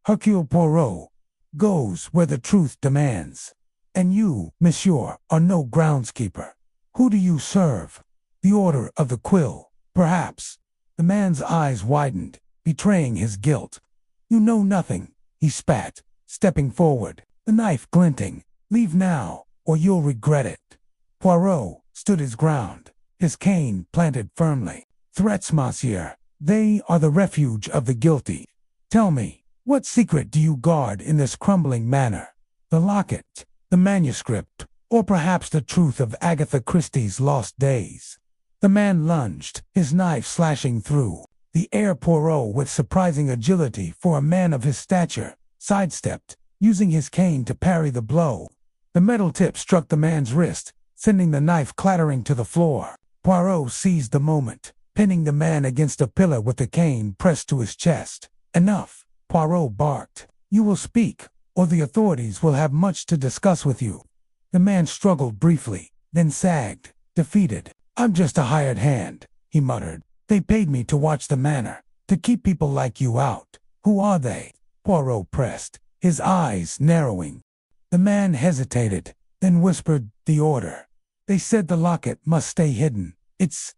Hercule Poirot goes where the truth demands. And you, monsieur, are no groundskeeper. Who do you serve? The Order of the Quill, perhaps." The man's eyes widened, betraying his guilt. "You know nothing," he spat, stepping forward, the knife glinting. "Leave now, or you'll regret it." Poirot stood his ground, his cane planted firmly. "Threats, monsieur, they are the refuge of the guilty. Tell me, what secret do you guard in this crumbling manor? The locket, the manuscript, or perhaps the truth of Agatha Christie's lost days?" The man lunged, his knife slashing through the air. Poirot, with surprising agility for a man of his stature, sidestepped, using his cane to parry the blow. The metal tip struck the man's wrist, sending the knife clattering to the floor. Poirot seized the moment, pinning the man against a pillar with the cane pressed to his chest. "Enough," Poirot barked. "You will speak, or the authorities will have much to discuss with you." The man struggled briefly, then sagged, defeated. "I'm just a hired hand," he muttered. "They paid me to watch the manor, to keep people like you out." "Who are they?" Poirot pressed, his eyes narrowing. The man hesitated, then whispered, "The order. They said the locket must stay hidden. It's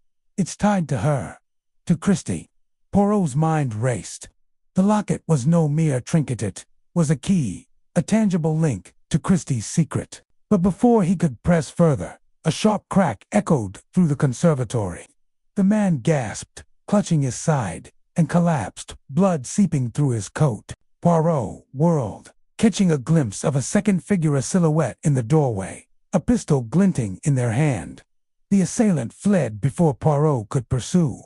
tied to her. To Christie." Poirot's mind raced. The locket was no mere trinket, it was a key, a tangible link to Christie's secret. But before he could press further, a sharp crack echoed through the conservatory. The man gasped, clutching his side, and collapsed, blood seeping through his coat. Poirot whirled, catching a glimpse of a second figure, a silhouette in the doorway, a pistol glinting in their hand. The assailant fled before Poirot could pursue.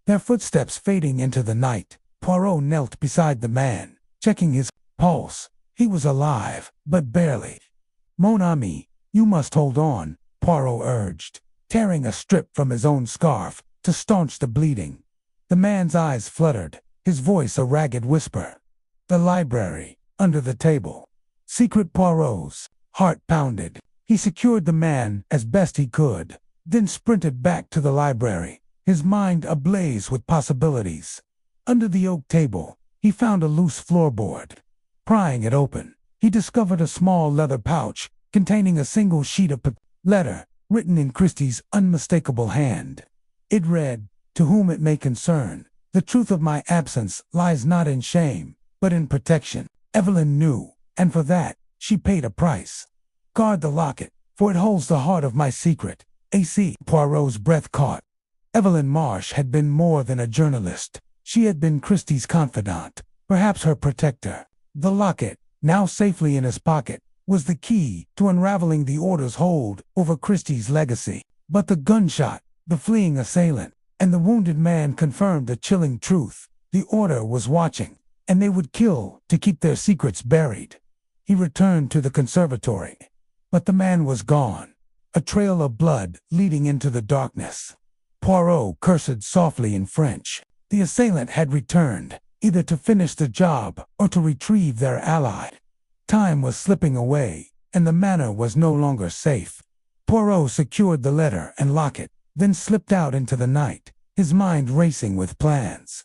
Their footsteps fading into the night, Poirot knelt beside the man, checking his pulse. He was alive, but barely. "Mon ami, you must hold on," Poirot urged, tearing a strip from his own scarf to staunch the bleeding. The man's eyes fluttered, his voice a ragged whisper. "The library, under the table." Secret. Poirot's heart pounded. He secured the man as best he could, then sprinted back to the library, his mind ablaze with possibilities. Under the oak table, he found a loose floorboard. Prying it open, he discovered a small leather pouch containing a single sheet of letter written in Christie's unmistakable hand. It read, "To whom it may concern, the truth of my absence lies not in shame, but in protection." Evelyn knew, and for that, she paid a price. "Guard the locket, for it holds the heart of my secret." A.C. Poirot's breath caught. Evelyn Marsh had been more than a journalist. She had been Christie's confidant, perhaps her protector. The locket, now safely in his pocket, was the key to unraveling the Order's hold over Christie's legacy. But the gunshot, the fleeing assailant, and the wounded man confirmed the chilling truth. The Order was watching, and they would kill to keep their secrets buried. He returned to the conservatory, but the man was gone, a trail of blood leading into the darkness. Poirot cursed softly in French. The assailant had returned, either to finish the job or to retrieve their ally. Time was slipping away, and the manor was no longer safe. Poirot secured the letter and locket, then slipped out into the night, his mind racing with plans.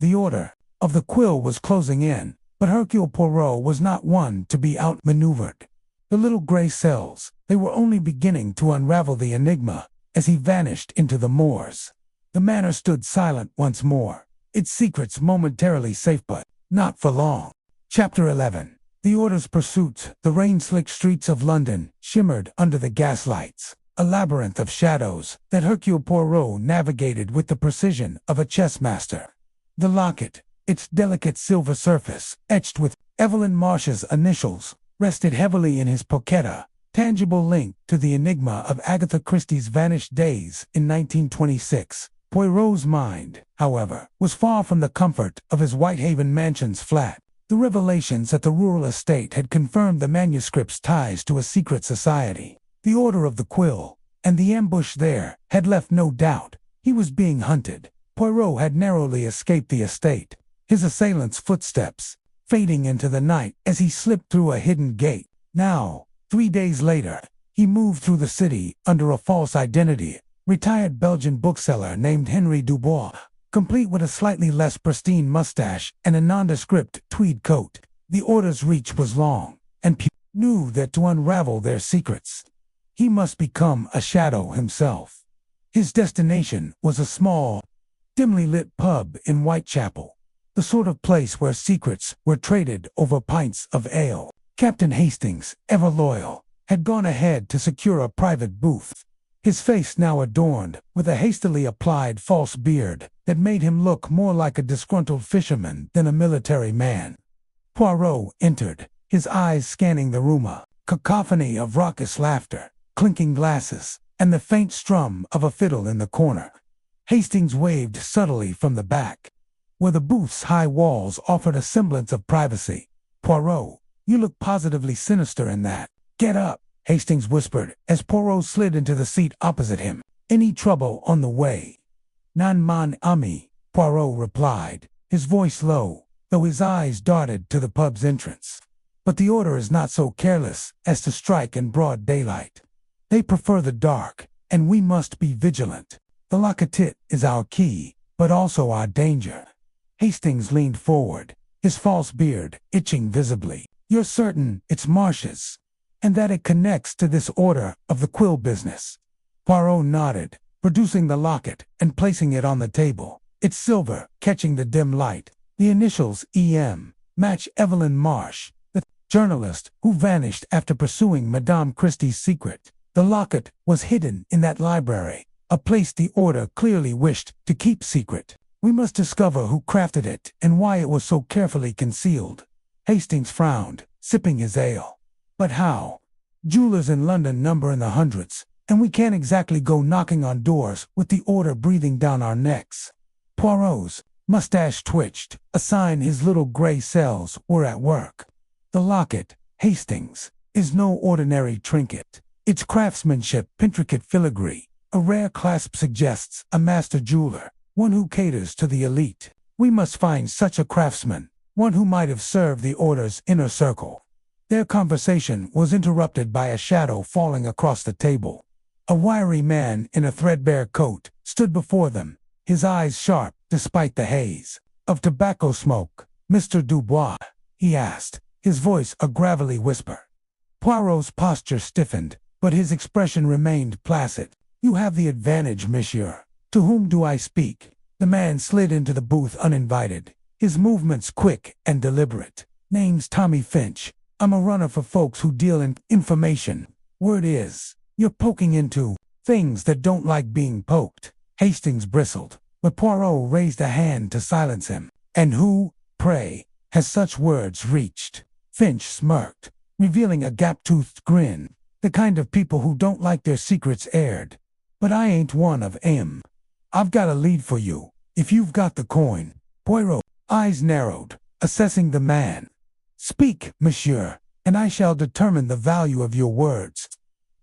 The Order of the Quill was closing in, but Hercule Poirot was not one to be outmaneuvered. The little gray cells, they were only beginning to unravel the enigma as he vanished into the moors. The manor stood silent once more, its secrets momentarily safe, but not for long. Chapter 11. The Order's pursuit. The rain-slicked streets of London shimmered under the gaslights, a labyrinth of shadows that Hercule Poirot navigated with the precision of a chess master. The locket, its delicate silver surface etched with Evelyn Marsh's initials, rested heavily in his pochetta, tangible link to the enigma of Agatha Christie's vanished days in 1926. Poirot's mind, however, was far from the comfort of his Whitehaven Mansion's flat. The revelations at the rural estate had confirmed the manuscript's ties to a secret society. The Order of the Quill, and the ambush there, had left no doubt. He was being hunted. Poirot had narrowly escaped the estate, his assailant's footsteps fading into the night as he slipped through a hidden gate. Now, 3 days later, he moved through the city under a false identity, retired Belgian bookseller named Henry Dubois, complete with a slightly less pristine mustache and a nondescript tweed coat. The Order's reach was long, and people knew that to unravel their secrets, he must become a shadow himself. His destination was a small, dimly lit pub in Whitechapel, the sort of place where secrets were traded over pints of ale. Captain Hastings, ever loyal, had gone ahead to secure a private booth, his face now adorned with a hastily applied false beard that made him look more like a disgruntled fisherman than a military man. Poirot entered, his eyes scanning the room, a cacophony of raucous laughter, clinking glasses, and the faint strum of a fiddle in the corner. Hastings waved subtly from the back, where the booth's high walls offered a semblance of privacy. "Poirot, you look positively sinister in that." "Get up," Hastings whispered as Poirot slid into the seat opposite him. "Any trouble on the way?" "Non mon ami," Poirot replied, his voice low, though his eyes darted to the pub's entrance. "But the Order is not so careless as to strike in broad daylight. They prefer the dark, and we must be vigilant. The locket is our key, but also our danger." Hastings leaned forward, his false beard itching visibly. "You're certain it's Marsh's, and that it connects to this Order of the Quill business?" Poirot nodded, producing the locket and placing it on the table. Its silver, catching the dim light. The initials E.M. match Evelyn Marsh, the journalist who vanished after pursuing Madame Christie's secret. The locket was hidden in that library, a place the Order clearly wished to keep secret. "We must discover who crafted it and why it was so carefully concealed." Hastings frowned, sipping his ale. "But how? Jewelers in London number in the hundreds, and we can't exactly go knocking on doors with the Order breathing down our necks." Poirot's mustache twitched, a sign his little gray cells were at work. "The locket, Hastings, is no ordinary trinket. Its craftsmanship, intricate filigree, a rare clasp suggests a master jeweler, one who caters to the elite. We must find such a craftsman, one who might have served the Order's inner circle." Their conversation was interrupted by a shadow falling across the table. A wiry man in a threadbare coat stood before them, his eyes sharp despite the haze of tobacco smoke. "Mr. Dubois?" he asked, his voice a gravelly whisper. Poirot's posture stiffened, but his expression remained placid. "You have the advantage, monsieur. To whom do I speak?" The man slid into the booth uninvited, his movements quick and deliberate. "Name's Tommy Finch. I'm a runner for folks who deal in information. Word is, you're poking into things that don't like being poked." Hastings bristled, but Poirot raised a hand to silence him. "And who, pray, has such words reached?" Finch smirked, revealing a gap-toothed grin. "The kind of people who don't like their secrets aired. But I ain't one of 'em. I've got a lead for you, if you've got the coin." Poirot's eyes narrowed, assessing the man. "Speak, monsieur, and I shall determine the value of your words."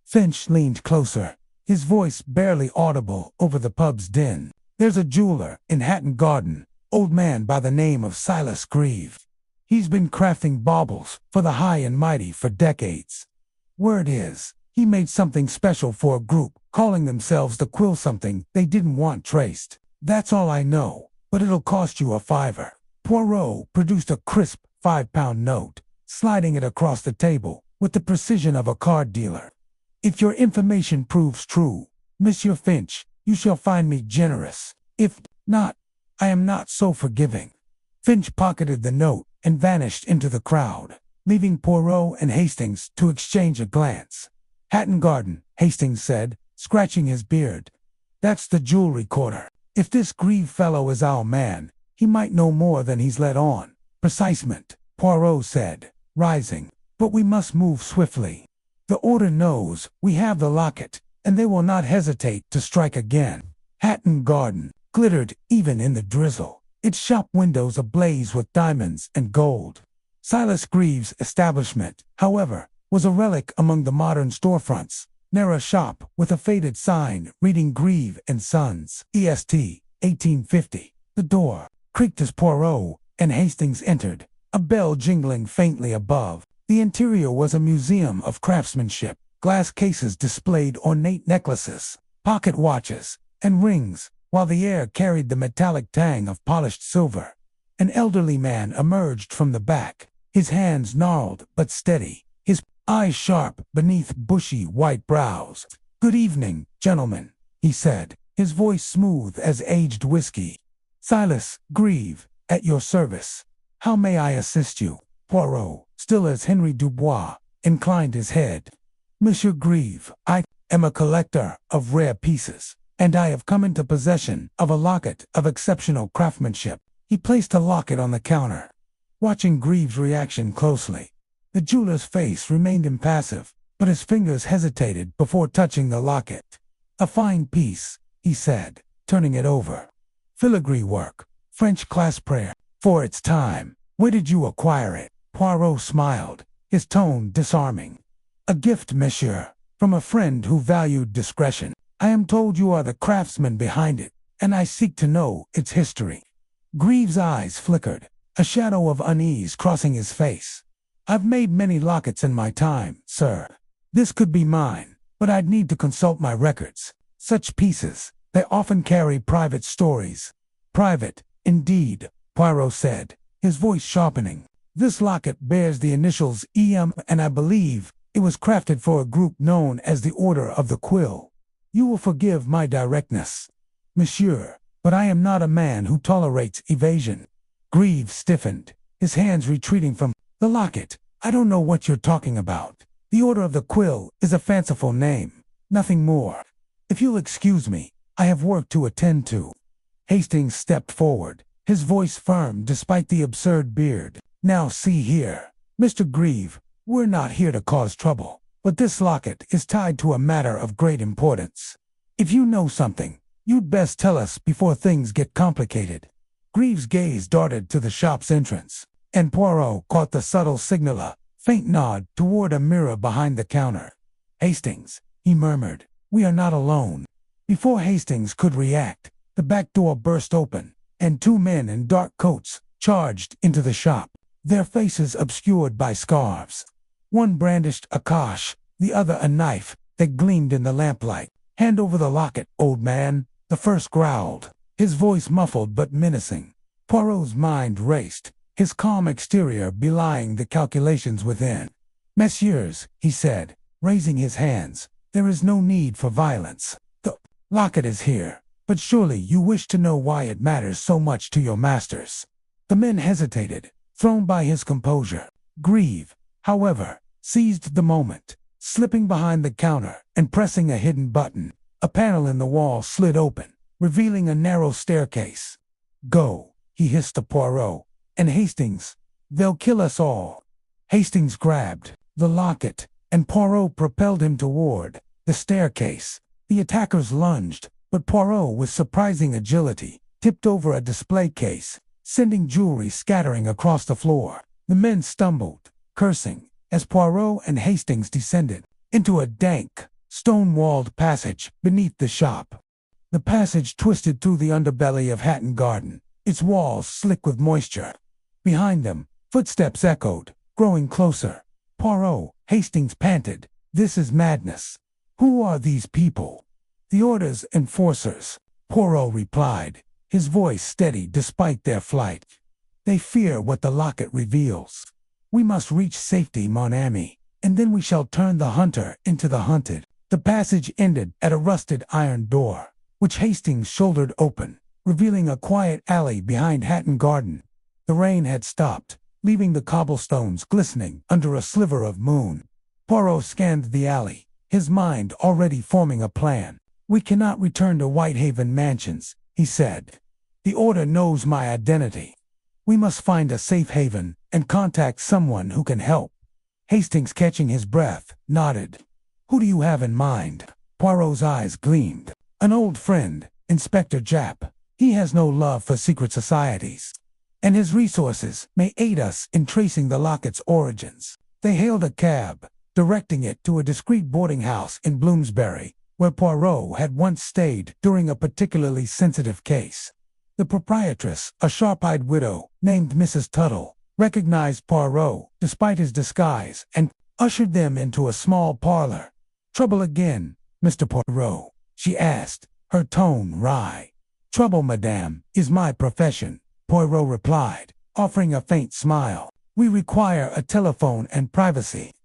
Finch leaned closer, his voice barely audible over the pub's din. "There's a jeweler in Hatton Garden, old man by the name of Silas Grieve. He's been crafting baubles for the high and mighty for decades. Word is, he made something special for a group calling themselves the Quill something they didn't want traced. That's all I know, but it'll cost you a $5. Poirot produced a crisp £5 note, sliding it across the table with the precision of a card dealer. "If your information proves true, Monsieur Finch, you shall find me generous. If not, I am not so forgiving." Finch pocketed the note and vanished into the crowd, leaving Poirot and Hastings to exchange a glance. "Hatton Garden," Hastings said, scratching his beard. "That's the jewelry quarter. If this Grieve fellow is our man, he might know more than he's let on." "Precisement," Poirot said, rising. "But we must move swiftly. The Order knows we have the locket, and they will not hesitate to strike again." Hatton Garden glittered even in the drizzle, its shop windows ablaze with diamonds and gold. Silas Grieve's establishment, however, was a relic among the modern storefronts. Narrow shop with a faded sign reading Grieve and Sons, EST, 1850. The door creaked as Poirot and Hastings entered, a bell jingling faintly above. The interior was a museum of craftsmanship. Glass cases displayed ornate necklaces, pocket watches, and rings, while the air carried the metallic tang of polished silver. An elderly man emerged from the back, his hands gnarled but steady, his eyes sharp beneath bushy white brows. "Good evening, gentlemen," he said, his voice smooth as aged whiskey. "Silas Grieve, at your service. How may I assist you?" Poirot, still as Henry Dubois, inclined his head. "Monsieur Grieve, I am a collector of rare pieces, and I have come into possession of a locket of exceptional craftsmanship." He placed a locket on the counter, watching Grieve's reaction closely. The jeweler's face remained impassive, but his fingers hesitated before touching the locket. "A fine piece," he said, turning it over. "Filigree work, French class prayer, for its time. Where did you acquire it?" Poirot smiled, his tone disarming. "A gift, monsieur, from a friend who valued discretion. I am told you are the craftsman behind it, and I seek to know its history." Grieve's eyes flickered, a shadow of unease crossing his face. "I've made many lockets in my time, sir. This could be mine, but I'd need to consult my records. Such pieces, they often carry private stories." "Private, indeed," Poirot said, his voice sharpening. "This locket bears the initials EM, and I believe it was crafted for a group known as the Order of the Quill. You will forgive my directness, monsieur, but I am not a man who tolerates evasion." Grieve stiffened, his hands retreating from the locket. "I don't know what you're talking about. The Order of the Quill is a fanciful name, nothing more. If you'll excuse me, I have work to attend to." Hastings stepped forward, his voice firm despite the absurd beard. "Now see here, Mr. Grieve, we're not here to cause trouble, but this locket is tied to a matter of great importance. If you know something, you'd best tell us before things get complicated." Grieve's gaze darted to the shop's entrance, and Poirot caught the subtle signal, a faint nod toward a mirror behind the counter. "Hastings," he murmured, "we are not alone." Before Hastings could react, the back door burst open, and two men in dark coats charged into the shop, their faces obscured by scarves. One brandished a kosh, the other a knife that gleamed in the lamplight. "Hand over the locket, old man," the first growled, his voice muffled but menacing. Poirot's mind raced, his calm exterior belying the calculations within. "Messieurs," he said, raising his hands, "there is no need for violence. The locket is here, but surely you wish to know why it matters so much to your masters." The men hesitated, thrown by his composure. Grieve, however, seized the moment. Slipping behind the counter and pressing a hidden button, a panel in the wall slid open, revealing a narrow staircase. "Go," he hissed to Poirot, "and Hastings. They'll kill us all." Hastings grabbed the locket, and Poirot propelled him toward the staircase. The attackers lunged, but Poirot, with surprising agility, tipped over a display case, sending jewelry scattering across the floor. The men stumbled, cursing, as Poirot and Hastings descended into a dank, stone-walled passage beneath the shop. The passage twisted through the underbelly of Hatton Garden, its walls slick with moisture. Behind them, footsteps echoed, growing closer. "Poirot," Hastings panted, "this is madness. Who are these people?" "The Order's enforcers," Poirot replied, his voice steady despite their flight. "They fear what the locket reveals. We must reach safety, mon ami, and then we shall turn the hunter into the hunted." The passage ended at a rusted iron door, which Hastings shouldered open, revealing a quiet alley behind Hatton Garden. The rain had stopped, leaving the cobblestones glistening under a sliver of moon. Poirot scanned the alley, his mind already forming a plan. "We cannot return to Whitehaven Mansions," he said. "The Order knows my identity. We must find a safe haven and contact someone who can help." Hastings, catching his breath, nodded. "Who do you have in mind?" Poirot's eyes gleamed. "An old friend, Inspector Japp. He has no love for secret societies, and his resources may aid us in tracing the locket's origins." They hailed a cab, directing it to a discreet boarding house in Bloomsbury, where Poirot had once stayed during a particularly sensitive case. The proprietress, a sharp-eyed widow named Mrs. Tuttle, recognized Poirot despite his disguise and ushered them into a small parlor. "Trouble again, Mr. Poirot?" she asked, her tone wry. "Trouble, madame, is my profession," Poirot replied, offering a faint smile. "We require a telephone and privacy."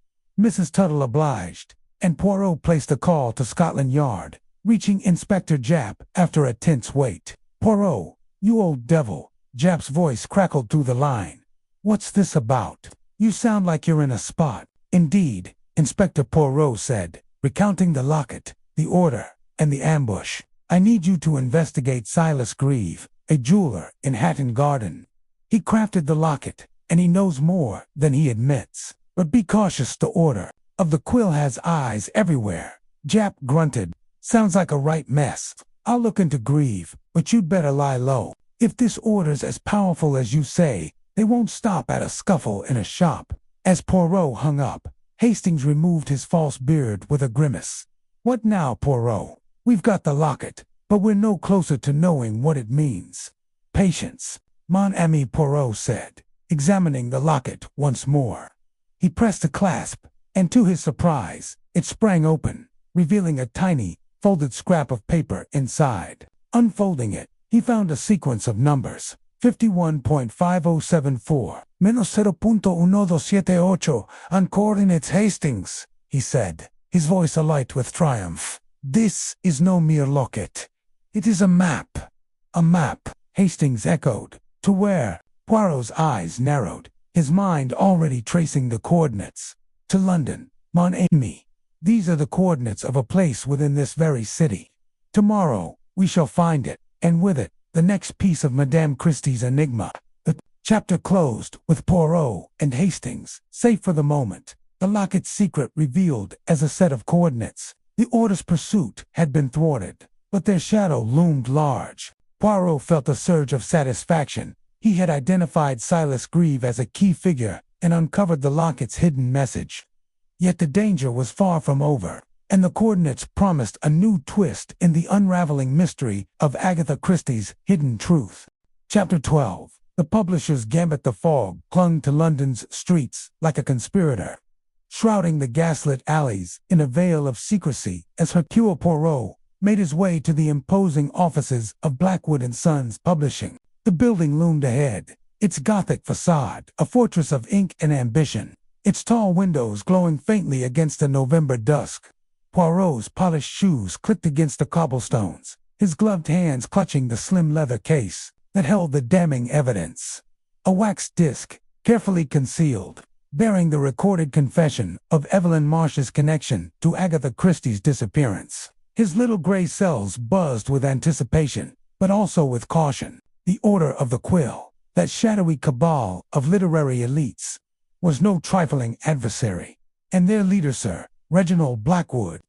Mrs. Tuttle obliged, and Poirot placed a call to Scotland Yard, reaching Inspector Japp after a tense wait. "Poirot, you old devil," Japp's voice crackled through the line. "What's this about? You sound like you're in a spot." "Indeed," Inspector Poirot said, recounting the locket, the order, and the ambush. "I need you to investigate Silas Grieve, a jeweler in Hatton Garden. He crafted the locket, and he knows more than he admits. But be cautious, the Order of the Quill has eyes everywhere." Japp grunted. "Sounds like a right mess. I'll look into Grieve, but you'd better lie low. If this Order's as powerful as you say, they won't stop at a scuffle in a shop." As Poirot hung up, Hastings removed his false beard with a grimace. "What now, Poirot? We've got the locket, but we're no closer to knowing what it means." "Patience, mon ami," Poirot said, examining the locket once more. He pressed a clasp, and to his surprise, it sprang open, revealing a tiny, folded scrap of paper inside. Unfolding it, he found a sequence of numbers. 51.5074, -0.1278, on coordinates Hastings, he said, his voice alight with triumph. "This is no mere locket. It is a map." "A map," Hastings echoed. "To where?" Poirot's eyes narrowed, his mind already tracing the coordinates. "To London, mon ami. These are the coordinates of a place within this very city. Tomorrow, we shall find it, and with it, the next piece of Madame Christie's Enigma." The chapter closed with Poirot and Hastings, safe for the moment, the locket's secret revealed as a set of coordinates. The Order's pursuit had been thwarted, but their shadow loomed large. Poirot felt a surge of satisfaction. He had identified Silas Grieve as a key figure and uncovered the locket's hidden message. Yet the danger was far from over, and the coordinates promised a new twist in the unraveling mystery of Agatha Christie's hidden truth. Chapter 12. The publisher's gambit. The fog clung to London's streets like a conspirator, shrouding the gaslit alleys in a veil of secrecy as Hercule Poirot made his way to the imposing offices of Blackwood and Sons Publishing. The building loomed ahead, its Gothic facade a fortress of ink and ambition, its tall windows glowing faintly against the November dusk. Poirot's polished shoes clicked against the cobblestones, his gloved hands clutching the slim leather case that held the damning evidence. A wax disc, carefully concealed, bearing the recorded confession of Evelyn Marsh's connection to Agatha Christie's disappearance. His little gray cells buzzed with anticipation, but also with caution. The Order of the Quill, that shadowy cabal of literary elites, was no trifling adversary. And their leader, Sir Reginald Blackwood,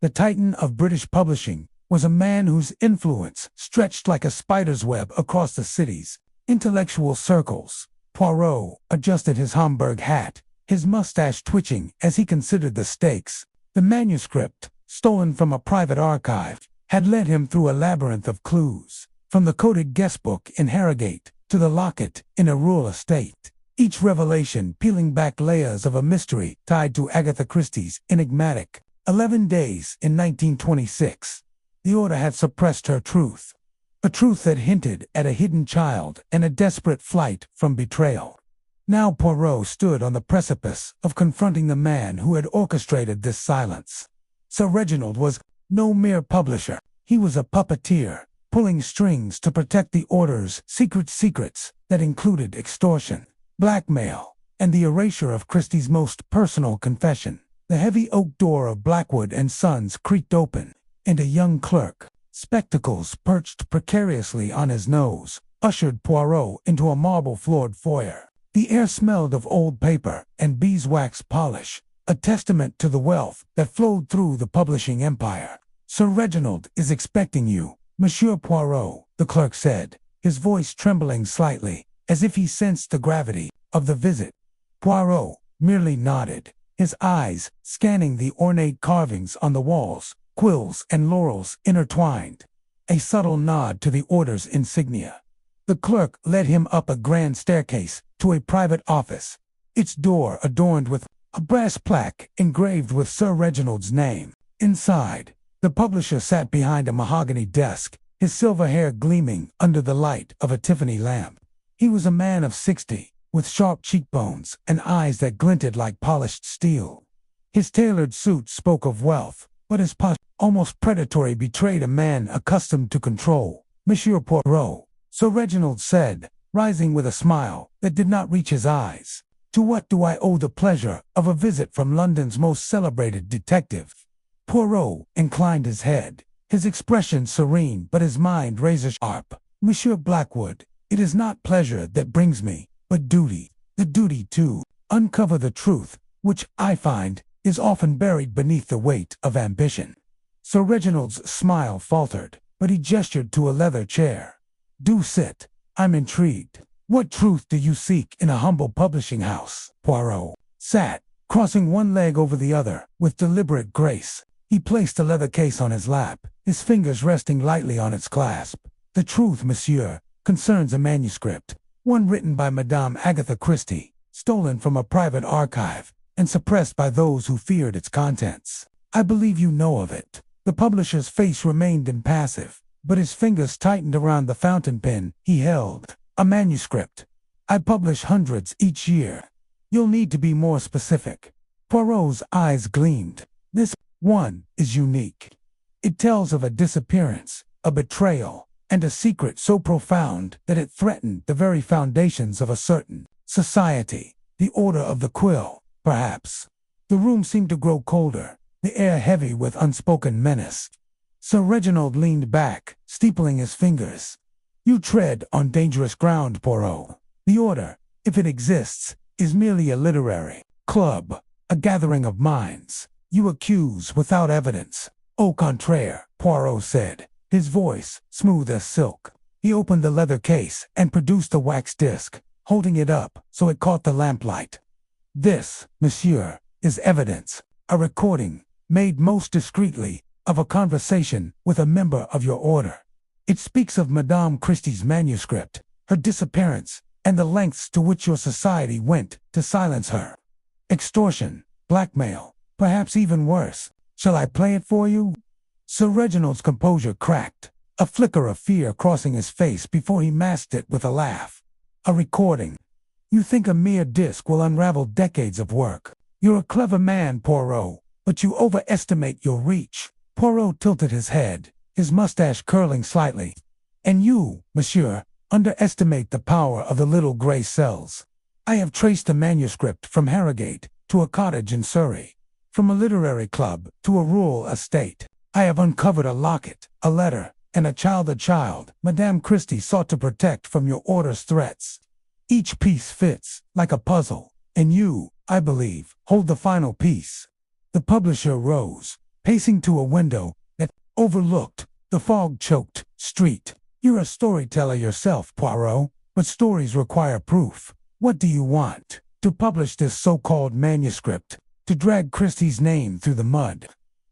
the titan of British publishing, was a man whose influence stretched like a spider's web across the city's intellectual circles. Poirot adjusted his Homburg hat, his mustache twitching as he considered the stakes. The manuscript, stolen from a private archive, had led him through a labyrinth of clues, from the coded guestbook in Harrogate to the locket in a rural estate, each revelation peeling back layers of a mystery tied to Agatha Christie's enigmatic 11 Days in 1926. The Order had suppressed her truth, a truth that hinted at a hidden child and a desperate flight from betrayal. Now Poirot stood on the precipice of confronting the man who had orchestrated this silence. Sir Reginald was no mere publisher. He was a puppeteer, pulling strings to protect the Order's secrets that included extortion, blackmail, and the erasure of Christie's most personal confession. The heavy oak door of Blackwood and Sons creaked open, and a young clerk, spectacles perched precariously on his nose, ushered Poirot into a marble-floored foyer. The air smelled of old paper and beeswax polish, a testament to the wealth that flowed through the publishing empire. "Sir Reginald is expecting you, Monsieur Poirot," the clerk said, his voice trembling slightly, as if he sensed the gravity of the visit. Poirot merely nodded, his eyes scanning the ornate carvings on the walls, quills and laurels intertwined, a subtle nod to the Order's insignia. The clerk led him up a grand staircase to a private office, its door adorned with a brass plaque engraved with Sir Reginald's name. Inside, the publisher sat behind a mahogany desk, his silver hair gleaming under the light of a Tiffany lamp. He was a man of 60, with sharp cheekbones and eyes that glinted like polished steel. His tailored suit spoke of wealth, but his posture, almost predatory, betrayed a man accustomed to control. "Monsieur Poirot," Sir Reginald said, rising with a smile that did not reach his eyes, "to what do I owe the pleasure of a visit from London's most celebrated detective?" Poirot inclined his head, his expression serene but his mind razor-sharp. "Monsieur Blackwood, it is not pleasure that brings me, but duty. The duty to uncover the truth, which I find is often buried beneath the weight of ambition." Sir Reginald's smile faltered, but he gestured to a leather chair. "Do sit. I'm intrigued. What truth do you seek in a humble publishing house?" Poirot sat, crossing one leg over the other, with deliberate grace. He placed the leather case on his lap, his fingers resting lightly on its clasp. "The truth, monsieur, concerns a manuscript, one written by Madame Agatha Christie, stolen from a private archive, and suppressed by those who feared its contents. I believe you know of it." The publisher's face remained impassive, but his fingers tightened around the fountain pen he held. "A manuscript. I publish hundreds each year. You'll need to be more specific." Poirot's eyes gleamed. "This one is unique. It tells of a disappearance, a betrayal, and a secret so profound that it threatened the very foundations of a certain society. The Order of the Quill, perhaps." The room seemed to grow colder, the air heavy with unspoken menace. Sir Reginald leaned back, steepling his fingers. "You tread on dangerous ground, Poirot. The Order, if it exists, is merely a literary club, a gathering of minds. You accuse without evidence." "Au contraire," Poirot said, his voice smooth as silk. He opened the leather case and produced a wax disc, holding it up so it caught the lamplight. "This, monsieur, is evidence, a recording, made most discreetly, of a conversation with a member of your order. It speaks of Madame Christie's manuscript, her disappearance, and the lengths to which your society went to silence her. Extortion, blackmail, perhaps even worse. Shall I play it for you?" Sir Reginald's composure cracked, a flicker of fear crossing his face before he masked it with a laugh. A recording. You think a mere disc will unravel decades of work. You're a clever man, Poirot, but you overestimate your reach. Poirot tilted his head, his mustache curling slightly. And you, monsieur, underestimate the power of the little gray cells. I have traced the manuscript from Harrogate to a cottage in Surrey, from a literary club to a rural estate. I have uncovered a locket, a letter, and a child Madame Christie sought to protect from your order's threats. Each piece fits, like a puzzle, and you, I believe, hold the final piece. The publisher rose, pacing to a window that overlooked the fog-choked street. You're a storyteller yourself, Poirot, but stories require proof. What do you want? To publish this so-called manuscript? To drag Christie's name through the mud?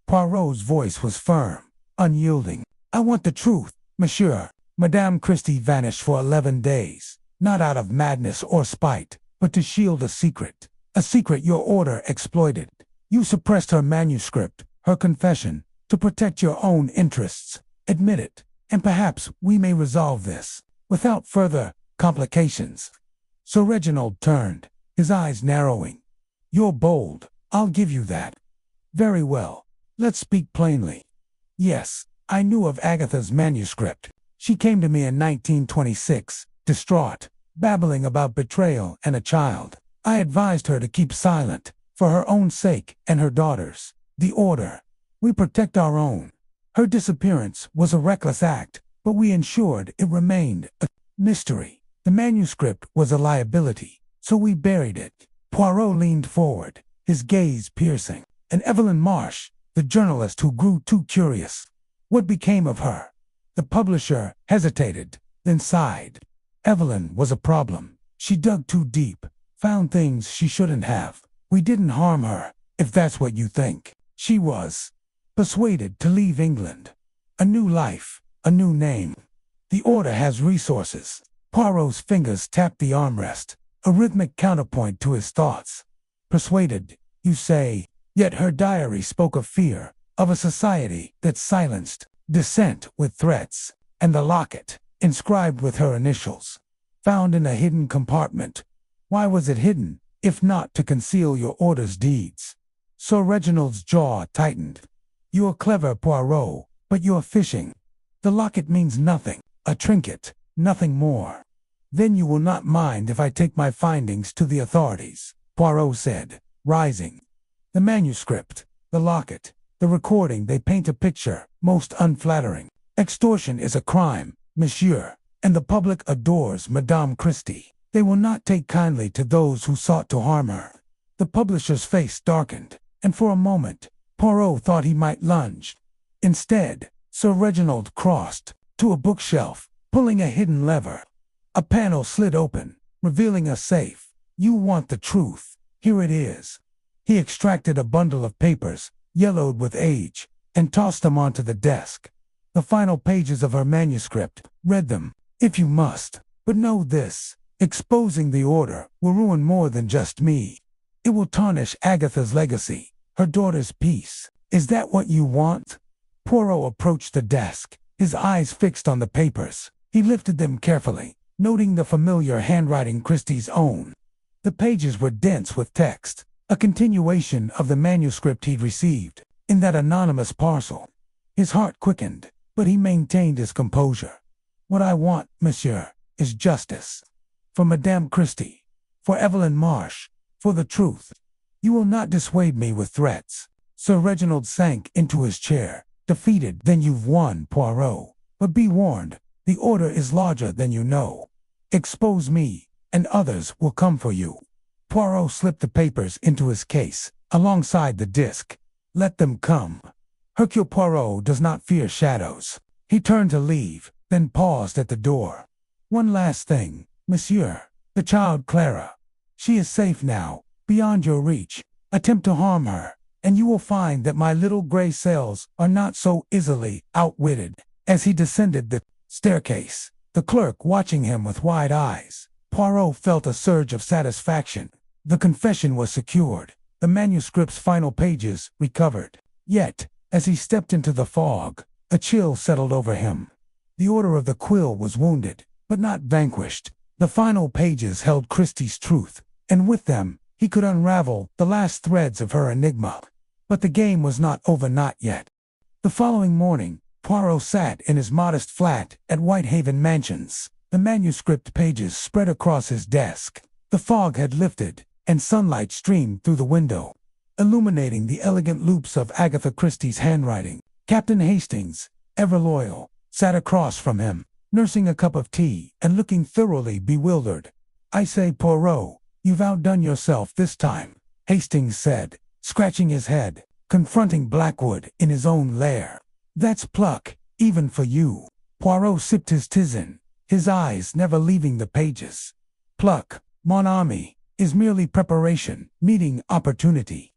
Poirot's voice was firm, unyielding. I want the truth, monsieur. Madame Christie vanished for 11 days, not out of madness or spite, but to shield a secret your order exploited. You suppressed her manuscript, her confession, to protect your own interests. Admit it, and perhaps we may resolve this without further complications. Sir Reginald turned, his eyes narrowing. You're bold, I'll give you that. Very well, let's speak plainly. Yes, I knew of Agatha's manuscript. She came to me in 1926, distraught, babbling about betrayal and a child. I advised her to keep silent, for her own sake and her daughter's. The order. We protect our own. Her disappearance was a reckless act, but we ensured it remained a mystery. The manuscript was a liability, so we buried it. Poirot leaned forward, his gaze piercing. And Evelyn Marsh, the journalist who grew too curious. What became of her? The publisher hesitated, then sighed. Evelyn was a problem. She dug too deep, found things she shouldn't have. We didn't harm her, if that's what you think. She was persuaded to leave England. A new life, a new name. The order has resources. Poirot's fingers tapped the armrest, a rhythmic counterpoint to his thoughts. Persuaded, you say, yet her diary spoke of fear, of a society that silenced dissent with threats, and the locket, inscribed with her initials, found in a hidden compartment. Why was it hidden, if not to conceal your order's deeds? Sir Reginald's jaw tightened. You're clever, Poirot, but you're fishing. The locket means nothing, a trinket, nothing more. Then you will not mind if I take my findings to the authorities, Poirot said, rising. The manuscript, the locket, the recording, they paint a picture, most unflattering. Extortion is a crime, monsieur, and the public adores Madame Christie. They will not take kindly to those who sought to harm her. The publisher's face darkened, and for a moment, Poirot thought he might lunge. Instead, Sir Reginald crossed to a bookshelf, pulling a hidden lever. A panel slid open, revealing a safe. You want the truth. Here it is. He extracted a bundle of papers, yellowed with age, and tossed them onto the desk. The final pages of her manuscript. Read them, if you must. But know this, exposing the order will ruin more than just me. It will tarnish Agatha's legacy, her daughter's peace. Is that what you want? Poirot approached the desk, his eyes fixed on the papers. He lifted them carefully, noting the familiar handwriting Christie's own. The pages were dense with text, a continuation of the manuscript he'd received in that anonymous parcel. His heart quickened, but he maintained his composure. What I want, monsieur, is justice. For Madame Christie, for Evelyn Marsh, for the truth. You will not dissuade me with threats. Sir Reginald sank into his chair, defeated. Then you've won, Poirot. But be warned, the order is larger than you know. Expose me, and others will come for you. Poirot slipped the papers into his case, alongside the disc. Let them come. Hercule Poirot does not fear shadows. He turned to leave, then paused at the door. One last thing, monsieur. The child Clara. She is safe now, beyond your reach. Attempt to harm her, and you will find that my little gray cells are not so easily outwitted. As he descended the staircase, the clerk watching him with wide eyes, Poirot felt a surge of satisfaction. The confession was secured, the manuscript's final pages recovered. Yet, As he stepped into the fog, a chill settled over him. The Order of the Quill was wounded, but not vanquished. The final pages held Christie's truth, and with them, he could unravel the last threads of her enigma. But the game was not over, not yet. The following morning, Poirot sat in his modest flat at Whitehaven Mansions. The manuscript pages spread across his desk. The fog had lifted, and sunlight streamed through the window, illuminating the elegant loops of Agatha Christie's handwriting. Captain Hastings, ever loyal, sat across from him, nursing a cup of tea and looking thoroughly bewildered. "I say, Poirot, you've outdone yourself this time," Hastings said, scratching his head, confronting Blackwood in his own lair. "That's pluck, even for you." Poirot sipped his tisane, his eyes never leaving the pages. "Pluck, mon ami, is merely preparation, meeting opportunity.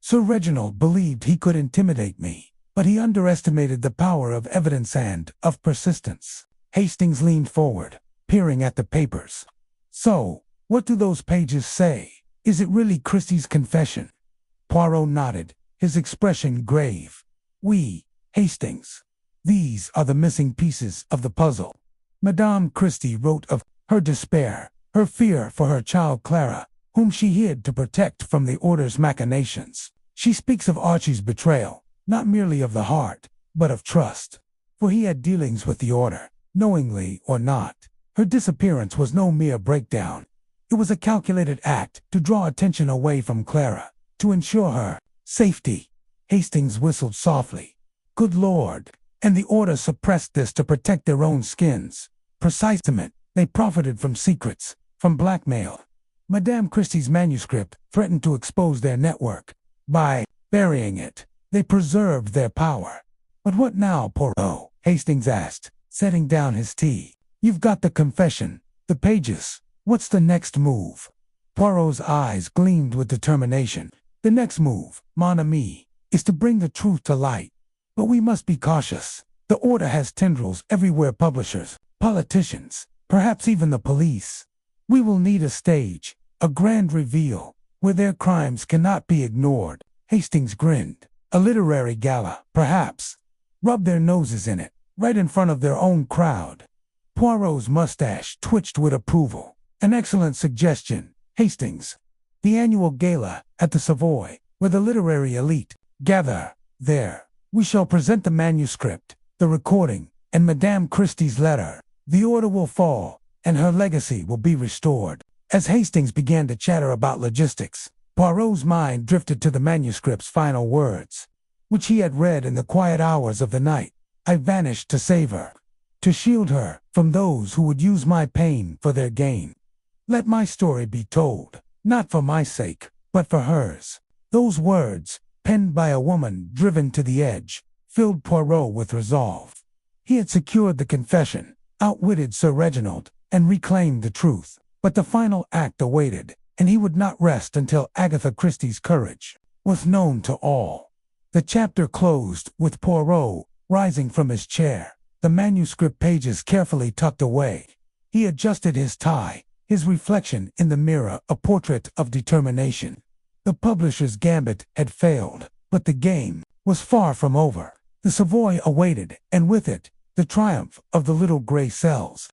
Sir Reginald believed he could intimidate me, but he underestimated the power of evidence and of persistence." Hastings leaned forward, peering at the papers. "So, what do those pages say? Is it really Christie's confession?" Poirot nodded, his expression grave. "Oui, Hastings. These are the missing pieces of the puzzle. Madame Christie wrote of her despair, her fear for her child Clara, whom she hid to protect from the Order's machinations. She speaks of Archie's betrayal, not merely of the heart, but of trust. For he had dealings with the Order, knowingly or not. Her disappearance was no mere breakdown. It was a calculated act to draw attention away from Clara, to ensure her safety." Hastings whistled softly. "Good Lord! And the Order suppressed this to protect their own skins. Precisely. They profited from secrets, from blackmail. Madame Christie's manuscript threatened to expose their network. By burying it, they preserved their power." "But what now, Poirot?" Hastings asked, setting down his tea. "You've got the confession, the pages. What's the next move?" Poirot's eyes gleamed with determination. "The next move, mon ami, is to bring the truth to light. But we must be cautious. The Order has tendrils everywhere, publishers, politicians, perhaps even the police. We will need a stage, a grand reveal, where their crimes cannot be ignored." Hastings grinned. "A literary gala, perhaps. Rub their noses in it, right in front of their own crowd." Poirot's mustache twitched with approval. "An excellent suggestion, Hastings. The annual gala at the Savoy, where the literary elite gather. There, we shall present the manuscript, the recording, and Madame Christie's letter. The Order will fall, and her legacy will be restored." As Hastings began to chatter about logistics, Poirot's mind drifted to the manuscript's final words, which he had read in the quiet hours of the night. "I vanished to save her, to shield her from those who would use my pain for their gain. Let my story be told, not for my sake, but for hers." Those words, penned by a woman driven to the edge, filled Poirot with resolve. He had secured the confession, outwitted Sir Reginald, and reclaimed the truth. But the final act awaited, and he would not rest until Agatha Christie's courage was known to all. The chapter closed with Poirot rising from his chair, the manuscript pages carefully tucked away. He adjusted his tie, his reflection in the mirror a portrait of determination. The publisher's gambit had failed, but the game was far from over. The Savoy awaited, and with it, the triumph of the little gray cells.